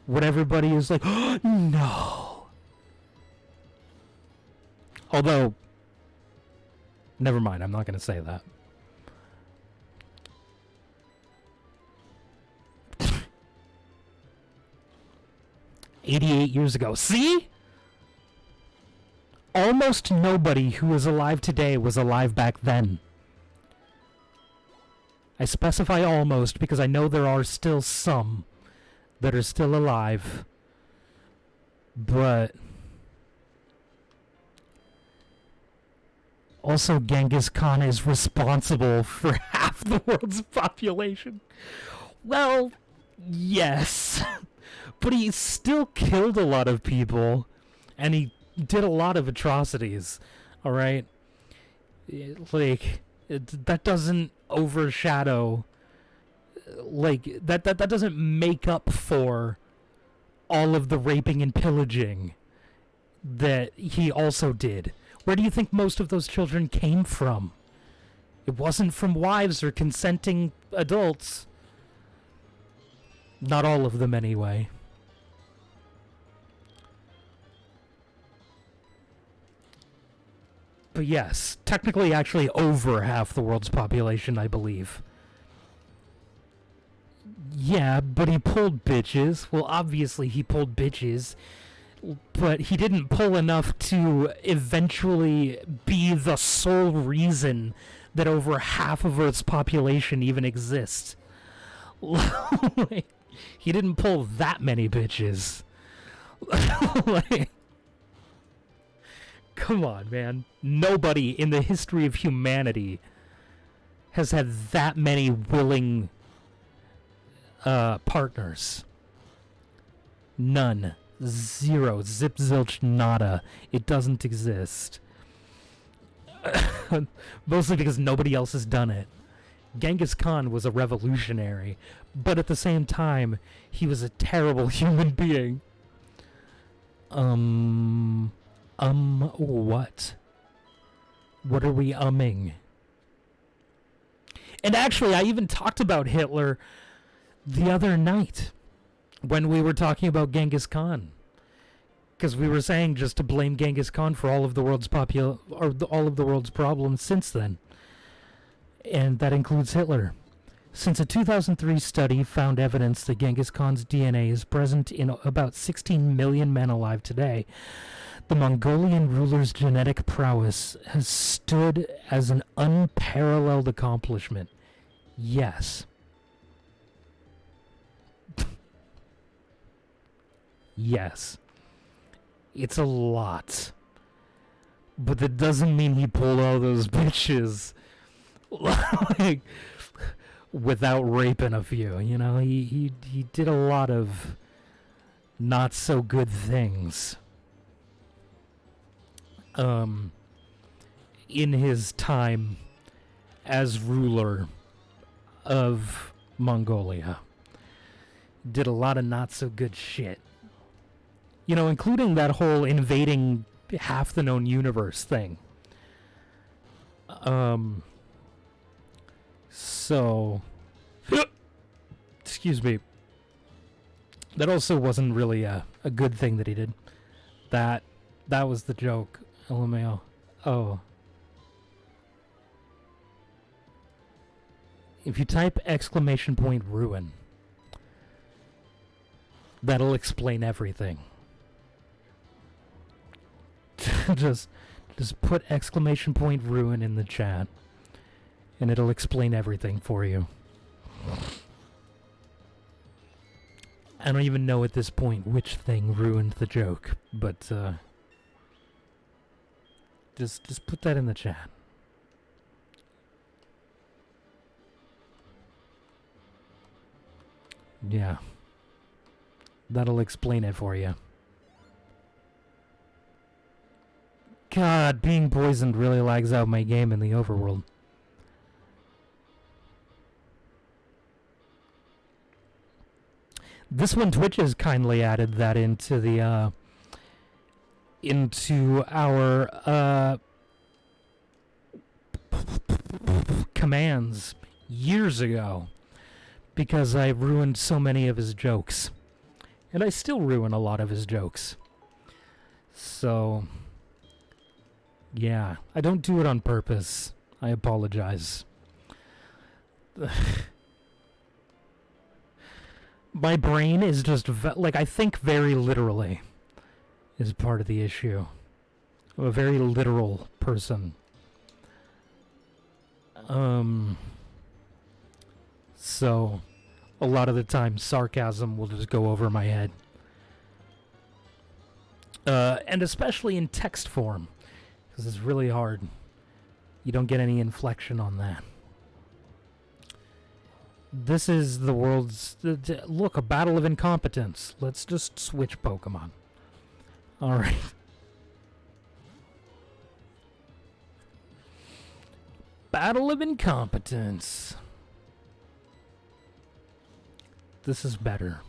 what everybody is like, oh, no. Although, never mind, I'm not going to say that. "88 years ago." See? Almost nobody who is alive today was alive back then. I specify almost because I know there are still some that are still alive. But also Genghis Khan is responsible for half the world's population. Well, yes. But he still killed a lot of people. And he did a lot of atrocities, all right? That doesn't overshadow, that doesn't make up for all of the raping and pillaging that he also did. Where do you think most of those children came from? It wasn't from wives or consenting adults. Not all of them, anyway. But yes, technically actually over half the world's population, I believe. Yeah, but he pulled bitches. Well, obviously he pulled bitches. But he didn't pull enough to eventually be the sole reason that over half of Earth's population even exists. Like, he didn't pull that many bitches. Like, come on, man. Nobody in the history of humanity has had that many willing partners. None. Zero. Zip, zilch, nada. It doesn't exist. Mostly because nobody else has done it. Genghis Khan was a revolutionary, but at the same time, he was a terrible human being. What? What are we umming? And actually, I even talked about Hitler the other night when we were talking about Genghis Khan. Because we were saying just to blame Genghis Khan for all of the world's all of the world's problems since then. And that includes Hitler. Since a 2003 study found evidence that Genghis Khan's DNA is present in about 16 million men alive today, the Mongolian ruler's genetic prowess has stood as an unparalleled accomplishment. Yes. Yes. It's a lot. But that doesn't mean he pulled all those bitches like without raping a few, you know? He did a lot of not so good things. In his time as ruler of Mongolia. Did a lot of not so good shit. You know, including that whole invading half the known universe thing. So, excuse me. That also wasn't really a good thing that he did. That was the joke. LMAO. Oh. If you type !ruin, that'll explain everything. just put !ruin in the chat, and it'll explain everything for you. I don't even know at this point which thing ruined the joke, but just put that in the chat. Yeah. That'll explain it for you. God, being poisoned really lags out my game in the overworld. This one, Twitch has kindly added that into the into our commands years ago, because I ruined so many of his jokes, and I still ruin a lot of his jokes. So, yeah, I don't do it on purpose. I apologize. My brain is just, like, I think very literally is part of the issue. I'm a very literal person. So, a lot of the time, sarcasm will just go over my head. And especially in text form, because it's really hard. You don't get any inflection on that. This is the world's... look, a battle of incompetence. Let's just switch Pokemon. Alright. Battle of incompetence. This is better.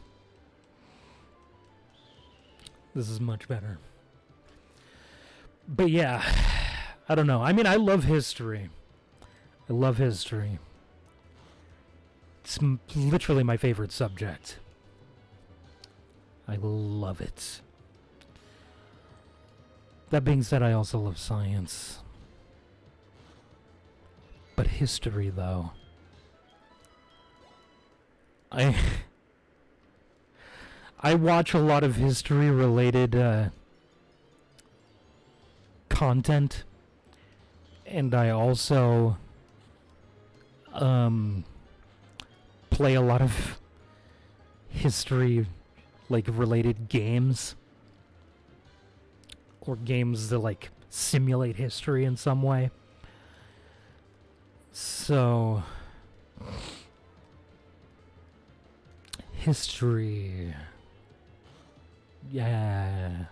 This is much better. But yeah, I don't know. I mean, I love history. I love history. It's literally my favorite subject. I love it. That being said, I also love science. But history, though. I watch a lot of history-related content, and I also play a lot of history, like, related games, or games that, like, simulate history in some way. So, history, yeah.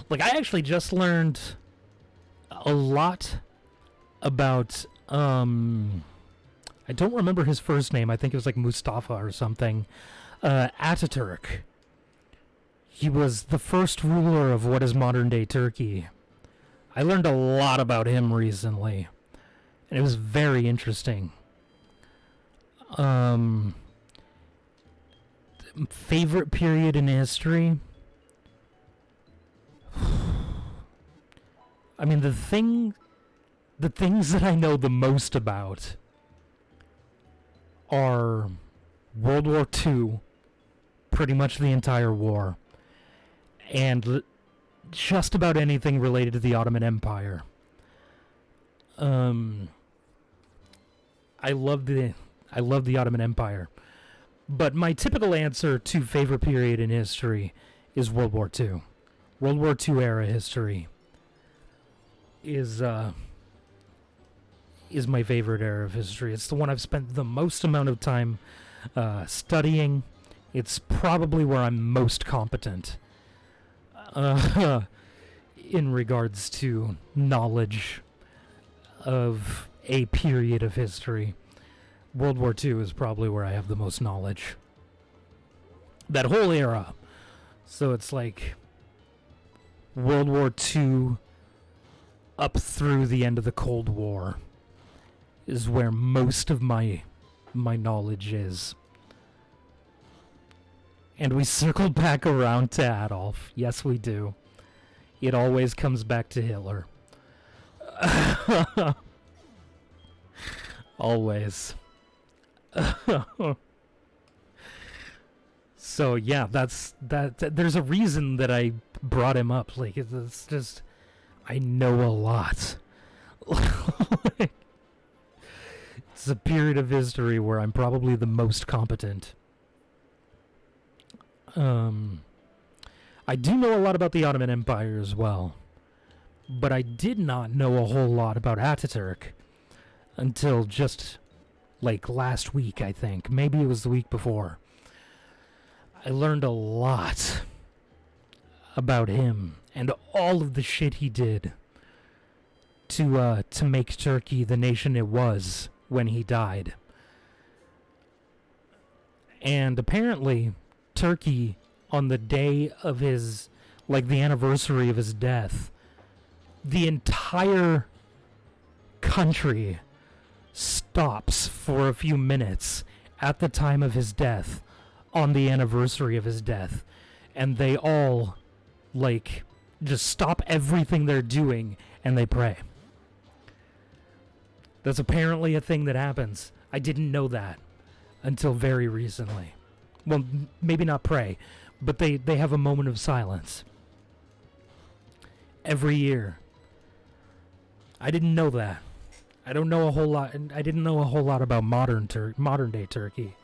Like, I actually just learned a lot about, I don't remember his first name. I think it was like Mustafa or something. Ataturk. He was the first ruler of what is modern-day Turkey. I learned a lot about him recently, and it was very interesting. Favorite period in history? I mean, the things that I know the most about are World War II, pretty much the entire war, and just about anything related to the Ottoman Empire. I love the Ottoman Empire, but my typical answer to favorite period in history is World War II. World War II era history is my favorite era of history. It's the one I've spent the most amount of time studying. It's probably where I'm most competent in regards to knowledge of a period of history. World War II is probably where I have the most knowledge. That whole era. So it's like World War II up through the end of the Cold War is where most of my knowledge is. And we circled back around to Adolf. Yes, we do. It always comes back to Hitler. Always. So yeah, there's a reason that I brought him up. Like, it's just, I know a lot. It's It's a period of history where I'm probably the most competent. I do know a lot about the Ottoman Empire as well, but I did not know a whole lot about Ataturk until just, like, last week, I think. Maybe it was the week before. I learned a lot about him and all of the shit he did to make Turkey the nation it was when he died. And apparently, Turkey, on the day of his, like, the anniversary of his death, the entire country stops for a few minutes at the time of his death, on the anniversary of his death, and they all, like, just stop everything they're doing and they pray. That's apparently a thing that happens. I didn't know that until very recently. Well, maybe not pray, but they have a moment of silence every year. I didn't know that. I don't know a whole lot. I didn't know a whole lot about modern day Turkey,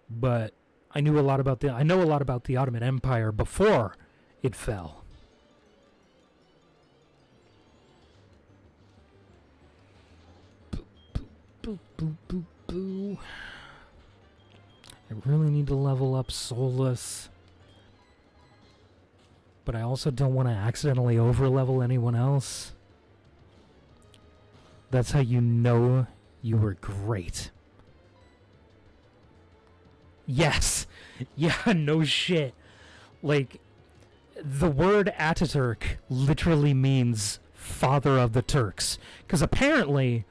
but I know a lot about the Ottoman Empire before it fell. Boo, boo, boo, boo. I really need to level up Solus, but I also don't want to accidentally overlevel anyone else. That's how you know you were great. Yes! Yeah, no shit. Like, the word Ataturk literally means father of the Turks. Because apparently,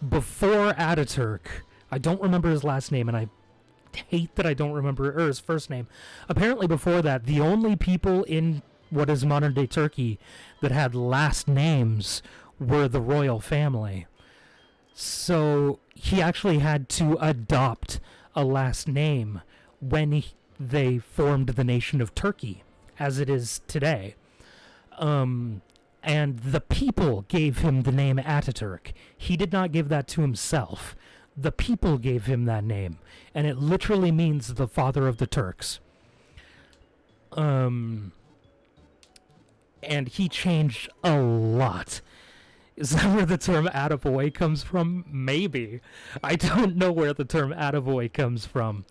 before Ataturk, I don't remember his last name, and I hate that I don't remember his first name. Apparently before that, the only people in what is modern day Turkey that had last names were the royal family. So he actually had to adopt a last name when they formed the nation of Turkey, as it is today. And the people gave him the name Ataturk. He did not give that to himself. The people gave him that name, and it literally means the father of the Turks. And he changed a lot. Is that where the term attaboy comes from? Maybe. I don't know where the term attaboy comes from,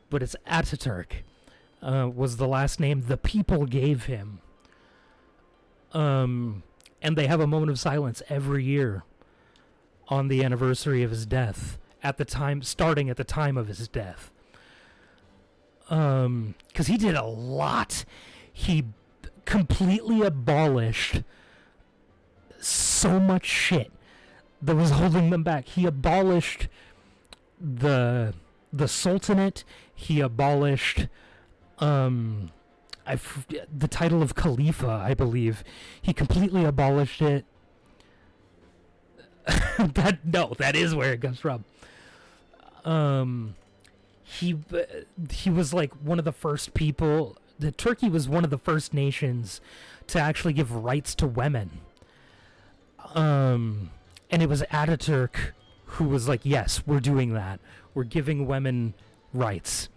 but it's Ataturk. Was the last name the people gave him. And they have a moment of silence every year on the anniversary of his death. Starting at the time of his death. Because he did a lot. He completely abolished so much shit that was holding them back. He abolished the Sultanate. He abolished the title of Khalifa, I believe. He completely abolished it. That is where it comes from. He was like one of the first people. Turkey was one of the first nations to actually give rights to women. And it was Ataturk who was like, yes, we're doing that. We're giving women rights.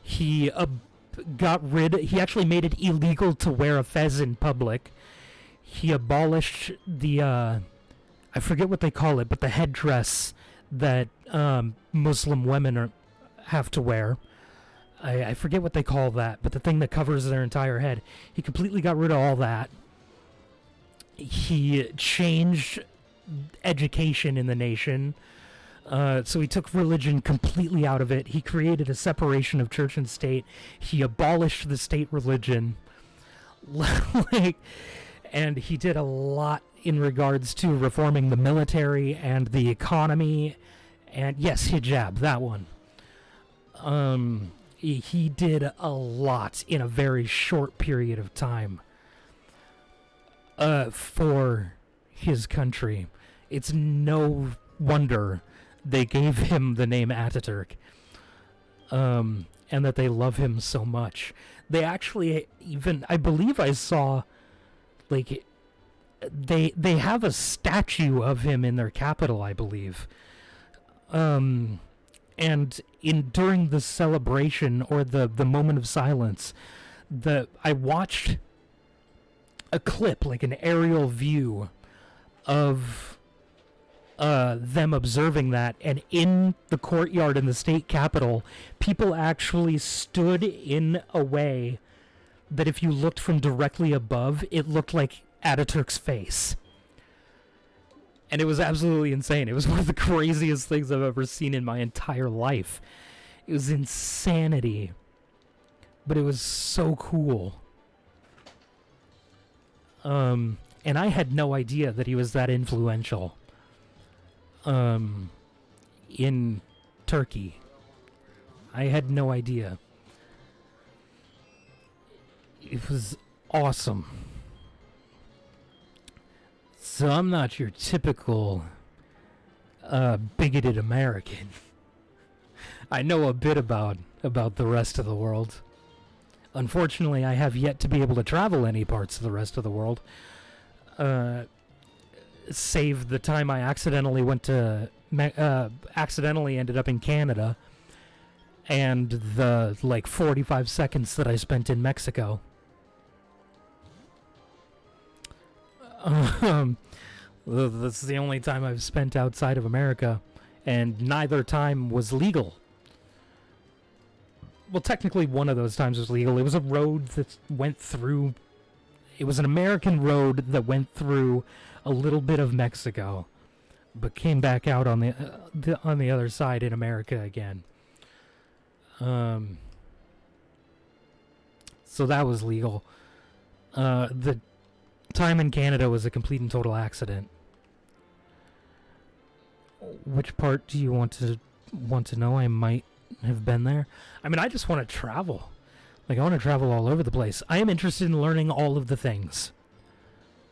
He actually made it illegal to wear a fez in public. He abolished the, I forget what they call it, but the headdress that Muslim women have to wear. I forget what they call that, but the thing that covers their entire head. He completely got rid of all that. He changed education in the nation. So he took religion completely out of it. He created a separation of church and state. He abolished the state religion. And he did a lot in regards to reforming the military and the economy. And yes, hijab, that one. He did a lot in a very short period of time for his country. It's no wonder they gave him the name Ataturk, and that they love him so much. They actually even, I believe I saw, like, they have a statue of him in their capital, I believe. And during the celebration or the moment of silence, I watched a clip, like an aerial view of them observing that, and in the courtyard in the state capitol, people actually stood in a way that if you looked from directly above, it looked like Ataturk's face. And it was absolutely insane. It was one of the craziest things I've ever seen in my entire life. It was insanity. But it was so cool. And I had no idea that he was that influential. In Turkey. I had no idea. It was awesome. So I'm not your typical bigoted American. I know a bit about the rest of the world. Unfortunately, I have yet to be able to travel any parts of the rest of the world. Save the time I accidentally ended up in Canada, and the 45 seconds that I spent in Mexico. That's the only time I've spent outside of America, and neither time was legal. Well, technically one of those times was legal. It was a road that went through... It was an American road that went through a little bit of Mexico, but came back out on the other side in America again. So that was legal. The time in Canada was a complete and total accident. Which part do you want to know? I might have been there. I mean, I just want to travel. I want to travel all over the place. I am interested in learning all of the things.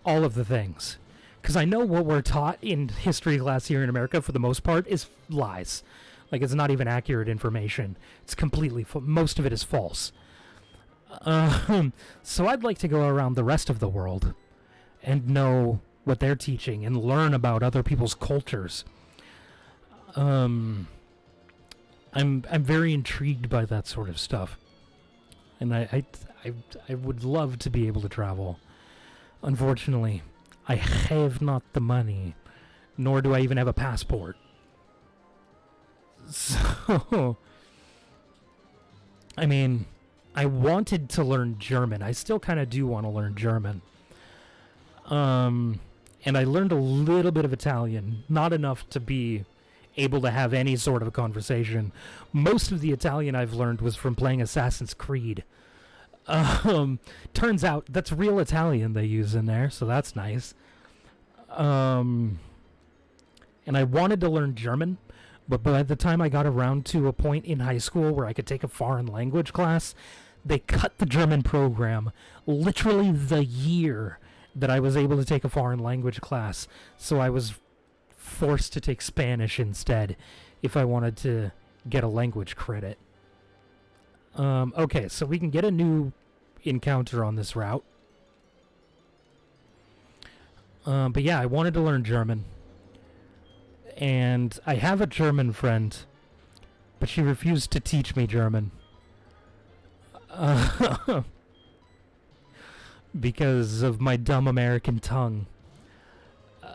All of the things. Because I know what we're taught in history class here in America, for the most part, is lies. It's not even accurate information. It's completely... most of it is false. So I'd like to go around the rest of the world and know what they're teaching and learn about other people's cultures. I'm very intrigued by that sort of stuff, and I would love to be able to travel. Unfortunately, I have not the money, nor do I even have a passport. So, I mean, I wanted to learn German. I still kind of do want to learn German. And I learned a little bit of Italian, not enough to be able to have any sort of a conversation. Most of the Italian I've learned was from playing Assassin's Creed. Turns out that's real Italian they use in there, so that's nice. And I wanted to learn German, but by the time I got around to a point in high school where I could take a foreign language class, they cut the German program literally the year that I was able to take a foreign language class, so I was forced to take Spanish instead if I wanted to get a language credit. Okay, so we can get a new encounter on this route. But yeah, I wanted to learn German. And I have a German friend, but she refused to teach me German. Because of my dumb American tongue.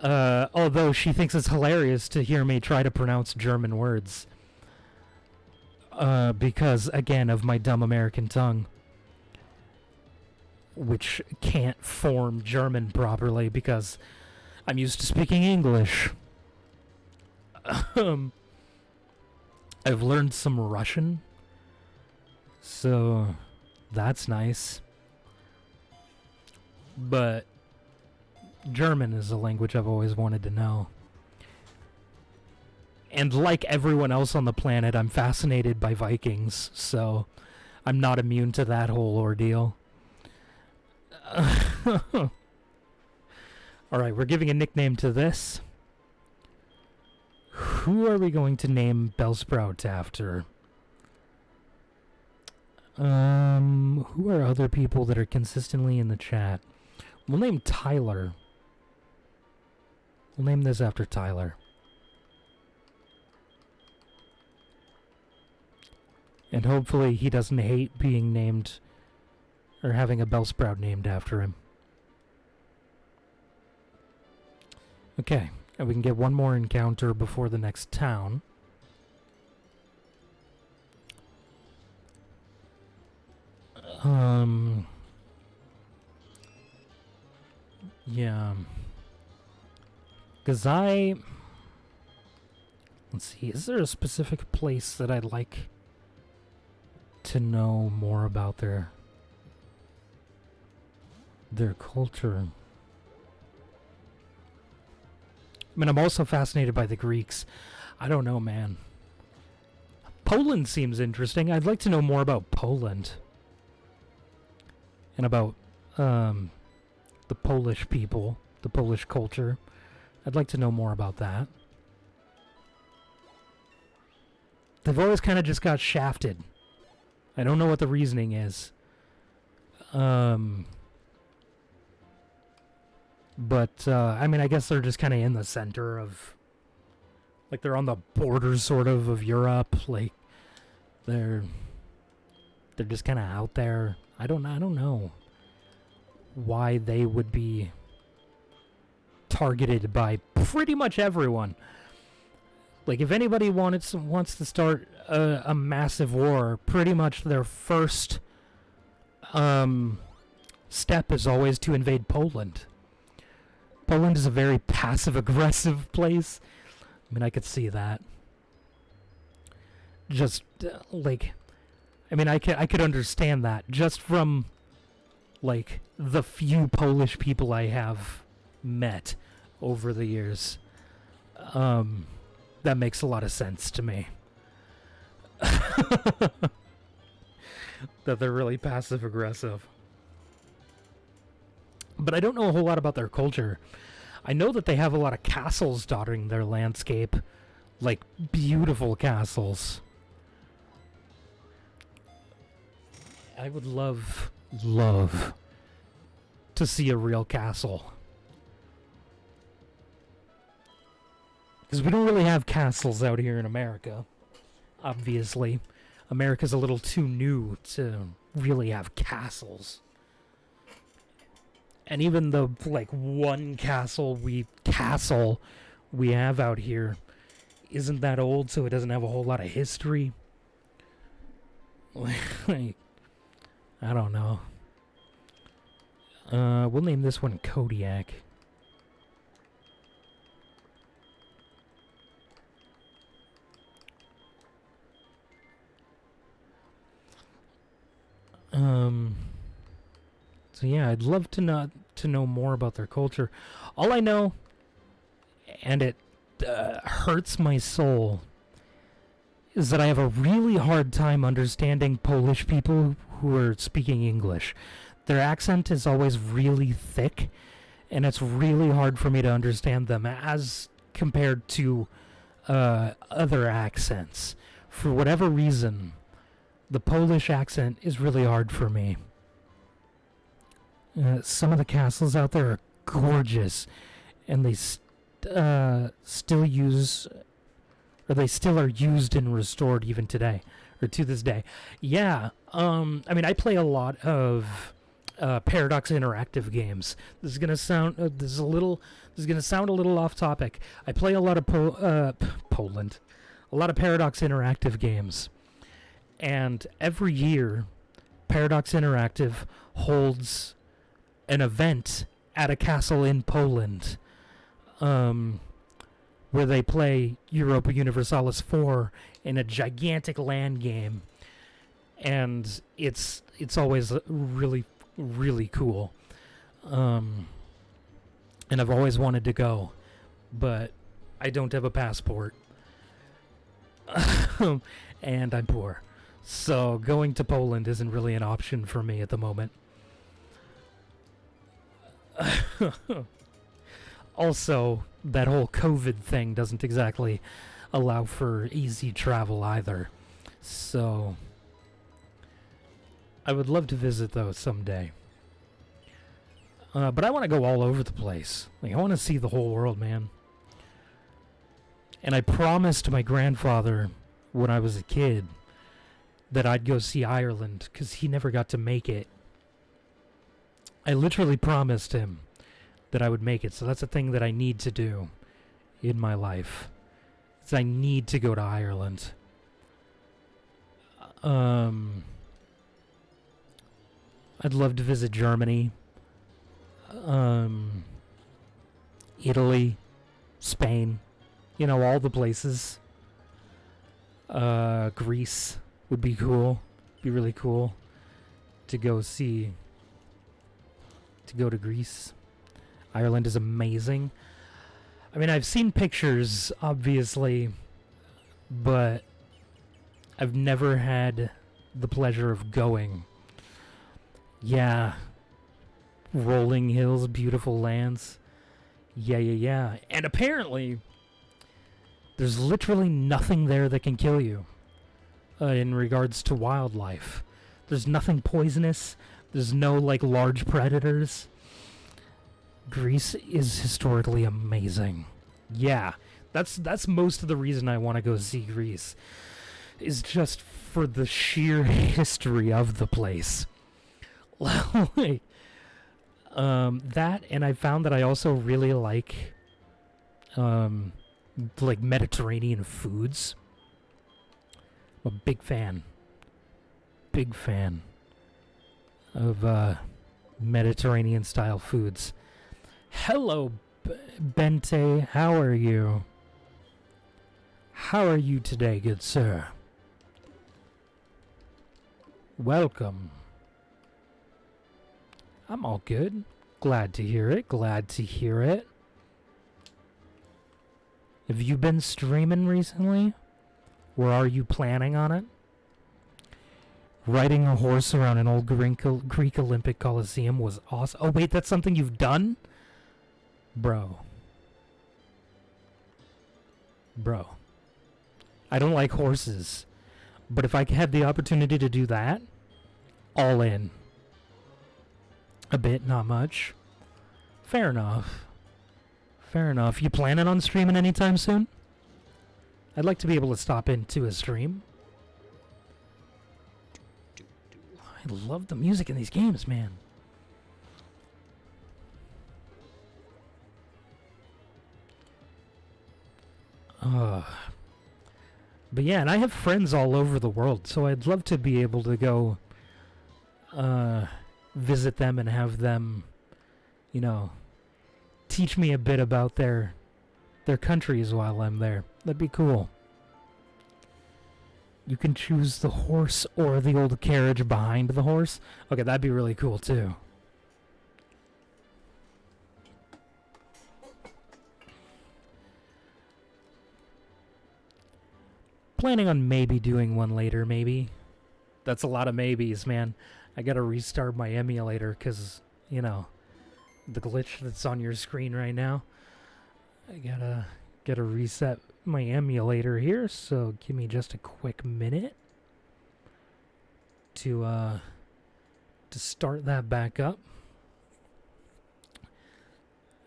Although she thinks it's hilarious to hear me try to pronounce German words. Because, again, of my dumb American tongue. Which can't form German properly because I'm used to speaking English. I've learned some Russian. So, that's nice. But German is a language I've always wanted to know. And like everyone else on the planet, I'm fascinated by Vikings, so I'm not immune to that whole ordeal. Alright, we're giving a nickname to this. Who are we going to name Bellsprout after? Who are other people that are consistently in the chat? We'll name Tyler. We'll name this after Tyler. And hopefully he doesn't hate being named or having a Bellsprout named after him. Okay, and we can get one more encounter before the next town. Yeah. Because let's see, is there a specific place that I'd like to know more about their culture? I mean, I'm also fascinated by the Greeks. I don't know, man. Poland seems interesting. I'd like to know more about Poland. And about the Polish people, the Polish culture. I'd like to know more about that. They've always kind of just got shafted. I don't know what the reasoning is. But, I mean, I guess they're just kind of in the center of... Like, they're on the border, sort of Europe. Like, they're just kind of out there. I don't know why they would be targeted by pretty much everyone. Like, if anybody wants to start a massive war, pretty much their first step is always to invade Poland. Poland is a very passive-aggressive place. I mean, I could see that. Just, like... I mean, I could understand that just from, like, the few Polish people I have met over the years. That makes a lot of sense to me. That they're really passive-aggressive. But I don't know a whole lot about their culture. I know that they have a lot of castles dotting their landscape. Like, beautiful castles. I would love to see a real castle. Because we don't really have castles out here in America, obviously. America's a little too new to really have castles. And even the, like, one castle we have out here isn't that old, so it doesn't have a whole lot of history. Like, I don't know. We'll name this one Kodiak. So yeah, I'd love to know more about their culture. All I know, and it hurts my soul, is that I have a really hard time understanding Polish people who are speaking English. Their accent is always really thick, and it's really hard for me to understand them as compared to other accents. For whatever reason, the Polish accent is really hard for me. Some of the castles out there are gorgeous, and they still use... or they still are used and restored even today, or to this day. Yeah, I mean, I play a lot of Paradox Interactive games. This is gonna sound this is gonna sound a little off topic. I play a lot of Poland, a lot of Paradox Interactive games, and every year, Paradox Interactive holds an event at a castle in Poland. Where they play Europa Universalis 4 in a gigantic LAN game. And it's always really, really cool. And I've always wanted to go, but I don't have a passport. And I'm poor. So going to Poland isn't really an option for me at the moment. Also, that whole COVID thing doesn't exactly allow for easy travel either. So, I would love to visit those someday. But I want to go all over the place. Like, I want to see the whole world, man. And I promised my grandfather when I was a kid that I'd go see Ireland, because he never got to make it. I literally promised him that I would make it, so that's a thing that I need to do in my life. Is I need to go to Ireland. I'd love to visit Germany, Italy, Spain, you know, all the places. Greece would be cool. Be really cool to go see. To go to Greece. Ireland is amazing. I mean, I've seen pictures, obviously, but I've never had the pleasure of going. Yeah. Rolling hills, beautiful lands. Yeah. And apparently, there's literally nothing there that can kill you in regards to wildlife. There's nothing poisonous. There's no, like, large predators. Greece is historically amazing. Yeah, that's most of the reason I want to go see Greece. Is just for the sheer history of the place. That, and I found that I also really like Mediterranean foods. I'm a big fan of Mediterranean style foods. Hello, Bente. How are you? How are you today, good sir? Welcome. I'm all good. Glad to hear it. Have you been streaming recently? Or are you planning on it? Riding a horse around an old Greek Olympic Coliseum was awesome. Oh, wait, that's something you've done? Bro. I don't like horses. But if I had the opportunity to do that, all in. A bit, not much. Fair enough. You planning on streaming anytime soon? I'd like to be able to stop into a stream. I love the music in these games, man. But yeah, and I have friends all over the world, so I'd love to be able to go visit them and have them, you know, teach me a bit about their countries while I'm there. That'd be cool. You can choose the horse or the old carriage behind the horse. Okay, that'd be really cool too. Planning on maybe doing one later, maybe. That's a lot of maybes, man. I gotta restart my emulator because, you know, the glitch that's on your screen right now. I gotta reset my emulator here, so give me just a quick minute to start that back up.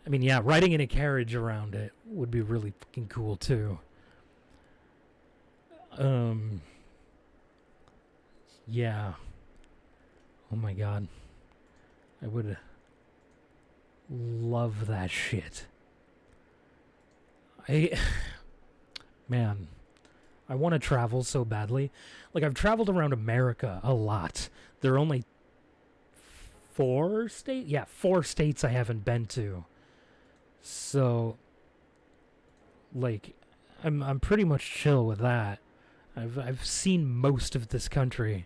I mean, yeah, riding in a carriage around it would be really fucking cool too. Yeah. Oh my god. I would love that shit. Man, I want to travel so badly. Like, I've traveled around America a lot. There are only 4 states? Yeah, 4 states I haven't been to. So, like, I'm pretty much chill with that. I've seen most of this country.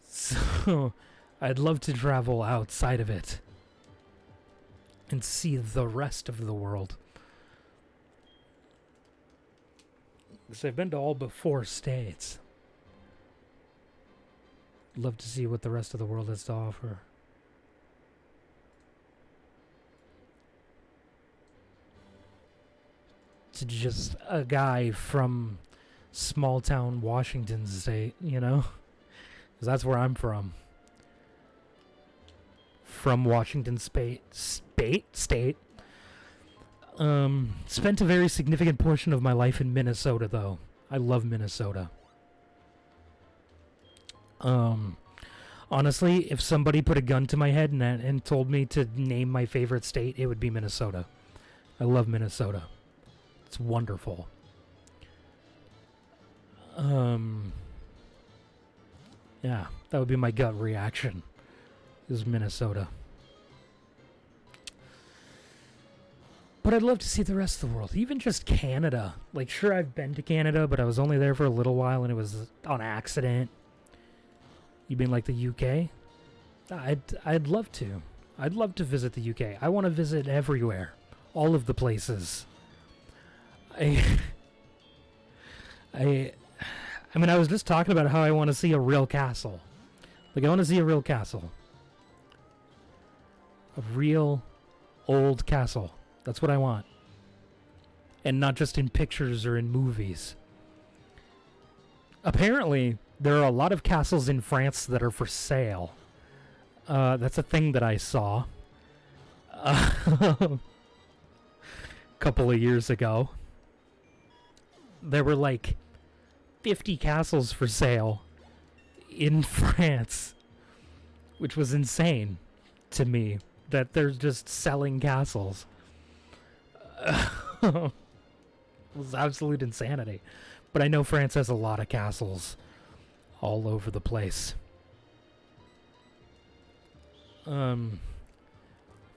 So, I'd love to travel outside of it and see the rest of the world. Because I've been to all but 4 states. Love to see what the rest of the world has to offer. To just a guy from small town Washington state, you know? Because that's where I'm from. From Washington state. Spent a very significant portion of my life in Minnesota, though. I love Minnesota. Honestly, if somebody put a gun to my head and told me to name my favorite state, it would be Minnesota. I love Minnesota. It's wonderful. Yeah, that would be my gut reaction. Is Minnesota. But I'd love to see the rest of the world, even just Canada. Like, sure, I've been to Canada, but I was only there for a little while, and it was on accident. You mean like the UK? I'd love to. I'd love to visit the UK. I want to visit everywhere, all of the places. I mean, I was just talking about how I want to see a real castle. Like, I want to see a real castle. A real old castle. That's what I want. And not just in pictures or in movies. Apparently, there are a lot of castles in France that are for sale. That's a thing that I saw. A couple of years ago. There were like 50 castles for sale in France. Which was insane to me. That they're just selling castles. It was absolute insanity. But I know France has a lot of castles all over the place. But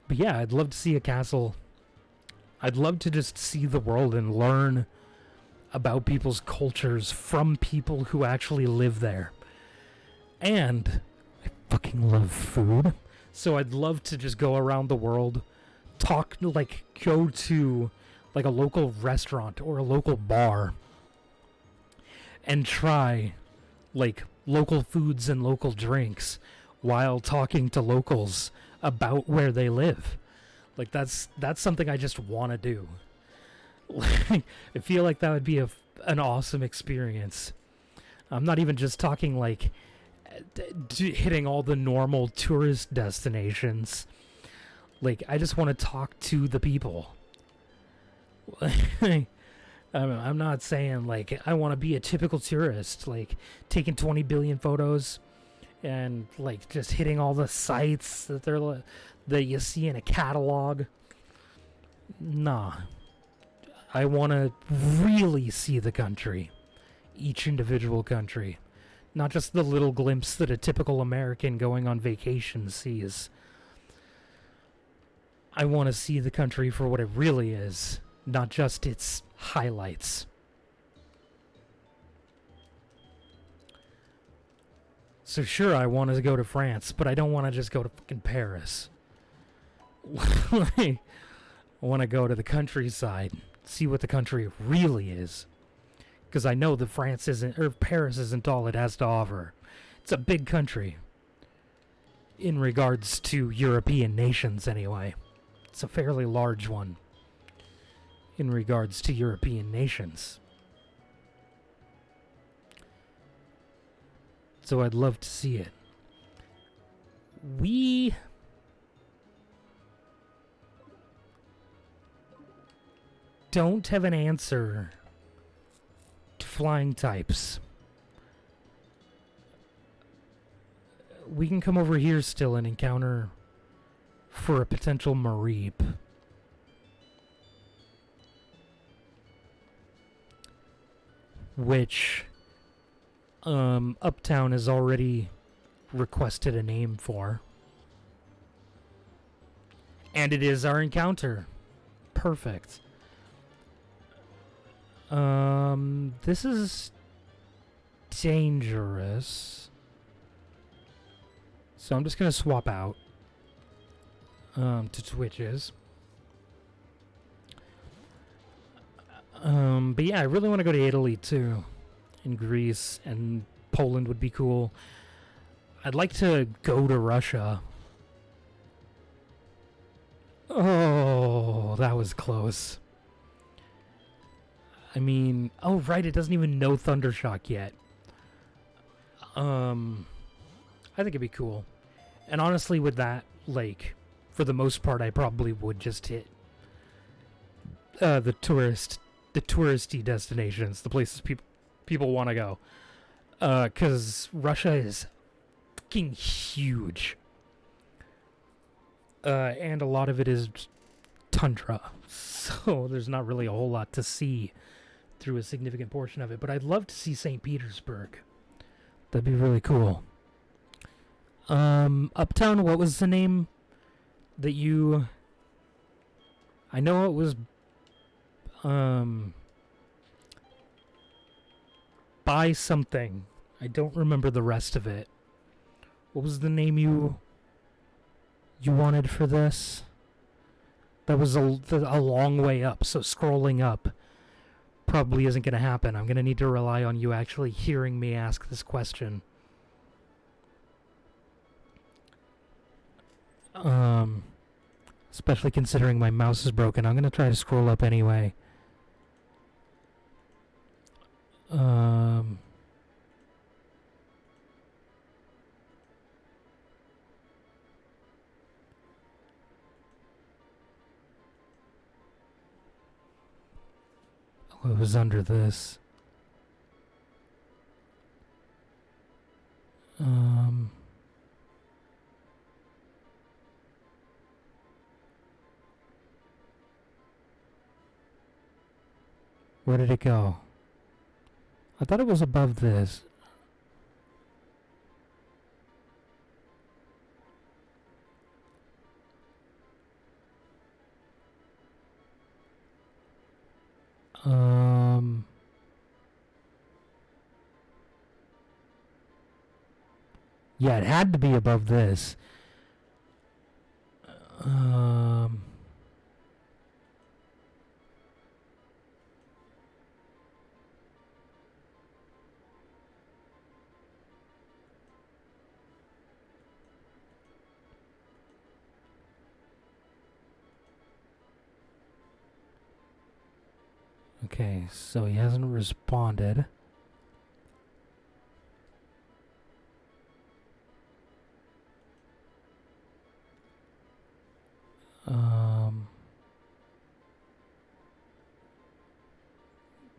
yeah, I'd love to see a castle. I'd love to just see the world and learn about people's cultures from people who actually live there. And I fucking love food. So I'd love to just go around the world, go to like a local restaurant or a local bar and try like local foods and local drinks while talking to locals about where they live. Like that's something I just want to do. I feel like that would be an awesome experience. I'm not even just talking like hitting all the normal tourist destinations. Like, I just want to talk to the people. I'm not saying, like, I want to be a typical tourist, like, taking 20 billion photos and, like, just hitting all the sites that you see in a catalog. Nah. I want to really see the country. Each individual country. Not just the little glimpse that a typical American going on vacation sees. I want to see the country for what it really is, not just its highlights. So sure, I want to go to France, but I don't want to just go to fucking Paris. I want to go to the countryside, see what the country really is. Because I know that Paris isn't all it has to offer. It's a big country. In regards to European nations, anyway. It's a fairly large one. In regards to European nations. So I'd love to see it. We don't have an answer to flying types. We can come over here still and encounter for a potential Mareep. Which Uptown has already requested a name for. And it is our encounter. Perfect. This is dangerous. So I'm just gonna swap out to Twitches. But yeah, I really want to go to Italy too, and Greece, and Poland would be cool. I'd like to go to Russia. Oh, that was close. I mean, oh right, it doesn't even know Thundershock yet. I think it'd be cool. And honestly, with that, like, for the most part, I probably would just hit the touristy destinations, the places people want to go. Because Russia is fucking huge. And a lot of it is tundra. So there's not really a whole lot to see through a significant portion of it. But I'd love to see St. Petersburg. That'd be really cool. Uptown, what was the name that you... I know it was... Buy something. I don't remember the rest of it. What was the name you wanted for this? That was a long way up, so scrolling up probably isn't going to happen. I'm going to need to rely on you actually hearing me ask this question. Especially considering my mouse is broken. I'm going to try to scroll up anyway. What was under this? Where did it go? I thought it was above this. Yeah, it had to be above this. Okay, so he hasn't responded.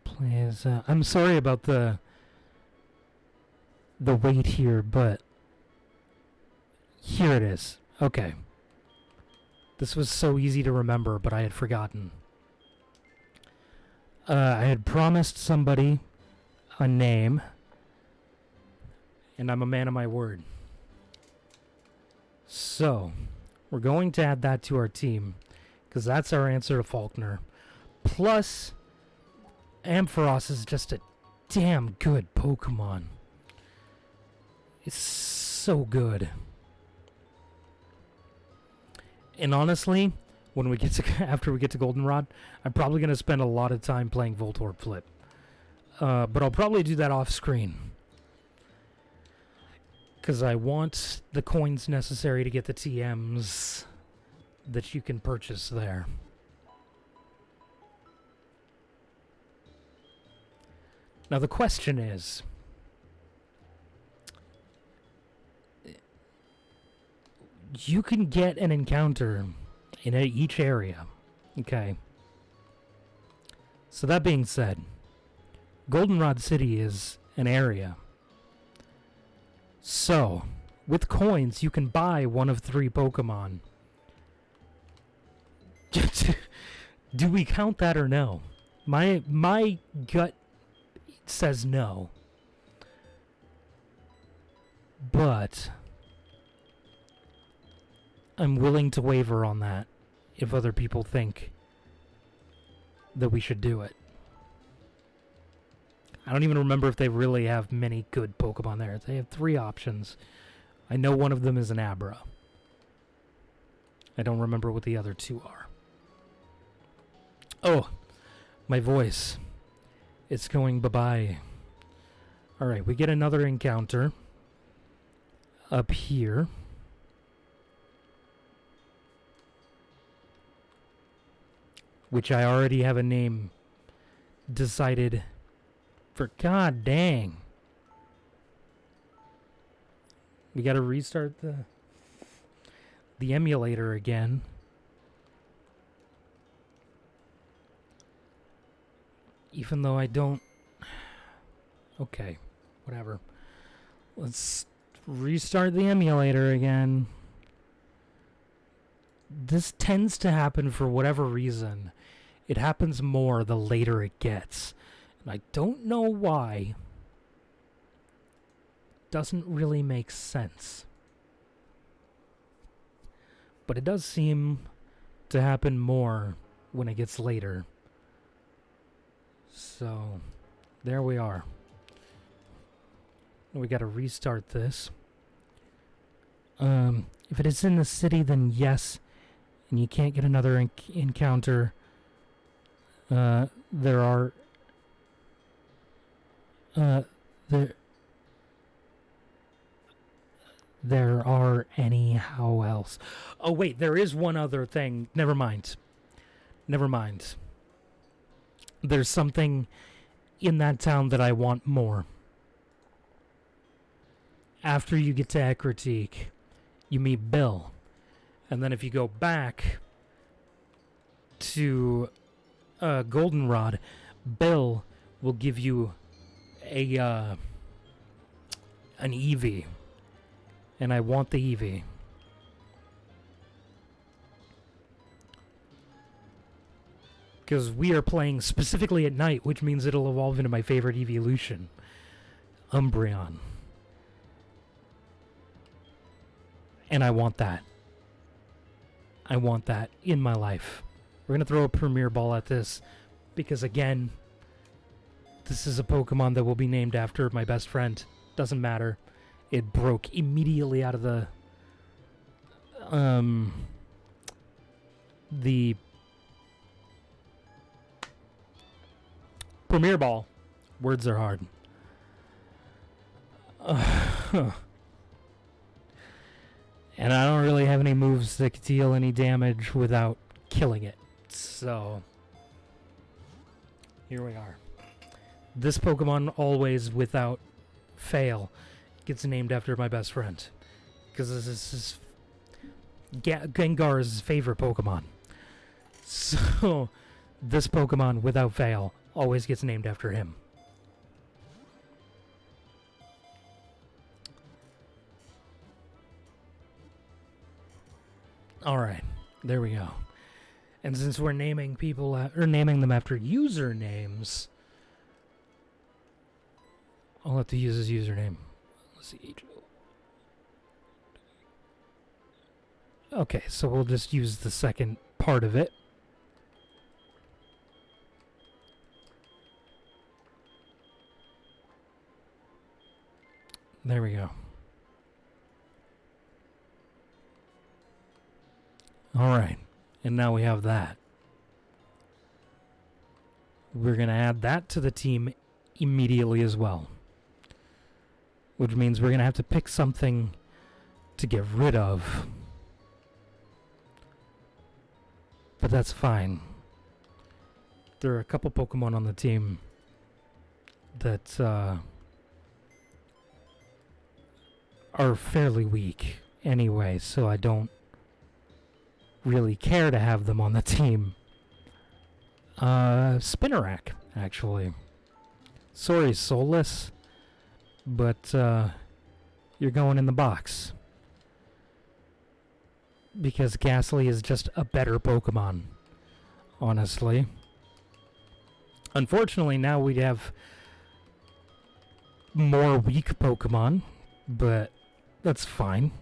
Please, I'm sorry about the wait here, but here it is. Okay. This was so easy to remember, but I had forgotten. I had promised somebody a name, and I'm a man of my word. So, we're going to add that to our team, because that's our answer to Faulkner. Plus, Ampharos is just a damn good Pokemon. It's so good. And honestly, when we get to after we get to Goldenrod, I'm probably going to spend a lot of time playing Voltorb Flip. But I'll probably do that off screen. Because I want the coins necessary to get the TMs that you can purchase there. Now the question is, you can get an encounter in each area. Okay. So that being said, Goldenrod City is an area. So, with coins, you can buy one of 3 Pokemon. Do we count that or no? My gut says no. But I'm willing to waver on that if other people think that we should do it. I don't even remember if they really have many good Pokemon there. They have 3 options. I know one of them is an Abra. I don't remember what the other 2 are. Oh, my voice. It's going bye-bye. Alright, we get another encounter up here. Which I already have a name decided for. God dang. We gotta restart the emulator again. Even though I don't... Okay, whatever. Let's restart the emulator again. This tends to happen for whatever reason. It happens more the later it gets. And I don't know why. Doesn't really make sense. But it does seem to happen more when it gets later. So, there we are. We gotta restart this. If it is in the city, then yes. And you can't get another encounter. There are... There are anyhow else. Oh, wait, there is one other thing. Never mind. There's something in that town that I want more. After you get to Ekritique, you meet Bill. And then if you go back to Goldenrod, Bill will give you an Eevee. And I want the Eevee. Because we are playing specifically at night, which means it'll evolve into my favorite evolution, Umbreon. And I want that. I want that in my life. We're going to throw a Premier Ball at this because, again, this is a Pokemon that will be named after my best friend. Doesn't matter. It broke immediately out of the Premier Ball. Words are hard. And I don't really have any moves that could deal any damage without killing it. So, here we are. This Pokemon always, without fail, gets named after my best friend. Because this is Gengar's favorite Pokemon. So, this Pokemon, without fail, always gets named after him. Alright, there we go. And since we're naming people, or naming them after usernames, I'll have to use his username. Let's see. Okay, so we'll just use the second part of it. There we go. Alright, and now we have that. We're going to add that to the team immediately as well. Which means we're going to have to pick something to get rid of. But that's fine. There are a couple Pokemon on the team that are fairly weak anyway, so I don't really care to have them on the team. Spinarak, actually. Sorry, Soulless, but you're going in the box. Because Ghastly is just a better Pokemon, honestly. Unfortunately, now we have more weak Pokemon, but that's fine.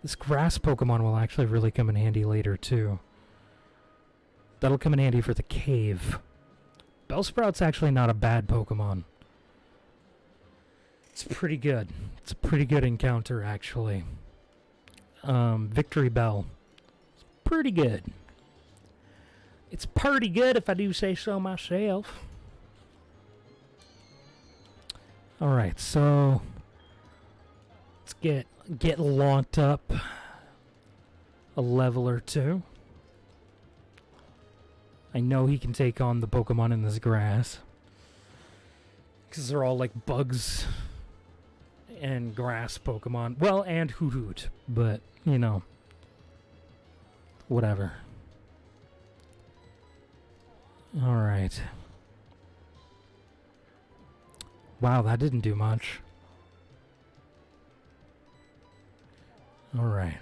This grass Pokemon will actually really come in handy later, too. That'll come in handy for the cave. Bellsprout's actually not a bad Pokemon. It's pretty good. It's a pretty good encounter, actually. Victory Bell. It's pretty good. It's pretty good if I do say so myself. Alright, so let's get locked up a level or two. I know he can take on the Pokemon in this grass. Because they're all like bugs and grass Pokemon. Well, and Hoot, but, you know, whatever. Alright. Wow, that didn't do much. Alright.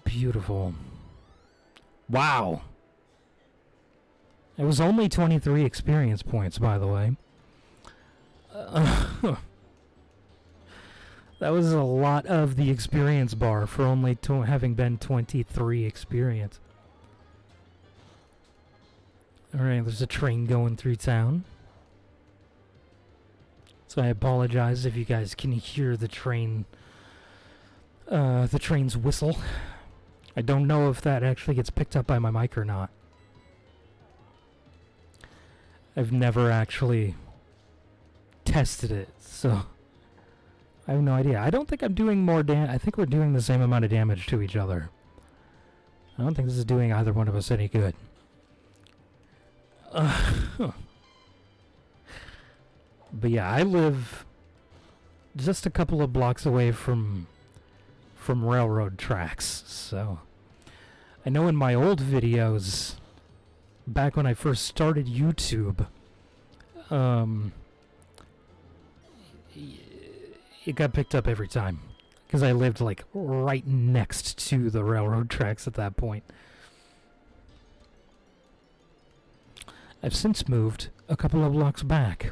Beautiful. Wow! It was only 23 experience points, by the way. That was a lot of the experience bar for only having been 23 experience. Alright, there's a train going through town. So I apologize if you guys can hear the train's whistle. I don't know if that actually gets picked up by my mic or not. I've never actually tested it, so I have no idea. I don't think I'm doing more I think we're doing the same amount of damage to each other. I don't think this is doing either one of us any good. But yeah, I live just a couple of blocks away from railroad tracks, so I know in my old videos, back when I first started YouTube, it got picked up every time, because I lived like right next to the railroad tracks at that point. I've since moved a couple of blocks back.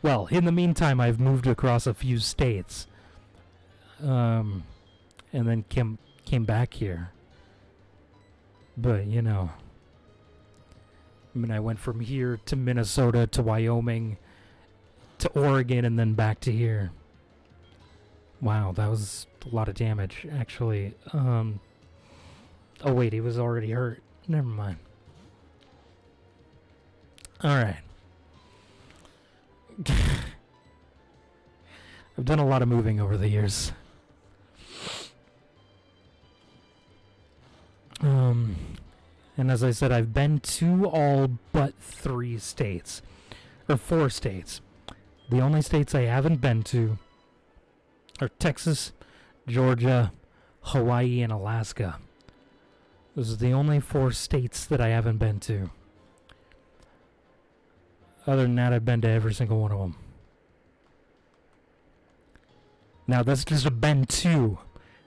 Well, in the meantime, I've moved across a few states, and then came back here. But, you know, I mean, I went from here to Minnesota to Wyoming to Oregon and then back to here. Wow, that was a lot of damage, actually. Oh wait, he was already hurt. Never mind. Alright. I've done a lot of moving over the years. And as I said, I've been to all but 3 states. Or 4 states. The only states I haven't been to are Texas, Georgia, Hawaii, and Alaska. Those are the only 4 states that I haven't been to. Other than that, I've been to every single one of them. Now, that's just a been to.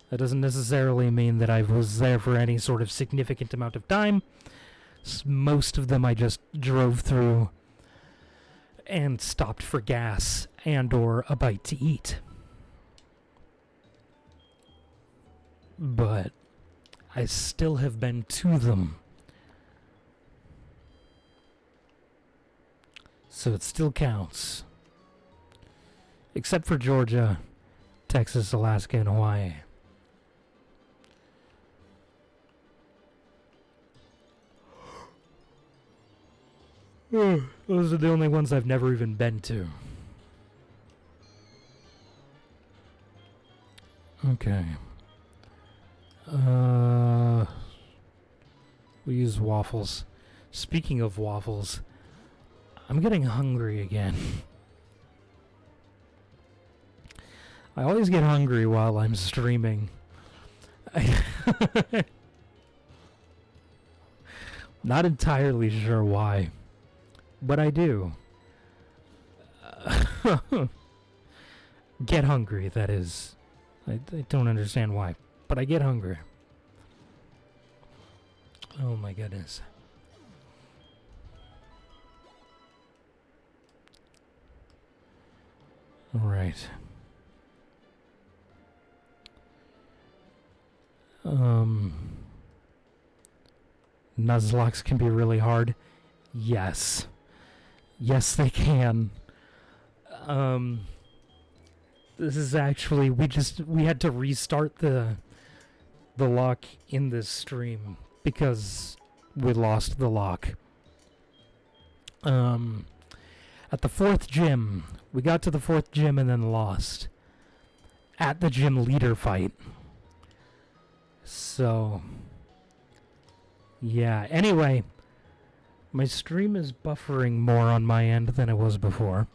That doesn't necessarily mean that I was there for any sort of significant amount of time. Most of them I just drove through and stopped for gas and or a bite to eat. But I still have been to them. So it still counts. Except for Georgia, Texas, Alaska, and Hawaii. Those are the only ones I've never even been to. Okay. We use waffles. Speaking of waffles, I'm getting hungry again. I always get hungry while I'm streaming. Not entirely sure why, but I do. Get hungry, that is. I don't understand why, but I get hungry. Oh my goodness. All right. Nuzlocks can be really hard. Yes. Yes, they can. This is actually, we had to restart the lock in this stream because we lost the lock. At the 4th gym, we got to the 4th gym and then lost at the gym leader fight. So, yeah. Anyway, my stream is buffering more on my end than it was before.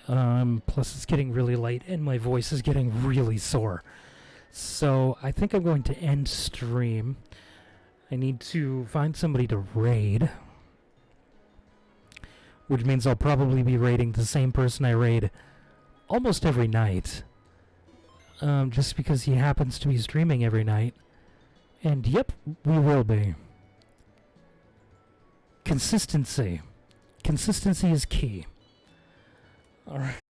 Plus it's getting really late and my voice is getting really sore. So I think I'm going to end stream. I need to find somebody to raid. Which means I'll probably be raiding the same person I raid almost every night. Just because he happens to be streaming every night. And yep, we will be. Consistency. Consistency is key. Alright.